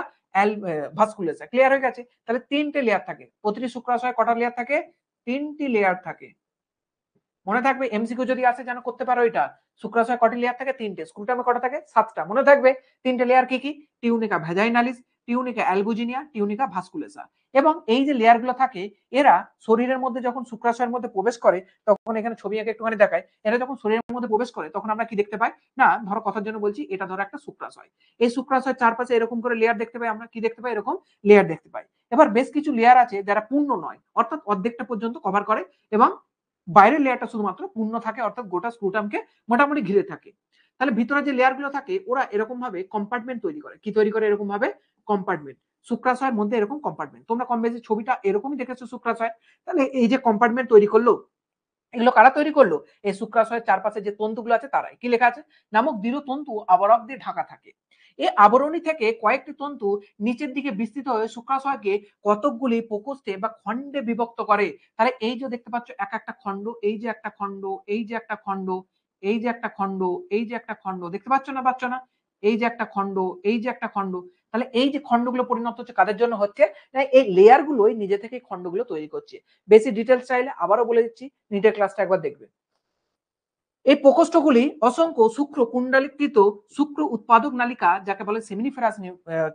ভাস্কুলেসা। ক্লিয়ার হয়ে গেছে? তাহলে 3টে লেয়ার থাকে। প্রতিটি শুক্রাশয়ে কটা লেয়ার থাকে? 3টি লেয়ার থাকে। মনে থাকবে, এমসিকিউ যদি আসে যেন করতে পারো এটা। শুক্রাশয়ে কটি লেয়ার থাকে? 3টে। স্ক্রুটামে কটা থাকে? 7টা। মনে থাকবে 3টে লেয়ার কি কি? Tunica vaginalis, tunica albuginea, tunica vasculosa. এবং এই যে লেয়ার গুলো থাকে এরা শরীরের মধ্যে যখন শুক্রাশয়ের মধ্যে প্রবেশ করে, তখন এখানে ছবি আঁকে একটুখানি দেখায়, এরা যখন শরীরের মধ্যে প্রবেশ করে তখন আমরা কি দেখতে পাই? না ধরো কথার জন্য বলছি, এটা ধরো একটা শুক্রাশয়। এই শুক্রাশয়ের চারপাশে এরকম করে লেয়ার দেখতে পাই। আমরা কি দেখতে পাই? এরকম লেয়ার দেখতে পাই। এবার বেশ কিছু লেয়ার আছে যারা পূর্ণ নয়, অর্থাৎ অর্ধেকটা পর্যন্ত কভার করে, এবং বাইরের লেয়ারটা শুধুমাত্র পূর্ণ থাকে, অর্থাৎ গোটা স্ক্রুটামকে মোটামুটি ঘিরে থাকে। তাহলে ভিতরে যে লেয়ার গুলো থাকে ওরা এরকম ভাবে কম্পার্টমেন্ট তৈরি করে। কি তৈরি করে? এরকম ভাবে কম্পার্টমেন্ট। শুক্রাশয়ের মধ্যে এরকম কম্পার্টমেন্ট, তোমরা কম বেশি ছবিটা এরকমই দেখেছো শুক্রাশয়। তাহলে এই যে কম্পার্টমেন্ট তৈরি করলো, এগুলো কারা তৈরি করলো? এই শুক্রাশয়ের চারপাশে যে তন্তুগুলো আছে তারাই। কি লেখা আছে? নামক দৃঢ় তন্তু আবরক দিয়ে ঢাকা থাকে। এই আবরণী থেকে কয়েকটি তন্তু নিচের দিকে বিস্তৃত হয়ে শুক্রাশয়কে কতকগুলি প্রকোষ্ঠে বা খণ্ডে বিভক্ত করে। তাহলে এই যে দেখতে পাচ্ছ এক একটা খণ্ড, এই যে একটা খণ্ড, এই যে একটা খণ্ড, এই যে একটা খণ্ড, এই যে একটা খণ্ড, দেখতে পাচ্ছ না? পাচ্ছ না? এই যে একটা খণ্ড, এই যে একটা খণ্ড। তাহলে এই যে খণ্ডগুলো পরিণত হচ্ছে কাদের জন্য হচ্ছে? এই লেয়ার গুলোই নিজে থেকে খণ্ডগুলো তৈরি করছে। বেশি ডিটেলস চাইলে আবারও বলে দিচ্ছি, নিটের ক্লাসটা একবার দেখবে। এই প্রকোষ্ঠগুলি অসংখ্য শুক্র কুণ্ডলীকৃত শুক্র উৎপাদক নালিকা, যাকে বলে সেমিনিফেরাস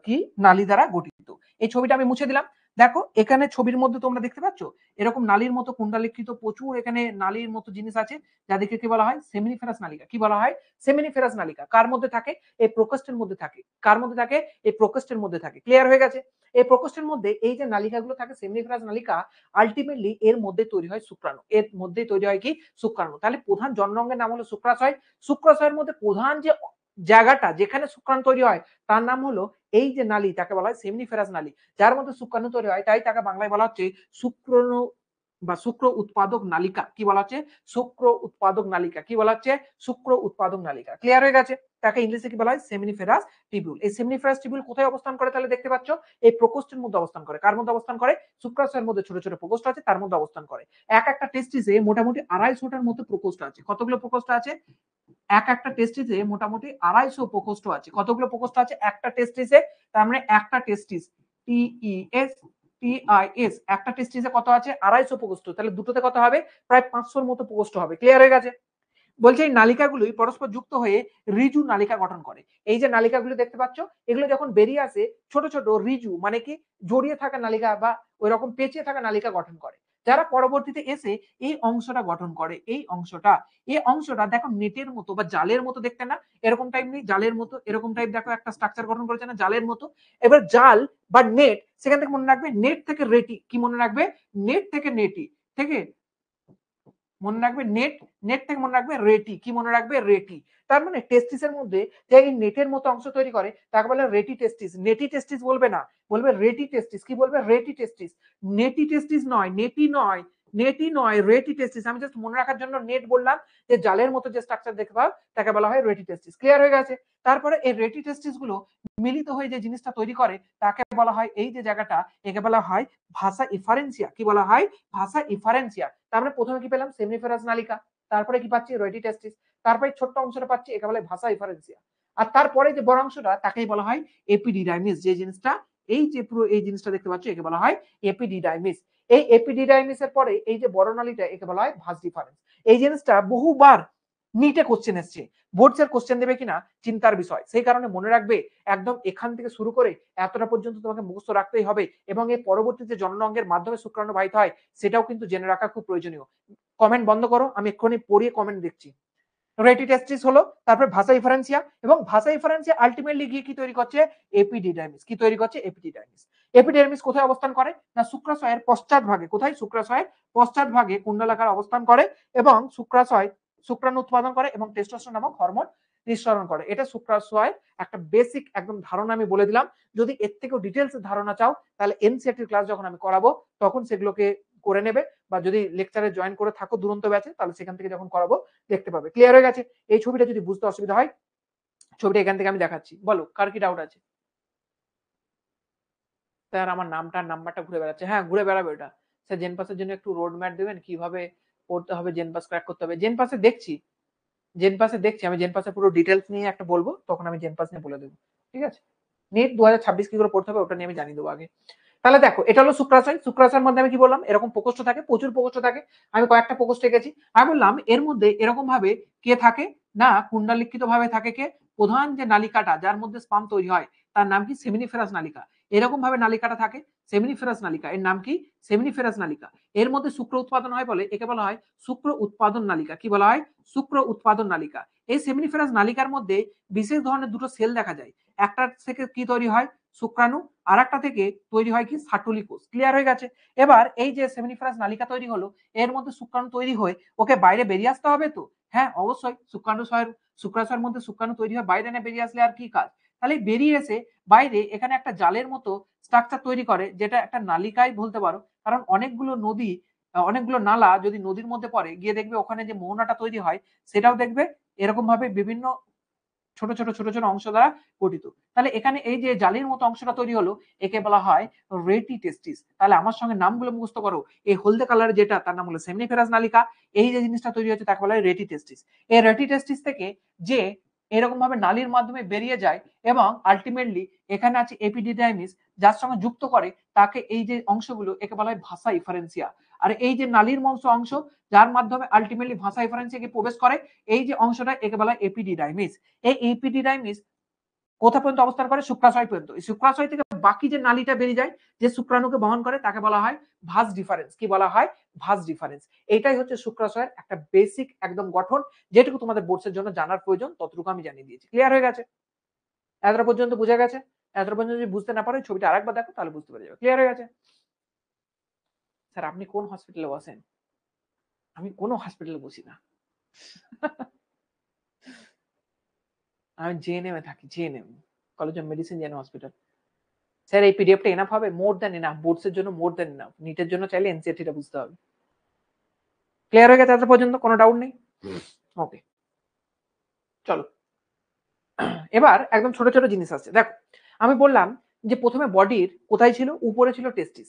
কি নালী দ্বারা গঠিত। এই ছবিটা আমি মুছে দিলাম। দেখো এখানে ছবির মধ্যে তোমরা দেখতে পাচ্ছ এরকম নালীর মতো কুণ্ডলীকৃত প্রচুর এখানে নালীর মতো জিনিস আছে, যাদেরকে কি বলা হয়? সেমিনিফেরাস নালিকা। কি বলা হয়? সেমিনিফেরাস নালিকা। কার মধ্যে থাকে? এই প্রকোষ্ঠের মধ্যে থাকে। কার মধ্যে থাকে? এই প্রকোষ্ঠের মধ্যে থাকে। ক্লিয়ার হয়ে গেছে? এই প্রকোষ্ঠের মধ্যে এই যে নালিকাগুলো থাকে সেমিনিফেরাস নালিকা, আলটিমেটলি এর মধ্যে তৈরি হয় শুক্রাণু। এর মধ্যে তৈরি হয় কি? শুক্রাণু। তাহলে প্রধান জননাঙ্গের নাম হলো শুক্রাশয়। শুক্রাশয়ের মধ্যে প্রধান যে জায়গাটা যেখানে শুক্রাণু তৈরি হয় তার নাম হলো এই যে নালী, তাকে বলা হয় সেমিনিফেরাস নালী। যার মধ্যে শুক্রাণু তৈরি হয় তাই তাকে বাংলায় বলা হচ্ছে শুক্রাণু বা শুক্র উৎপাদক নালিকা। কি বলা হচ্ছে? শুক্র উৎপাদক নালিকা। কি বলা হচ্ছে? শুক্র উৎপাদক নালিকা। ক্লিয়ার হয়ে গেছে? তাকে ইংলিশে কি বলা হয়? Seminiferous tubule. এই সেমিনিফেরাস টিবিউল কোথায় অবস্থান করে? তাহলে দেখতে পাচ্ছ এই প্রকোষ্ঠের মধ্যে অবস্থান করে। কার মধ্যে অবস্থান করে? শুক্রাশয়ের মধ্যে ছোট ছোট প্রকোষ্ঠ আছে, তার মধ্যে অবস্থান করে। এক একটা টেস্টিসে মোটামুটি 250টার মতো প্রকোষ্ঠ আছে। কতগুলো প্রকোষ্ঠ আছে? এক একটা টেস্টিসে মোটামুটি 250 প্রকোষ্ঠ আছে। কতগুলো প্রকোষ্ঠ আছে একটা টেস্টিসে? তার মানে একটা টেস্টিস, TESTIS, একটা টেস্টিসে কত আছে? 250 প্রকোষ্ঠ। তাহলে দুটোতে কত হবে? প্রায় 500-র মতো প্রকোষ্ঠ হবে। ক্লিয়ার হয়ে গেছে? বলছে এই নালিকাগুলি পরস্পর যুক্ত হয়ে ঋজু নালিকা গঠন করে। এই যে নালিকাগুলো দেখতে পাচ্ছ, এগুলো যখন বেরিয়ে আসে ছোট ছোট ঋজু, মানে কি জড়িয়ে থাকা নালিকা বা ওই রকম পেঁচিয়ে থাকা নালিকা গঠন করে, যারা পরবর্তীতে এসে এই অংশটা গঠন করে। এই অংশটা দেখো নেটের মতো বা জালের মতো দেখতে না? এরকম টাইপ নেই? জালের মতো এরকম টাইপ দেখো একটা স্ট্রাকচার গঠন করেছে না জালের মতো? এবার জাল বা নেট, সেখান থেকে মনে রাখবে নেট থেকে রেটি। কি মনে রাখবে? নেট থেকে নেটি থেকে মনে রাখবে নেট, নেট থেকে মনে রাখবে রেটি। কি মনে রাখবে? রেটি। তার মানে টেস্টিসের মধ্যে যে এই নেটের মতো অংশ তৈরি করে তাকে বলে রেটি টেস্টিস। নেটি টেস্টিস বলবে না, বলবে রেটি টেস্টিস। কি বলবে? রেটি টেস্টিস। নেটি টেস্টিস নয়, নেটি নয়, নেটই নয়, রেটি টেস্টিস। আমি জাস্ট মনে রাখার জন্য নেট বললাম, যে জালের মতো যে স্ট্রাকচার দেখতে পাও তাকে বলা হয় রেটি টেস্টিস। ক্লিয়ার হয়ে গেছে? তারপরে এই রেটি টেস্টিস গুলো মিলিত হয়ে যে জিনিসটা তৈরি করে তাকে বলা হয়, এই যে জায়গাটা, একে বলা হয় ভাষা ইফারেন্সিয়া। কি বলা হয়? ভাষা ইফারেন্সিয়া। তার মানে প্রথমে কি পেলাম? সেমিনিফেরাস নালিকা। তারপরে কি পাচ্ছি? রেটি টেস্টিস। তারপরে ছোট্ট অংশটা পাচ্ছি, একে বলে ভাষা ইফারেন্সিয়া। আর তারপরে যে বড় অংশটা তাকেই বলা হয় এপিডিডাইমিস। যে জিনিসটা, এই যে পুরো এই জিনিসটা দেখতে পাচ্ছ, একে বলা হয় এপিডিডাইমিস। এই এপিডিডাইমিসের পরে এই যে বড় নালীটা, একে বলা হয় ভাস ডিফারেন্স। এই জিনিসটা বহুবার নিটে কোশ্চেন এসছে, বোর্ডসের কোশ্চেন দেবে কিনা চিন্তার বিষয়। সেই কারণে মনে রাখবে, একদম এখান থেকে শুরু করে এতটা পর্যন্ত তোমাকে মুখস্থ রাখতেই হবে, এবং এই পরবর্তী যে জনন অঙ্গের মাধ্যমে শুক্রাণু বাহিত হয় সেটাও কিন্তু জেনে রাখা খুব প্রয়োজনীয়। কমেন্ট বন্ধ করো, আমি এক্ষুনি পড়িয়ে কমেন্ট দেখছি। রেটি টেস্টিস হলো, তারপরে ভাষা ইফারেন্সিয়া, এবং ভাষা ইফারেন্সিয়া আলটিমেটলি গিয়ে কি তৈরি করছে? এপিডিডাইমিস। কি তৈরি করছে? এপিডিডাইমিস। এপিডিডাইমিস কোথায় অবস্থান করে? না শুক্রাশয়ের পশ্চাৎ ভাগে। কোথায়? শুক্রাশয়ের পশ্চাৎ ভাগে কুণ্ডলাকার অবস্থান করে, এবং শুক্রাশয় শুক্রাণু উৎপাদন করে এবং টেস্টোস্টেরন নামক হরমোন নিঃসরণ করে। এটা শুক্রাশয় একটা বেসিক একদম ধারণা আমি বলে দিলাম। যদি এর থেকেও ডিটেলস ধারণা চাও তাহলে এনসিইআরটি ক্লাস যখন আমি করাবো তখন সেগুলোকে করে নেবে, বা যদি লেকচারে জয়েন করে থাকো দুরন্ত ব্যাচে তাহলে সেখান থেকে যখন করাবো দেখতে পাবে। ক্লিয়ার হয়ে গেছে? এই ছবিটা যদি বুঝতে অসুবিধা হয়, ছবিটা এখান থেকে আমি দেখাচ্ছি, বলো কার কি ডাউট আছে? স্যার আমার নাম্বারটা ঘুরে বেড়াচ্ছে। হ্যাঁ, ঘুরে বেড়াবে ওটা। স্যার জেনপাসের জন্য একটু রোড ম্যাপ দেবেন, কিভাবে পড়তে হবে, জেনপাস ক্র্যাক করতে হবে? জেনপাসে দেখছি, আমি জেনপাসের পুরো ডিটেলস নিয়ে একটা বলবো, তখন আমি জেনপাস নিয়ে বলে দেবো। ঠিক আছে? নেট 2026 কি করে পড়তে হবে ওটা নিয়ে আমি জানিয়ে দেবো আগে। তাহলে দেখো, এটা হলো শুক্রাশয়। শুক্রাশয়ের মধ্যে আমি কি বললাম? এরকম প্রকোষ্ঠ থাকে, প্রচুর প্রকোষ্ঠ থাকে। আমি কয়েকটা প্রকোষ্ঠ এঁকেছি। আমি বললাম এর মধ্যে এরকম ভাবে কে থাকে, না কুণ্ডালিখিত ভাবে থাকে কে? প্রধান যে নালিকাটা যার মধ্যে স্পাম তৈরি হয় তার নাম কি? সেমিনিফেরাস নালিকা। এরকম ভাবে নালিকাটা থাকে, সেমিনিফেরাস নালিকা। এর নাম কি? সেমিনিফেরাস নালিকা। এর মধ্যে শুক্র উৎপাদন হয় বলে একে বলা হয় শুক্র উৎপাদন নালিকা। কি বলা হয়? শুক্র উৎপাদন নালিকা। এই সেমিনিফেরাস নালিকার মধ্যে বিশেষ ধরনের দুটো সেল দেখা যায়। একটা থেকে কি তৈরি হয়? শুক্রাণু। আর একটা থেকে তৈরি হয় কি? সাটুলি কোষ। ক্লিয়ার হয়ে গেছে? এবার এই যে সেমিনিফেরাস নালিকা তৈরি হলো, এর মধ্যে শুক্রাণু তৈরি হয়ে ওকে বাইরে বেরিয়ে আসতে হবে তো। হ্যাঁ অবশ্যই, শুক্রাশয়ের মধ্যে শুক্রাণু তৈরি হয়, বাইরে না বেরিয়ে আসলে আর কি কাজ? তাহলে বেরিয়ে এসে বাইরে এখানে একটা জালের মতো স্ট্রাকচার তৈরি করে, যেটা একটা নালিকায় বলতে পারো। কারণ অনেকগুলো নদী, অনেকগুলো নালা যদি নদীর মধ্যে পড়ে, গিয়ে দেখবে ওখানে যে মোহনাটা তৈরি হয় সেটাও দেখবে এরকম ভাবে বিভিন্ন ছোট ছোট ছোট ছোট অংশ দ্বারা গঠিত। তাহলে এখানে এই যে জালির মতো অংশটা তৈরি হলো একে বলা হয় রেটি টেস্টিস। তাহলে আমার সঙ্গে নামগুলো মুখস্থ করো। এই হলদে কালারের যেটা তার নাম হলো সেমিনিফেরাস নালিকা। এই যে জিনিসটা তৈরি হচ্ছে তাকে বলা হয় রেটি টেস্টিস। এই রেটি টেস্টিস থেকে যে এরকম ভাবে নালীর মাধ্যমে বেরিয়ে যায় এবং আলটিমেটলি এখানে আছে এপিডিডাইমিস যার সঙ্গে যুক্ত করে, তাকে এই যে অংশগুলো একে বলা হয় ভাষা ইফারেন্সিয়া। আর এই যে নালীর অংশ যার মাধ্যমে আলটিমেটলি ভাষা ইফারেন্সিয়াকে প্রবেশ করে, এই যে অংশটা একে বলা হয় এপিডিডাইমিস। এই এপিডিডাইমিস কোথা পর্যন্ত অবস্থান করে? শুক্রাশয় পর্যন্ত। এই শুক্রাশয় থেকে বাকি যে নালীটা বেরিয়ে যায়, যে শুক্রাণুকে বহন করে, তাকে বলা হয় ভাস ডিফারেন্স। কি বলা হয়? Vas deferens. এটাই হচ্ছে শুক্রাশয়ের একটা বেসিক একদম গঠন, যেটুকু তোমাদের বোর্ডসের জন্য জানার প্রয়োজন ততটুকু আমি জানিয়ে দিয়েছি। ক্লিয়ার হয়ে গেছে? এতটা পর্যন্ত বুঝে গেছে? এতটা পর্যন্ত যদি বুঝতে না পারো ছবিটা আরেকবার দেখো তাহলে বুঝতে পেরে যাবে। ক্লিয়ার হয়ে গেছে? স্যার আপনি কোন হসপিটালে বসেন? আমি কোনো হসপিটালে বসি না। আমি জেএনএম এ থাকি, GNM, college of medicine GNM hospital. Sir এই পিডিএফটা এনাফ হবে? মোর দ্যান এনাফ, বোর্ডসের জন্য মোর দ্যান এনাফ। নিটের জন্য চাইলে এনসিইআরটিটা বুঝতে হবে। ক্লিয়ার হয়ে গেছে এত পর্যন্ত? কোনো ডাউট নেই? ওকে, চলো এবার একদম ছোট ছোট জিনিস আছে। দেখো, আমি বললাম যে প্রথমে বডির কোথায় ছিল? উপরে ছিল টেস্টিস।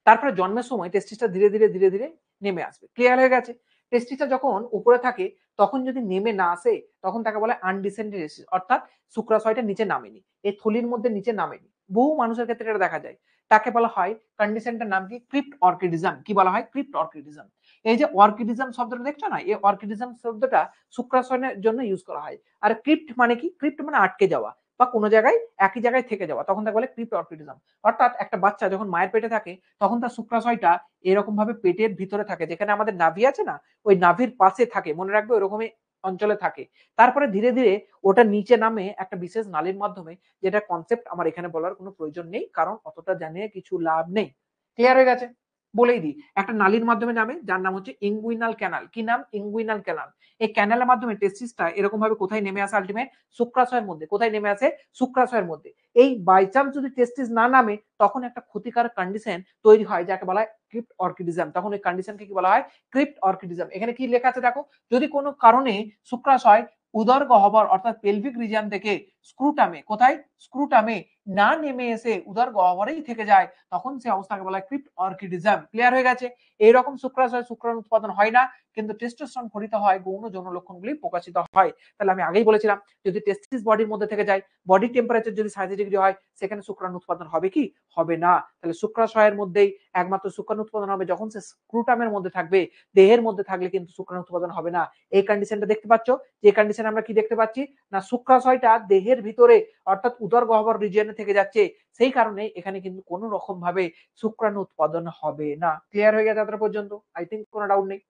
তারপরে জন্মের সময় টেস্টিসটা ধীরে ধীরে ধীরে ধীরে নেমে আসবে। ক্লিয়ার হয়ে গেছে? টেস্টিসটা যখন উপরে থাকে তখন যদি নেমে না আসে তখন তাকে বলে আনডিসেন্ডেড টেস্টিস, অর্থাৎ শুক্রাশয়টা নিচে নামেনি, এই থলির মধ্যে নিচে নামেনি। বহু মানুষের ক্ষেত্রে এটা দেখা যায়। তাকে বলা হয় কন্ডিশনটার নাম কি? ক্রিপ্ট অর্কিডিজম। কি বলা হয়? ক্রিপ্ট অর্কিডিজম। এই যে অর্কিডিজম শব্দটা দেখছো না, এই অর্কিডিজম শব্দটা শুক্রাশয়ের জন্য ইউজ করা হয়। আর ক্রিপ্ট মানে কি? ক্রিপ্ট মানে আটকে যাওয়া বা কোনো জায়গায় একই জায়গায় থেকে যাওয়া, তখন তাকে বলে ক্রিপ্ট অর্কিডিজম। অর্থাৎ একটা বাচ্চা যখন মায়ের পেটে থাকে তখন তার শুক্রাশয়টা এরকম ভাবে পেটের ভিতরে থাকে, যেখানে আমাদের নাভি আছে না, ওই নাভির পাশে থাকে, মনে রাখবে ওরকমই অঞ্চলে থাকে। তারপরে ধীরে ধীরে ওটা নিচে নামে একটা বিশেষ নালীর মাধ্যমে, যেটা কনসেপ্ট আমার এখানে বলার কোনো প্রয়োজন নেই, কারণ অতটা জানিয়ে কিছু লাভ নেই। ক্লিয়ার হয়ে গেছে? বলেই দিই, একটা নালীর মাধ্যমে যাবে যার নাম হচ্ছে ইঙ্গুইনাল ক্যানাল। কি নাম? Inguinal canal. এই ক্যানালের মাধ্যমে টেস্টিসটা এরকম ভাবে কোথায় নেমে আসে? আলটিমেট শুক্রাশয়ের মধ্যে। কোথায় নেমে আসে? শুক্রাশয়ের মধ্যে। এই বাই চান্স যদি টেস্টিস না নামে তখন একটা ক্ষতিকারক কন্ডিশন তৈরি হয় যাকে বলা হয় ক্রিপ্ট অর্কিডিজম। তখন ওই কন্ডিশনকে কি বলা হয়? ক্রিপ্ট অর্কিডিজম। এখানে কি লেখা আছে দেখো, যদি কোনো কারণে শুক্রাশয় উদর গহ্বর অর্থাৎ পেলভিক রিজিয়ন থেকে স্ক্রুটামে, কোথায়? স্ক্রুটামে না নেমে এসে উদর গহ্বরেই থেকে যায়, তখন সে অবস্থাকে বলা হয় ক্রিপ্ট অর্কিডিজম। ক্লিয়ার হয়ে গেছে? এইরকম শুক্রাশয় শুক্রাণু উৎপাদন হয় না, কিন্তু টেস্টোস্টেরন খরিত হয়, গৌণ যৌন লক্ষণগুলি প্রকাশিত হয়। তাহলে আমি আগেই বলেছিলাম, যদি টেস্টিস বডির মধ্যে থেকে যায়, বডি টেম্পারেচার যদি 37 ডিগ্রি হয়, সেখানে শুক্রাণু উৎপাদন হবে কি? হবে না। তাহলে শুক্রাশয়ের মধ্যেই একমাত্র শুক্রাণু উৎপাদন হবে যখন সে স্ক্রুটামের মধ্যে থাকবে। দেহের মধ্যে থাকলে কিন্তু শুক্রাণু উৎপাদন হবে না। এই কন্ডিশনটা দেখতে পাচ্ছ? যে কন্ডিশনে আমরা কি দেখতে পাচ্ছি না, শুক্রাশয়টা দেহের ভিতরে অর্থাৎ উদর গহ্বর রিজিয়নে থেকে যাচ্ছে, সেই কারণে এখানে কিন্তু কোনো রকম ভাবে শুক্রাণু উৎপাদন হবে না। ক্লিয়ার হয়ে গেছে এতটা পর্যন্ত? আই থিঙ্ক কোনো ডাউট নেই।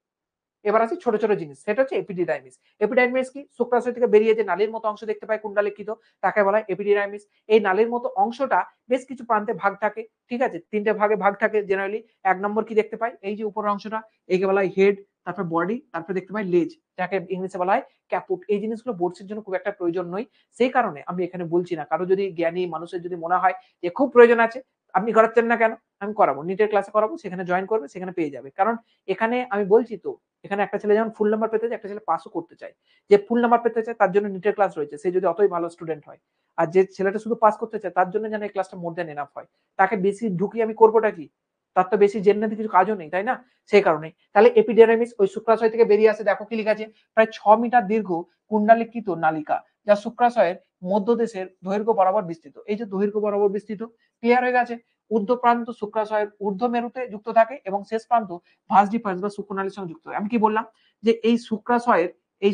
এবার আছে ছোট ছোট জিনিস, সেটা হচ্ছে এপিডিডাইমিস। এপিডাইমিস কি? শুক্রাশয় থেকে বেরিয়ে যে নালীর মতো অংশ দেখতে পাই কুণ্ডালিখিত, তাকে বলা হয় এপিডিডাইমিস। এই নালীর মতো অংশটা বেশ কিছু প্রান্তে ভাগ থাকে, ঠিক আছে? তিনটে ভাগে ভাগ থাকে জেনারেলি। এক নম্বর কি দেখতে পাই? এই যে উপরের অংশটা, একে বলা হয় হেড, তারপর বডি, তারপর দেখতে পাই লেজ, যাকে ইংলিশে বলা হয় ক্যাপুট। এই জিনিসগুলো বোর্ডসের জন্য খুব একটা প্রয়োজন নয়, সেই কারণে আমি এখানে বলছি না। কারো যদি জ্ঞানী মানুষের যদি মনে হয় যে খুব প্রয়োজন আছে, আপনি করাচ্ছেন না কেন? আমি করাবো, নিটের ক্লাসে করাবো, সেখানে জয়েন করবে, সেখানে পেয়ে যাবে। কারণ এখানে আমি বলছি তো, এখানে একটা ছেলে যেমন ফুল নাম্বার পেতে চায়, একটা ছেলে পাসও করতে চায়। যে ফুল নাম্বার পেতে চায় তার জন্য নিটের ক্লাস রয়েছে, সে যদি অতই ভালো স্টুডেন্ট হয়। আর যে ছেলেটা শুধু পাস করতে চায় তার জন্য যেন এই ক্লাসটা মোর দ্যান এনাফ হয়। তাকে বেশি ঢুকিয়ে আমি করবোটা কি? তার তো বেশি জেনে কিছু কাজও নেই, তাই না? সেই কারণে তাহলে এপিডেরামিস ওই শুক্রাশয় থেকে বেরিয়ে আসে। দেখো কি লেখা আছে, প্রায় 6 মিটার দীর্ঘ কুণ্ডালিকৃত নালিকা, যা শুক্রাশয়ের মধ্যদেশের দৈর্ঘ্য বরাবর বিস্তৃত। এই যে দৈর্ঘ্য বরাবর বিস্তৃত, ক্লিয়ার হয়ে গেছে? ঊর্ধ্ব প্রান্ত শুক্রাশয়ের ঊর্ধ্ব মেরুতে যুক্ত থাকে এবং শেষ প্রান্ত ভাঁজ ডিফারেন্স বা শুক্রনালীর সঙ্গে যুক্ত হয়। আমি কি বললাম যে এই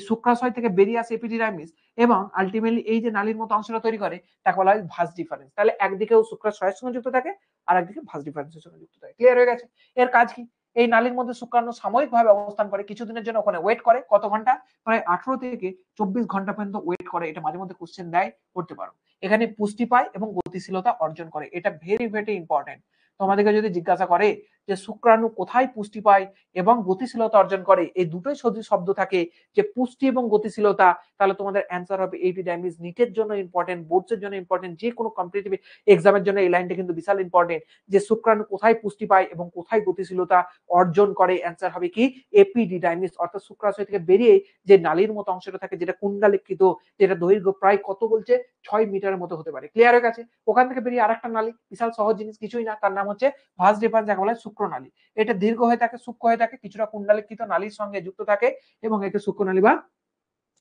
শুক্রাশয় থেকে বেরিয়ে আসে এপিডিডাইমিস এবং আলটিমেটলি এই যে নালীর মতো অংশটা তৈরি করে তাকে বলা হয় ভাঁজ ডিফারেন্স। তাহলে একদিকেও শুক্রাশয়ের সঙ্গে যুক্ত থাকে আর একদিকে ভাঁজ ডিফারেন্সের সঙ্গে যুক্ত থাকে। ক্লিয়ার হয়ে গেছে? এর কাজ কি? এই নালীর মধ্যে শুক্রাণু সাময়িকভাবে অবস্থান করে, কিছুদিনের জন্য ওখানে ওয়েট করে। কত ঘন্টা? প্রায় 18 থেকে 24 ঘন্টা পর্যন্ত ওয়েট করে। এটা মাঝে মধ্যে কোশ্চেন দেয়, করতে পারো। এখানে পুষ্টি পায় এবং গতিশীলতা অর্জন করে। এটা ভেরি ভেরি ইম্পর্টেন্ট। তোমাদেরকে যদি জিজ্ঞাসা করে যে শুক্রাণু কোথায় পুষ্টি পায় এবং গতিশীলতা অর্জন করে, এই দুটোই শব্দ থাকে যে পুষ্টি এবং গতিশীলতা, তাহলে তোমাদের অ্যান্সার হবে এপিডাইমিস। নিটের জন্য ইম্পর্টেন্ট, বোর্ডসের জন্য ইম্পর্টেন্ট, যে কোনো কম্পিটিটিভ এক্সামের জন্য এই লাইনটা কিন্তু বিশাল ইম্পর্টেন্ট, যে শুক্রাণু কোথায় পুষ্টি পায় এবং কোথায় গতিশীলতা অর্জন করে। অ্যান্সার হবে কি? এপিডিডাইমিস। অর্থাৎ শুক্রাশয় থেকে বেরিয়ে যে নালীর মতো অংশটা থাকে, যেটা কুণ্ডালিকৃত, যেটা দৈর্ঘ্য প্রায় কত বলছে 6 মিটারের মতো হতে পারে। ক্লিয়ার হয়ে গেছে? ওখান থেকে বেরিয়ে আরেকটা নালী, বিশাল সহজ জিনিস, কিছুই না, তার নাম হচ্ছে ভাঁজ ডিফারেন্স, যাকে বলা হয় শুক্রনালী। এটা দীর্ঘ হয়ে থাকে, সূক্ষ্ম হয়ে থাকে, কিছুটা কুণ্ডালিকৃত নালীর সঙ্গে যুক্ত থাকে এবং একে শুক্রনালী বা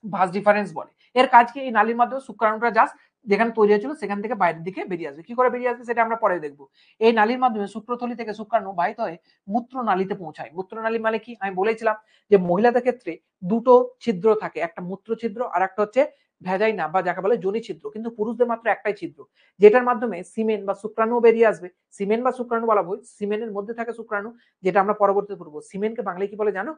ভাঁজ ডিফারেন্স বলে। এর কাজ কি? এই নালীর মাধ্যমে শুক্রাণুটা জাস্ট যেখানে তৈরি হয়েছিল সেখান থেকে বাইরের দিকে বেরিয়ে আসবে। কি করে বেরিয়ে আসবে সেটা আমরা পরে দেখবো। এই নালীর মাধ্যমে শুক্রথলি থেকে শুক্রাণু বাহিত হয়ে মূত্রনালীতে পৌঁছায়। মূত্রনালী মানে কি? আমি বলেছিলাম যে মহিলাদের ক্ষেত্রে দুটো ছিদ্র থাকে, একটা মূত্র ছিদ্র আর একটা হচ্ছে ভ্যাজাইনা বা যাকে বলে যোনি ছিদ্র। কিন্তু পুরুষদের মাত্র একটাই ছিদ্র, যেটার মাধ্যমে সিমেন বা শুক্রাণু বেরিয়ে আসবে। সিমেন বা শুক্রাণু বলা ভুল, সিমেনের মধ্যে থাকে শুক্রাণু, যেটা আমরা পরবর্তীতে পড়বো। সিমেনকে বাংলায় কি বলে জানো?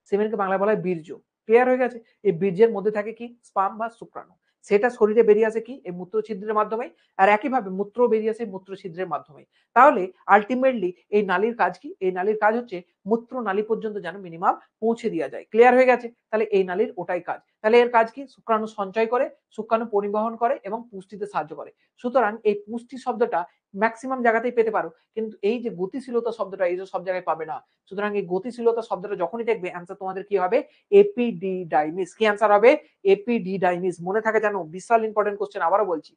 সিমেনকে বাংলায় বলা হয় বীর্য। ক্লিয়ার হয়ে গেছে? এই বীর্যের মধ্যে থাকে কি? স্পার্ম বা শুক্রাণু। সেটা শরীরে বেরিয়ে আসে কি? এই মূত্র ছিদ্রের মাধ্যমে। আর একইভাবে মূত্র বেরিয়ে আসে মূত্র ছিদ্রের মাধ্যমে। তাহলে আলটিমেটলি এই নালীর কাজ কি? এই নালীর কাজ হচ্ছে মূত্র নালী পর্যন্ত যেন মিনিমাম পৌঁছে দেওয়া যায়। ক্লিয়ার হয়ে গেছে? তাহলে এই নালীর ওটাই কাজ। তাহলে এর কাজ কি? শুক্রাণু সঞ্চয় করে, শুক্রাণু পরিবহন করে এবং পুষ্টিতে সাহায্য করে। সুতরাং এই পুষ্টি শব্দটা ম্যাক্সিমাম জায়গাতেই পেতে পারো, কিন্তু এই যে গতিশীলতা শব্দটা এই যে সব জায়গায় পাবে না। সুতরাং এই গতিশীলতা শব্দটা যখনই দেখবে অ্যান্সার তোমাদের কি হবে? এপিডিডাইমিস। কি অ্যান্সার হবে? এপিডিডাইমিস। মনে থাকে জানো, বিশাল ইম্পর্টেন্ট কোশ্চেন, আবারও বলছি।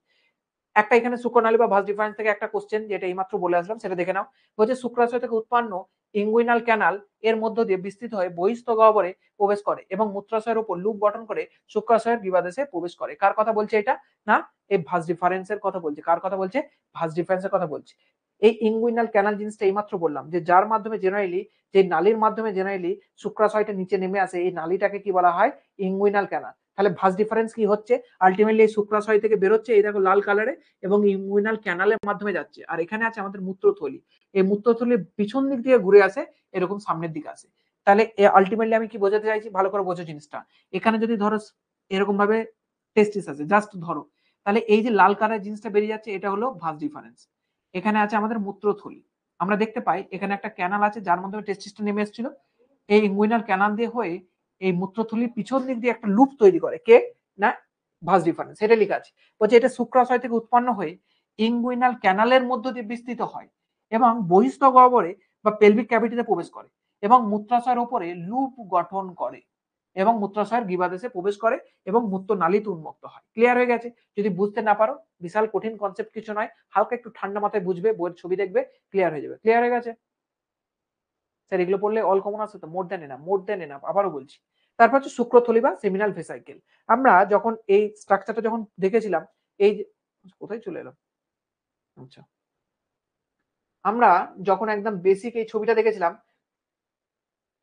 একটা এখানে শুক্রনালী বা ভাঁজ ডিফারেন্স থেকে একটা কোশ্চেন, যেটা এইমাত্র বলে আসলাম, সেটা দেখে নাও। বলছে শুক্রাশয় থেকে উৎপন্ন ইঙ্গুইনাল ক্যানাল এর মধ্য দিয়ে বিস্তৃত হয়ে বহিস্থ গহ্বরে প্রবেশ করে এবং মূত্রাশয়ের উপর লুপ গঠন করে শুক্রাশয়ের বিবাদেশে প্রবেশ করে। কার কথা বলছে এটা? না, এই ভাঁজ ডিফারেন্সের কথা বলছে। কার কথা বলছে? ভাঁজ ডিফারেন্সের কথা বলছে। এই ইঙ্গুইনাল ক্যানাল জিনিসটা এইমাত্র বললাম, যে যার মাধ্যমে জেনারেলি, যে নালীর মাধ্যমে জেনারেলি শুক্রাশয়টা নিচে নেমে আসে, এই নালীটাকে কি বলা হয়? Inguinal canal. তাহলে ভাঁজ ডিফারেন্স কি হচ্ছে? আলটিমেটলি এই শুক্রাশয় থেকে বেরোচ্ছে, এই দেখো লাল কালারে, এবং ইঙ্গুইনাল ক্যানালের মাধ্যমে যাচ্ছে। আর এখানে আছে আমাদের মূত্রথলি। এই মূত্রথলির পিছন দিক দিয়ে ঘুরে আসে, এরকম সামনের দিকে আসে। তাহলে আলটিমেটলি আমি কি বোঝাতে চাইছি? ভালো করে বোঝো জিনিসটা। এখানে যদি ধরো এরকম ভাবে টেস্টিস আছে, জাস্ট ধরো, তাহলে এই যে লাল কালার জিনিসটা বেরিয়ে যাচ্ছে, এটা হলো ভাঁজ ডিফারেন্স। এখানে আছে আমাদের মূত্রথলি। আমরা দেখতে পাই এখানে একটা ক্যানাল আছে যার মাধ্যমে টেস্টিসটা নেমে এসেছিল। এই ইঙ্গুইনাল ক্যানাল দিয়ে হয়ে এই মূত্রথলির পিছন দিক দিয়ে একটা লুপ তৈরি করে কে, না ভাস ডিফারেন্স, এটা লেখা আছে। বলছে এটা শুক্রাশয় থেকে উৎপন্ন হয়ে ইঙ্গুইনাল ক্যানালের মধ্য দিয়ে বিস্তৃত হয় এবং বহিস্থ গহ্বরে বা পেলভিক ক্যাভিটিতে প্রবেশ করে এবং মূত্রাশয়ের উপরে লুপ গঠন করে এবং মূত্রাশয়ের গিবাদেশে প্রবেশ করে এবং মূত্রনালীতে উন্মুক্ত হয়। ক্লিয়ার হয়ে গেছে? যদি বুঝতে না পারো, বিশাল কঠিন কনসেপ্ট কিছু নয়, হালকা একটু ঠান্ডা মাথায় বুঝবে, বইয়ের ছবি দেখবে, ক্লিয়ার হয়ে যাবে। ক্লিয়ার হয়ে গেছে? স্যার এগুলো পড়লে অল কমন আসে তো? More than enough, more than enough, আবারও বলছি। তারপর হচ্ছে শুক্রথলি বা সেমিনাল ভেসাইকেল। আমরা যখন এই স্ট্রাকচারটা যখন দেখেছিলাম, এই যে কোথায় চলে এলাম, আচ্ছা, আমরা যখন একদম বেসিক এই ছবিটা দেখেছিলাম,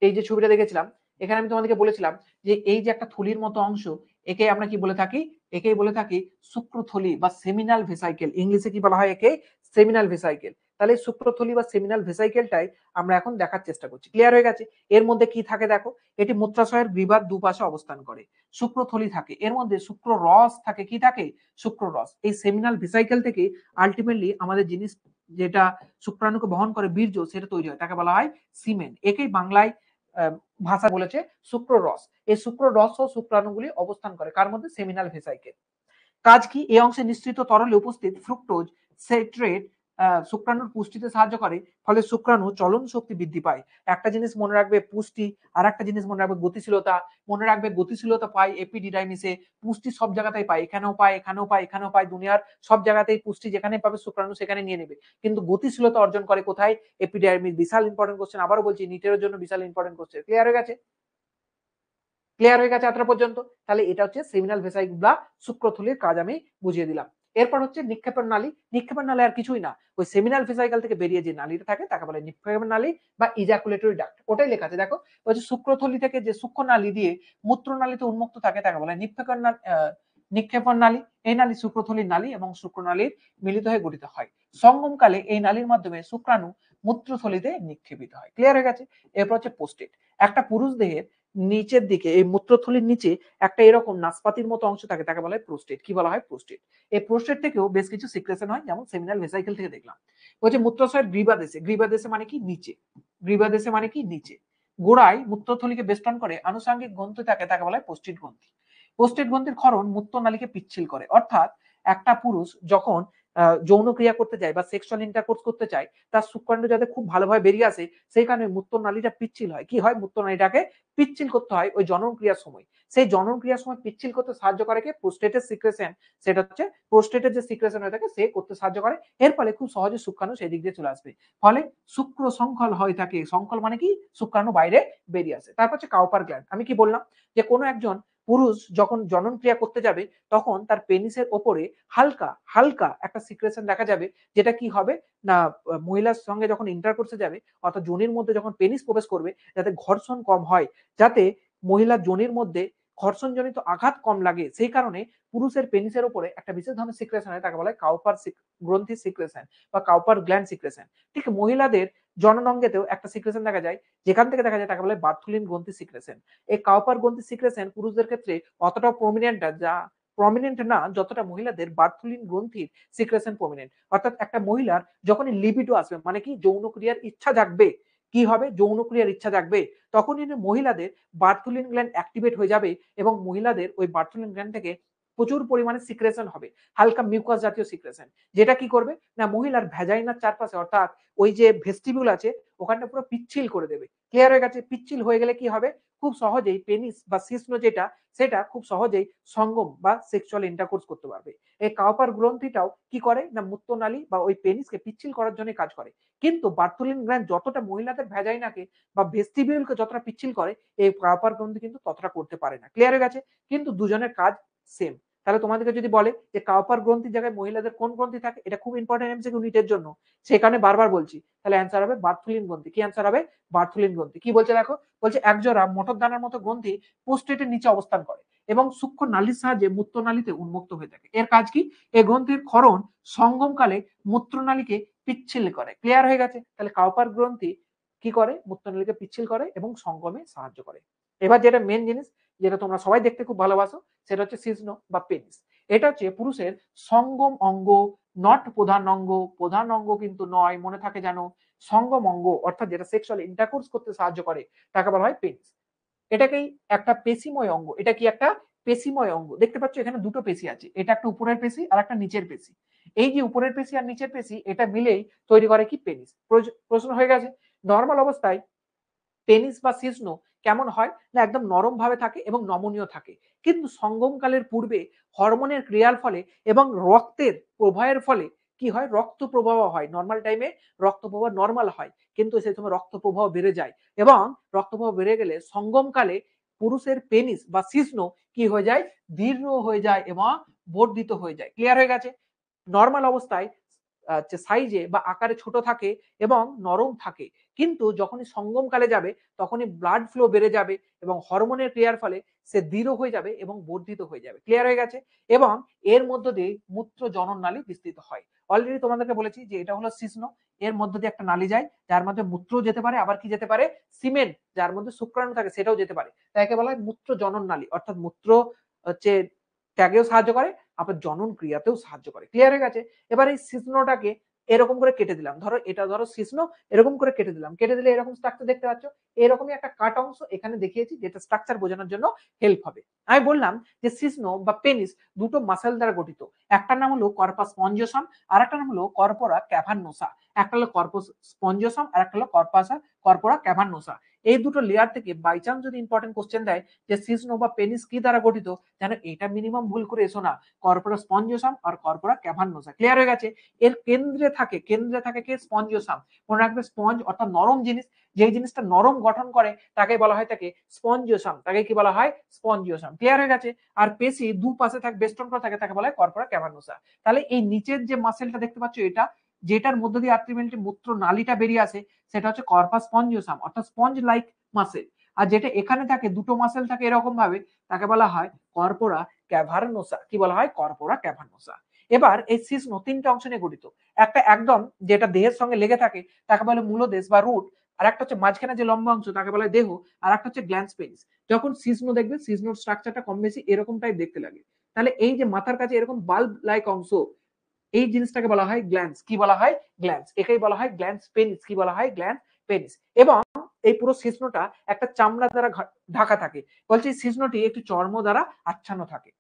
এই যে ছবিটা দেখেছিলাম, এখানে আমি তোমাদেরকে বলেছিলাম যে এই যে একটা থলির মতো অংশ, একে আমরা কি বলে থাকি, একেই বলে থাকি শুক্রথলি বা সেমিনাল ভেসাইকেল। ইংলিশে কি বলা হয় একে? সেমিনাল ভেসাইকেল। তাহলে শুক্রথলি বা সেমিনাল ভেসাইকেলটাই আমরা এখন দেখার চেষ্টা করছি। ক্লিয়ার হয়ে গেছে? এর মধ্যে কি থাকে দেখো, এটি মূত্রাশয়ের গ্রীবার দুপাশে অবস্থান করে। শুক্রথলি থাকে, এর মধ্যে শুক্র রস থাকে, কি থাকে? শুক্র রস। এই সেমিনাল ভেসাইকেল থেকে আলটিমেটলি আমাদের জিনিস যেটা শুক্রাণুকে বহন করে বীর্য, সেটা তৈরি হয়, তাকে বলা হয় সিমেন। একেই বাংলায় ভাষা বলেছে শুক্র রস। এই শুক্র রস ও শুক্রাণুগুলি অবস্থান করে কার মধ্যে? সেমিনাল ভেসাইকেল। কাজ কি? এই অংশে নিঃসৃত তরলে উপস্থিত ফ্রুক্টোজ সেট্রেট শুক্রাণুর পুষ্টিতে সাহায্য করে, ফলে শুক্রাণু চলন শক্তি বৃদ্ধি পায়। একটা জিনিস মনে রাখবে, পুষ্টি, আর একটা জিনিস মনে রাখবে গতিশীলতা। মনে রাখবে গতিশীলতা পায় এপিডিডাইমিসে, পুষ্টি সব জায়গাতেই পায়, এখানেও পায়, এখানেও পায়, এখানেও পায়, দুনিয়ার সব জায়গাতেই পুষ্টি যেখানে পাবে শুক্রাণু সেখানে নিয়ে নেবে। কিন্তু গতিশীলতা অর্জন করে কোথায়? এপিডার্মিস। বিশাল ইম্পর্টেন্ট কোশ্চেন, আবারও বলছি, নিটের জন্য বিশাল ইম্পর্টেন্ট কোশ্চেন। ক্লিয়ার হয়ে গেছে? ক্লিয়ার হয়ে গেছে এতটা পর্যন্ত? তাহলে এটা হচ্ছে সেমিনাল ভেসাইকেল বা শুক্রথলির কাজ আমি বুঝিয়ে দিলাম। এরপর হচ্ছে নিক্ষেপণ নালী। নিক্ষেপণ নালী আর কিছুই না, ওই সেমিনাল ভেসাইকেল থেকে বেরিয়ে যে নালীটা থাকে তাকে বলে নিক্ষেপণ নালী বা ইজাকুলেটরি ডাক্ট। ওটাই লেখা আছে দেখো, ওই যে শুক্রথলি থেকে যে সূক্ষ্ম নালী দিয়ে মূত্রনালীতে উন্মুক্ত থাকে তাকে বলে নিক্ষেপণ নালী। নিক্ষেপণ নালী, এই নালী শুক্রথলির নালী এবং শুক্রনালীর মিলিত হয়ে গঠিত হয়। সঙ্গমকালে এই নালীর মাধ্যমে শুক্রাণু মূত্রথলিতে নিক্ষেপিত হয়। ক্লিয়ার হয়ে গেছে? এরপর হচ্ছে পোস্টেট। একটা পুরুষ দেহের নিচের দিকে এই মূত্রথলির নিচে একটা এরকম নাসপাতির মতো অংশ থাকে, তাকে বলা হয় প্রোস্টেট। কি বলা হয়? প্রোস্টেট। এই প্রোস্টেট থেকেও বেশ কিছু সিক্রেশন হয়, যেমন সেমিনাল ভেসাইকেল থেকে দেখলাম। বলছে মূত্রাশয়ের গ্রীবাদেশে, গ্রীবাদেশে মানে কি? নিচে। গ্রীবাদেশে মানে কি? নিচে। গোড়ায় মূত্রথলিকে বেষ্টন করে আনুষঙ্গিক গ্রন্থি থাকে, তাকে বলা হয় পোস্টেট গ্রন্থি। পোস্টেট গ্রন্থির ক্ষরণ মূত্রনালীকে পিচ্ছিল করে, অর্থাৎ একটা পুরুষ যখন যৌন ক্রিয়া করতে যায় বা সেক্সুয়াল ইন্টারকোর্স করতে চায়, তার শুক্রাণু যাতে খুব ভালোভাবে বেরিয়ে আসে, সেই কারণে মূত্রনালীটা পিচ্ছিল হয়। কি হয়? মূত্রনালীটাকে পিচ্ছিল করতে হয় ওই জনন ক্রিয়ার সময়। সেই জনন ক্রিয়ার সময় পিচ্ছিল করতে সাহায্য করে কে? প্রোস্টেটের সিক্রেশন। সেটা হচ্ছে প্রোস্টেটের যে সিক্রেশন হয়ে থাকে সে করতে সাহায্য করে। এর ফলে খুব সহজে শুক্রাণু সেই দিক দিয়ে চলে আসবে। ফলে শুক্র সংকল হয়ে থাকে। সংকল মানে কি? শুক্রাণু বাইরে বেরিয়ে আসে। তারপর হচ্ছে কাউপার গ্ল্যান্ড। আমি কি বললাম যে কোনো একজন পুরুষ যখন জনন ক্রিয়া করতে যাবে তখন তার পেনিসের ওপরে হালকা হালকা একটা সিক্রেশন দেখা যাবে, যেটা কি হবে না, মহিলার সঙ্গে যখন ইন্টারকোর্সে যাবে অর্থাৎ যোনির মধ্যে যখন পেনিস প্রবেশ করবে, যাতে ঘর্ষণ কম হয়, যাতে মহিলার যোনির মধ্যে ঘর্ষণজনিত আঘাত কম লাগে, সেই কারণে পুরুষের পেনিসের উপরে একটা বিশেষ ধরনের সিক্রেশন হয়, তাকে বলা হয় কাউপার গ্রন্থি সিক্রেশন বা কাউপার গ্ল্যান্ড সিক্রেশন। ঠিক মহিলাদের জননঙ্গেতেও একটা সিক্রেশন দেখা যায়, যেখান থেকে দেখা যায় তাকে বলা হয় বার্থুলিন গ্রন্থি সিক্রেশন। এই কাউপার গ্রন্থি সিক্রেশন পুরুষদের ক্ষেত্রে অতটাও প্রমিনেন্ট না যতটা মহিলাদের বার্থুলিন গ্রন্থির সিক্রেশন প্রমিনেন্ট। অর্থাৎ একটা মহিলার যখনই লিবিডো আসবে, মানে কি যৌন ক্রিয়ার ইচ্ছা জাগবে, কি হবে? যৌন ক্রিয়ার ইচ্ছা জাগবে, তখনই মহিলাদের বার্থুলিন গ্ল্যান্ড অ্যাক্টিভেট হয়ে যাবে এবং মহিলাদের ওই বার্থুলিন গ্ল্যান্ড থেকে প্রচুর পরিমাণে সিক্রেশন হবে, হালকা মিউকাস জাতীয় সিক্রেশন, যেটা কি করবে না মহিলার ভ্যাজাইনার চারপাশে অর্থাৎ ওই যে ভেস্টিবিউল আছে ওখানটা পুরো পিচ্ছিল করে দেবে। ক্লিয়ার হয়ে গেছে? পিচ্ছিল হয়ে গেলে কি হবে? খুব সহজেই পেনিস বা শিশ্ন যেটা, সেটা খুব সহজেই সঙ্গম বা সেক্সুয়াল ইন্টারকোর্স করতে পারবে। এই কাউপার গ্রন্থিটাও কি করে না মূত্রনালী বা ওই পেনিসকে পিচ্ছিল করার জন্য কাজ করে। কিন্তু বার্থুলিন গ্ল্যান্ড যতটা মহিলাদের ভ্যাজাইনাকে বা ভেস্টিবিউলকে যতটা পিচ্ছিল করে, এই কাউপার গ্রন্থি কিন্তু ততটা করতে পারে না। ক্লিয়ার হয়ে গেছে? কিন্তু দুজনের কাজ সেম। তাহলে তোমাদেরকে যদি বলে যে কাউপার গ্রন্থির জায়গায় মহিলাদের কোন গ্রন্থি থাকে, এটা খুব ইম্পর্টেন্ট এমসিকিউ নিটের জন্য, সেখানে বারবার বলছি, তাহলে অ্যান্সার হবে বার্থুলিন গ্রন্থি। কি অ্যান্সার হবে? বার্থুলিন গ্রন্থি। কি বলছে দেখো, বলছে একজোড়া মোটর দানার মতো গ্রন্থি প্রোস্টেটের নিচে অবস্থান করে এবং সূক্ষ্ম নালীর সাহায্যে মূত্রনালীতে উন্মুক্ত হয়ে থাকে। এর কাজ কি? এই গ্রন্থির ক্ষরণ সঙ্গমকালে মূত্রনালীকে পিচ্ছিল করে। ক্লিয়ার হয়ে গেছে? তাহলে কাউপার গ্রন্থি কি করে? মূত্রনালীকে পিচ্ছিল করে এবং সঙ্গমে সাহায্য করে। এবার যেটা মেন জিনিস, যেটা তোমরা সবাই দেখতে খুব ভালোবাসো, সেটা হচ্ছে শিশ্ন বা পেনিস। এটা হচ্ছে পুরুষের সঙ্গম অঙ্গ, নট প্রধান অঙ্গ। প্রধান অঙ্গ কিন্তু নয়, মনে থাকে জানো। সঙ্গম অঙ্গ অর্থাৎ যেটা সেক্সুয়াল ইন্টারকোর্স করতে সাহায্য করে তাকে বলা হয় পেনিস। এটাকেই একটা পেশিময় অঙ্গ। এটা কি একটা পেশিময় অঙ্গ। দেখতে পাচ্ছ এখানে দুটো পেশি আছে, এটা একটা উপরের পেশি আর একটা নিচের পেশি। এই যে উপরের পেশি আর নিচের পেশি এটা মিলেই তৈরি করে কি পেনিস। প্রশ্ন হয়ে গেছে। নর্মাল অবস্থায় পেনিস বা শিশ্ন কেমন হয় না একদম নরম ভাবে থাকে এবং নমনীয় থাকে, কিন্তু সঙ্গমকালের পূর্বে হরমোনের ক্রিয়ার ফলে এবং রক্তের প্রবাহের ফলে কি হয়, রক্ত প্রবাহ হয়। নর্মাল টাইমে রক্ত প্রবাহ নর্মাল হয়, কিন্তু সেই সময় রক্ত প্রবাহ বেড়ে যায় এবং রক্ত প্রবাহ বেড়ে গেলে সঙ্গমকালে পুরুষের পেনিস বা শিশ্ন কি হয়ে যায়, দীর্ঘ হয়ে যায় এবং বর্ধিত হয়ে যায়। ক্লিয়ার হয়ে গেছে। নর্মাল অবস্থায় সাইজে বা আকারে ছোট থাকে এবং নরম থাকে, কিন্তু যখনই সঙ্গমকালে যাবে তখনই ব্লাড ফ্লো বেড়ে যাবে এবং হরমোনের ক্রিয়ার ফলে সে দৃঢ় হয়ে যাবে এবং বর্ধিত হয়ে যাবে। ক্লিয়ার হয়ে গেছে। এবং এর মধ্য দিয়ে মূত্র জনন নালী বিস্তৃত হয়। অলরেডি তোমাদেরকে বলেছি যে এটা হলো শিশ্ন, এর মধ্য দিয়ে একটা নালী যায় যার মধ্যে মূত্র যেতে পারে, আবার কি যেতে পারে, সিমেন্ট যার মধ্যে শুক্রাণু থাকে সেটাও যেতে পারে। তাই একে বলা হয় মূত্র জনন নালী, অর্থাৎ মূত্র হচ্ছে ত্যাগেও সাহায্য করে, আবার জনন ক্রিয়াতেও সাহায্য করে। ক্লিয়ার হয়ে গেছে। এবার এই শিশ্নটাকে এরকম করে কেটে দিলাম, ধরো এটা ধরো শিশ্ন, এরকম করে কেটে দিলাম, কেটে দিলে এরকম স্ট্রাকচার দেখতে পাচ্ছ। এরকমই একটা কাট অংশ এখানে দেখিয়েছি যেটা স্ট্রাকচার বোঝানোর জন্য হেল্প হবে। আমি বললাম যে শিশ্ন বা পেনিস দুটো মাসেল দ্বারা গঠিত, একটার নাম হলো কর্পাস স্পঞ্জিওসাম আর একটা নাম হলো কর্পোরা ক্যাভার্নোসা। একটা হলো কর্পাস স্পঞ্জিওসাম আর একটা হলো কর্পোরা ক্যাভার্নোসা। এই দুটো লেয়ার থেকে বাই চান্স যদি ইম্পর্টেন্ট কোশ্চেন দেয় যে শিশ্ন বা পেনিস কি দ্বারা গঠিত, যেন এটা মিনিমাম ভুল করে এসো না, কর্পোরা স্পঞ্জিওসাম আর কর্পোরা ক্যাভার্নোসা। ক্লিয়ার হয়ে গেছে। এর কেন্দ্রে থাকে কে, স্পঞ্জিওসাম। মনে রাখবে স্পঞ্জ অর্থাৎ নরম জিনিস, যেই জিনিসটা নরম গঠন করে তাকে বলা হয় তাকে স্পঞ্জিওসাম, তাকে কি বলা হয়, স্পঞ্জিওসাম। ক্লিয়ার হয়ে গেছে। আর পেশি দুপাশে থাকে বেষ্টন করে থাকে তাকে বলা হয় কর্পোরা ক্যাভার্নোসা। তাহলে এই নিচের যে মাসেলটা দেখতে পাচ্ছ এটা, যেটার মধ্য দিয়ে আলটিমেটলি মূত্র নালীটা বেরিয়ে আসে, সেটা হচ্ছে কর্পাস স্পঞ্জিওসাম অর্থাৎ স্পঞ্জ লাইক মাসেল। আর যেটা এখানে থাকে দুটো মাসেল থাকে এরকম ভাবে, তাকে বলা হয় কর্পোরা ক্যাভার্নোসা। কি বলা হয়, কর্পোরা ক্যাভার্নোসা। এবার এই শিশ্ন তিনটা অংশ নিয়ে গঠিত। একটা একদম যেটা দেহের সঙ্গে লেগে থাকে তাকে বলে মূলদেশ বা রুট, আর একটা হচ্ছে মাঝখানে যে লম্বা অংশ তাকে বলে দেহ, আর একটা হচ্ছে গ্ল্যান্স পেনিস। যখন শিশ্ন দেখবে শিশ্নর স্ট্রাকচারটা কম বেশি এরকম টাইপ দেখতে লাগে। তাহলে এই যে মাথার কাছে এরকম বাল্ব লাইক অংশ, এই জিনিসটাকে বলা হয় গ্ল্যান্স। কি বলা হয়, গ্ল্যান্স। একেই বলা হয় গ্ল্যান্স পেনিস। কি বলা হয়, গ্ল্যান্স পেনিস। এবং এই পুরো শিশ্নটা একটা চামড়া দ্বারা ঢাকা থাকে। বলছে শিশ্নটি একটি চর্ম দ্বারা আচ্ছন্ন থাকে।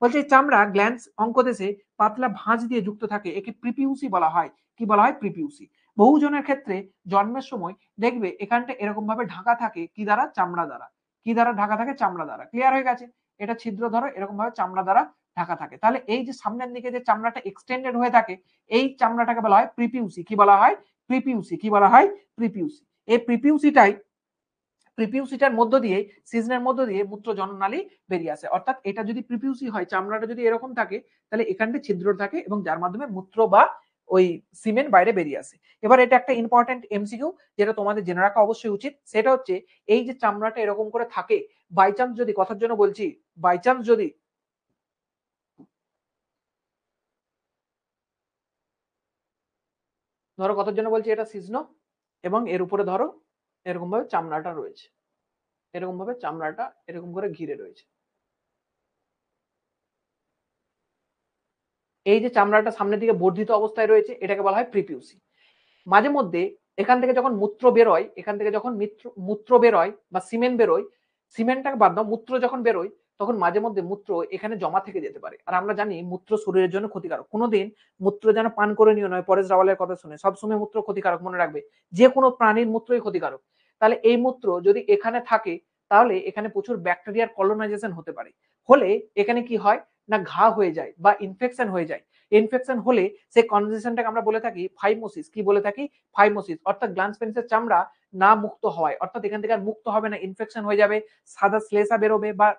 বলছে চামড়া গ্ল্যান্স অঙ্কদেশে পাতলা ভাঁজ দিয়ে যুক্ত থাকে, একে প্রিপিউসি বলা হয়। কি বলা হয়, প্রিপিউসি। বহুজনের ক্ষেত্রে জন্মের সময় দেখবে এখানটা এরকম ভাবে ঢাকা থাকে কি দ্বারা, চামড়া দ্বারা। কি দ্বারা ঢাকা থাকে, চামড়া দ্বারা। ক্লিয়ার হয়ে গেছে। এটা ছিদ্র ধরো এরকম ভাবে চামড়া দ্বারা ঢাকা থাকে। তাহলে এই যে সামনের দিকে যে চামড়াটা এক্সটেন্ডেড হয়ে থাকে এই চামড়াটাকে বলা হয় প্রিপিউসি। কি বলা হয়, প্রিপিউসি। কি বলা হয়, প্রিপিউসি। এই প্রিপিউসিটার মধ্য দিয়ে, সিজনের মধ্য দিয়ে মূত্র জননালী বেরিয়ে আসে। অর্থাৎ এটা যদি প্রিপিউসি হয়, চামড়াটা যদি এরকম থাকে, তাহলে এখানটা ছিদ্র থাকে এবং যার মাধ্যমে মূত্র বা ওই সিমেন্ট বাইরে বেরিয়ে আসে। এবার এটা একটা ইম্পর্টেন্ট এমসিকিউ যেটা তোমাদের জেনে রাখা অবশ্যই উচিত। সেটা হচ্ছে এই যে চামড়াটা এরকম করে থাকে, বাই চান্স যদি, কথার জন্য বলছি, বাই চান্স যদি ধরো কথার জন্য বলছি এটা সিজনো এবং এর উপরে ধরো এরকম ভাবে চামড়াটা রয়েছে, এরকম ভাবে চামড়াটা এরকম করে ঘিরে রয়েছে। এই যে চামড়াটা সামনের দিকে বর্ধিত অবস্থায় রয়েছে এটাকে বলা হয় প্রিপিউসি। মাঝে মধ্যে এখান থেকে যখন মূত্র বেরোয়, এখান থেকে যখন মূত্র বেরোয় বা সিমেন্ট বেরোয়, সিমেন্টটাকে বাদ দাও, মূত্র যখন বেরোয় তখন মাঝে মধ্যে মূত্র এখানে জমা থেকে যেতে পারে। আর আমরা জানি মূত্র শরীরের জন্য ক্ষতিকারক। কোনোদিন মূত্র যেন পান করে নিও নয় পরেশ রাওয়ালের কথা শুনে, সবসময় মূত্র ক্ষতিকারক মনে রাখবে। যে কোনো প্রাণীর মূত্রই ক্ষতিকারক। তাহলে এই মূত্র যদি এখানে থাকে তাহলে এখানে প্রচুর ব্যাকটেরিয়ার কলোনাইজেশন হতে পারে। হলে এখানে কি হয় না, ঘা হয়ে যায় বা ইনফেকশন হয়ে যায়। ইনফেকশন হলে সেই কনডিশনটাকে আমরা বলে থাকি ফাইমোসিস। কি বলে থাকি, ফাইমোসিস। অর্থাৎ গ্ল্যান্স পেনিসের চামড়া না মুক্ত হওয়ায়, অর্থাৎ এখান থেকে আর মুক্ত হবে না, ইনফেকশন হয়ে যাবে, সাদা শ্লেষা বেরোবে বা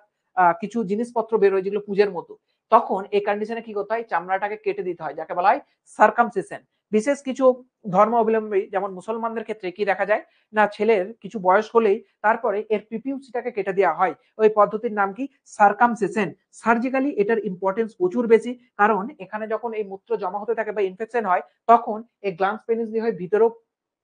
কিছু জিনিসপত্র বেরোয় যেগুলো পুজের মতো। তখন এই কন্ডিশনে কি করতে হয়, চামড়াটাকে কেটে দিতে হয়, যাকে বলা হয় সার্কামসিশন। বিশেষ কিছু ধর্ম অবলম্বী যেমন মুসলমানদের ক্ষেত্রে কি দেখা যায় না, ছেলের কিছু বয়স হলেই তারপরে এর পিপিউসিটাকে কেটে দেওয়া হয়। ওই পদ্ধতির নাম কি, সার্কামসিশন। সার্জিক্যালি এটার ইম্পর্টেন্স প্রচুর বেশি, কারণ এখানে যখন এই মূত্র জমা হতে থাকে বা ইনফেকশন হয় তখন এই গ্ল্যান্স পেনিস দিয়ে হয় ভিতরেও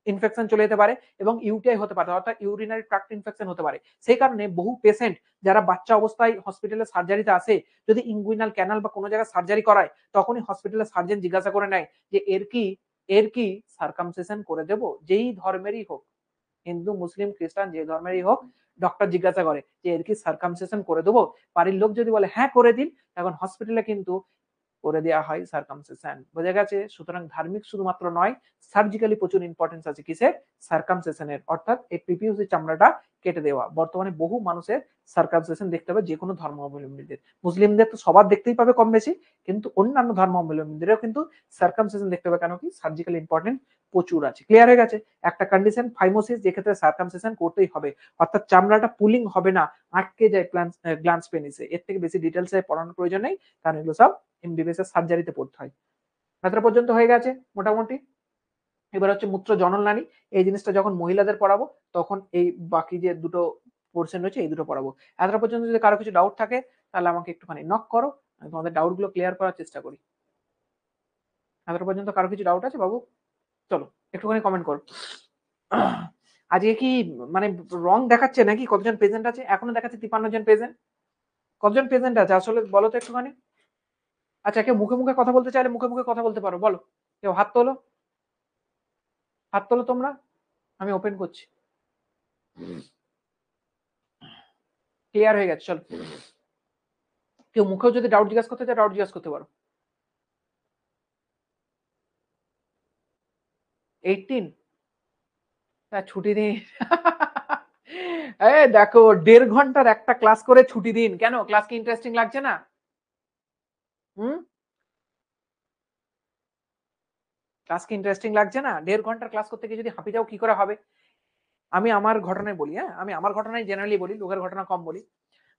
ইনফেকশন চলে যেতে পারে এবং ইউটিআই হতে পারে, অর্থাৎ ইউরিনারি ট্রাক্ট ইনফেকশন হতে পারে। সেই কারণে বহু পেশেন্ট যারা বাচ্চা অবস্থায় হসপিটালে সার্জারিতে আসে, যদি ইনগুইনাল ক্যানাল বা কোনো জায়গায় সার্জারি করায় তখনই হসপিটালের সার্জন জিজ্ঞাসা করে নেয় যে এর কি এর কি সার্কামসিশন করে দেব? যেই ধর্মেরই হোক, হিন্দু, মুসলিম, খ্রিস্টান যে ধর্মেরই হোক, ডক্টর জিজ্ঞাসা করে যে এর কি সার্কামসিশন করে দেবো? বাড়ির লোক যদি বলে হ্যাঁ করে দিন, এখন হসপিটালে কিন্তু করে দেওয়া হয় সার্কামসিশন। বোঝা গেছে? সুতরাং ধার্মিক শুধুমাত্র নয়, সার্জিক্যালি প্রচুর ইম্পর্টেন্স আছে কিসের? সার্কামসিশনের, অর্থাৎ এই প্রিপিউসি চামড়াটা কেটে দেওয়া। বর্তমানে বহু মানুষের সার্কামসিশন দেখতে পাবে, যে কোনো ধর্মাবলম্বীদের। মুসলিমদের তো সবার দেখতেই পাবে কম বেশি, কিন্তু অন্যান্য ধর্মাবলম্বীদেরও কিন্তু সার্কামসিশন দেখতে পাবে। কেন কি? সার্জিক্যাল ইম্পর্টেন্ট প্রচুর আছে। ক্লিয়ার হয়ে গেছে? একটা কন্ডিশন ফাইমোসিস, যেক্ষেত্রে সার্কামসিশন করতেই হবে, অর্থাৎ চামড়াটা পুলিং হবে না, আটকে যায় গ্ল্যান্স পেনিসে। এর থেকে বেশি ডিটেলসে পড়ানোর প্রয়োজন নেই, কারণ এগুলো সব এমবিবিএস এর সার্জারিতে পড়তে হয়। এতটা পর্যন্ত হয়ে গেছে মোটামুটি। এবার হচ্ছে মূত্র জনননালী। এই জিনিসটা যখন মহিলাদের পড়াবো, তখন এই বাকি যে দুটো পোর্শন রয়েছে এই দুটো পড়াবো। এতটা পর্যন্ত যদি কারো কিছু ডাউট থাকে, তাহলে আমাকে একটুখানি নক করো, আমি তোমাদের ডাউট গুলো ক্লিয়ার করার চেষ্টা করি। এতটা পর্যন্ত কারো কিছু ডাউট আছে বাবু? চলো একটুখানি কমেন্ট করো। আজকে কি মানে রং দেখাচ্ছে নাকি? কতজন প্রেজেন্ট আছে? এখনো দেখাচ্ছে 53 জন প্রেজেন্ট। কতজন প্রেজেন্ট আছে আসলে বলো তো একটুখানি। আচ্ছা, কেউ মুখে মুখে কথা বলতে চাইলে মুখে মুখে কথা বলতে পারো, বলো। কেউ হাত তোলো, হাত তোলো তোমরা, আমি ওপেন করছি। ক্লিয়ার হয়ে গেছে? চলো, কেউ মুখেও যদি ডাউট জিজ্ঞাসা করতে চায়, ডাউট জিজ্ঞাসা করতে পারো। 18 ছুটি দিন। দেখো 1.5 ঘন্টার একটা ক্লাস করে ছুটি দিন কেন? ক্লাস কি ইন্টারেস্টিং লাগছে না? হুম, ক্লাস কি ইন্টারেস্টিং লাগছে না? 1.5 ঘন্টার ক্লাস করতে গিয়ে যদি হাঁপিয়ে যাও, কি করে হবে? আমি আমার ঘটনায় বলি, হ্যাঁ, আমি আমার ঘটনায় জেনারেলি বলি, লোকের ঘটনা কম বলি।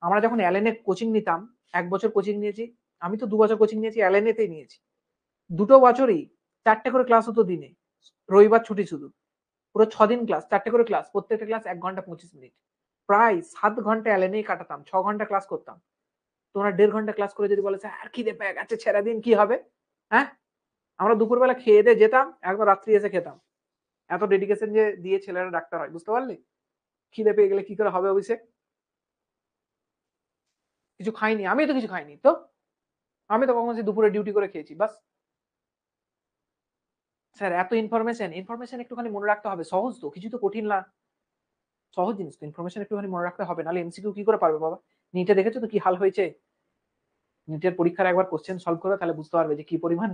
আমরা যখন অ্যালেনে কোচিং নিতাম, 1 বছর কোচিং নিয়েছি। আমি তো 2 বছর কোচিং নিয়েছি, অ্যালেনেতেই নিয়েছি। দুটো বছরই 4টে করে ক্লাস হতো দিনে, রবিবার ছুটি শুধু। পুরো 6 দিন ক্লাস, 4টে করে ক্লাস, প্রত্যেকটা ক্লাস 1 ঘন্টা 25 মিনিট। প্রায় 7 ঘন্টা অ্যালেনেই কাটাতাম, 6 ঘন্টা ক্লাস করতাম। তোমরা 1.5 ঘন্টা ক্লাস করে যদি বলে স্যার খিদে পেয়ে গেছে ছেড়ে দিন, কি হবে? হ্যাঁ, আমরা দুপুরবেলা খেয়ে দিয়ে যেতাম, একদম রাত্রি এসে খেতাম। এত ডেডিকেশন যে দিয়ে ছেলেরা ডাক্তার হয়, বুঝতে পারলি? খিদে পেয়ে গেলে কি করে হবে অভিষেক? কিছু খাইনি, আমি তো কিছু খাইনি তো। আমি তো কখন দুপুরে ডিউটি করে খেয়েছি বাস। স্যার এত ইনফরমেশন, ইনফরমেশন একটুখানি মনে রাখতে হবে, সহজ তো, কিছু তো কঠিন না, সহজ জিনিস তো। ইনফরমেশন একটুখানি মনে রাখতে হবে, নাহলে এমসিকিউ কি করে পারবে বাবা? নিটে দেখেছো তো কি হাল হয়েছে? নিটের পরীক্ষার একবার কোশ্চেন সলভ করে, তাহলে বুঝতে পারবে যে কি পরিমাণ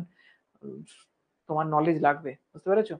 তোমার নলেজ লাগবে, বুঝতে পেরেছো?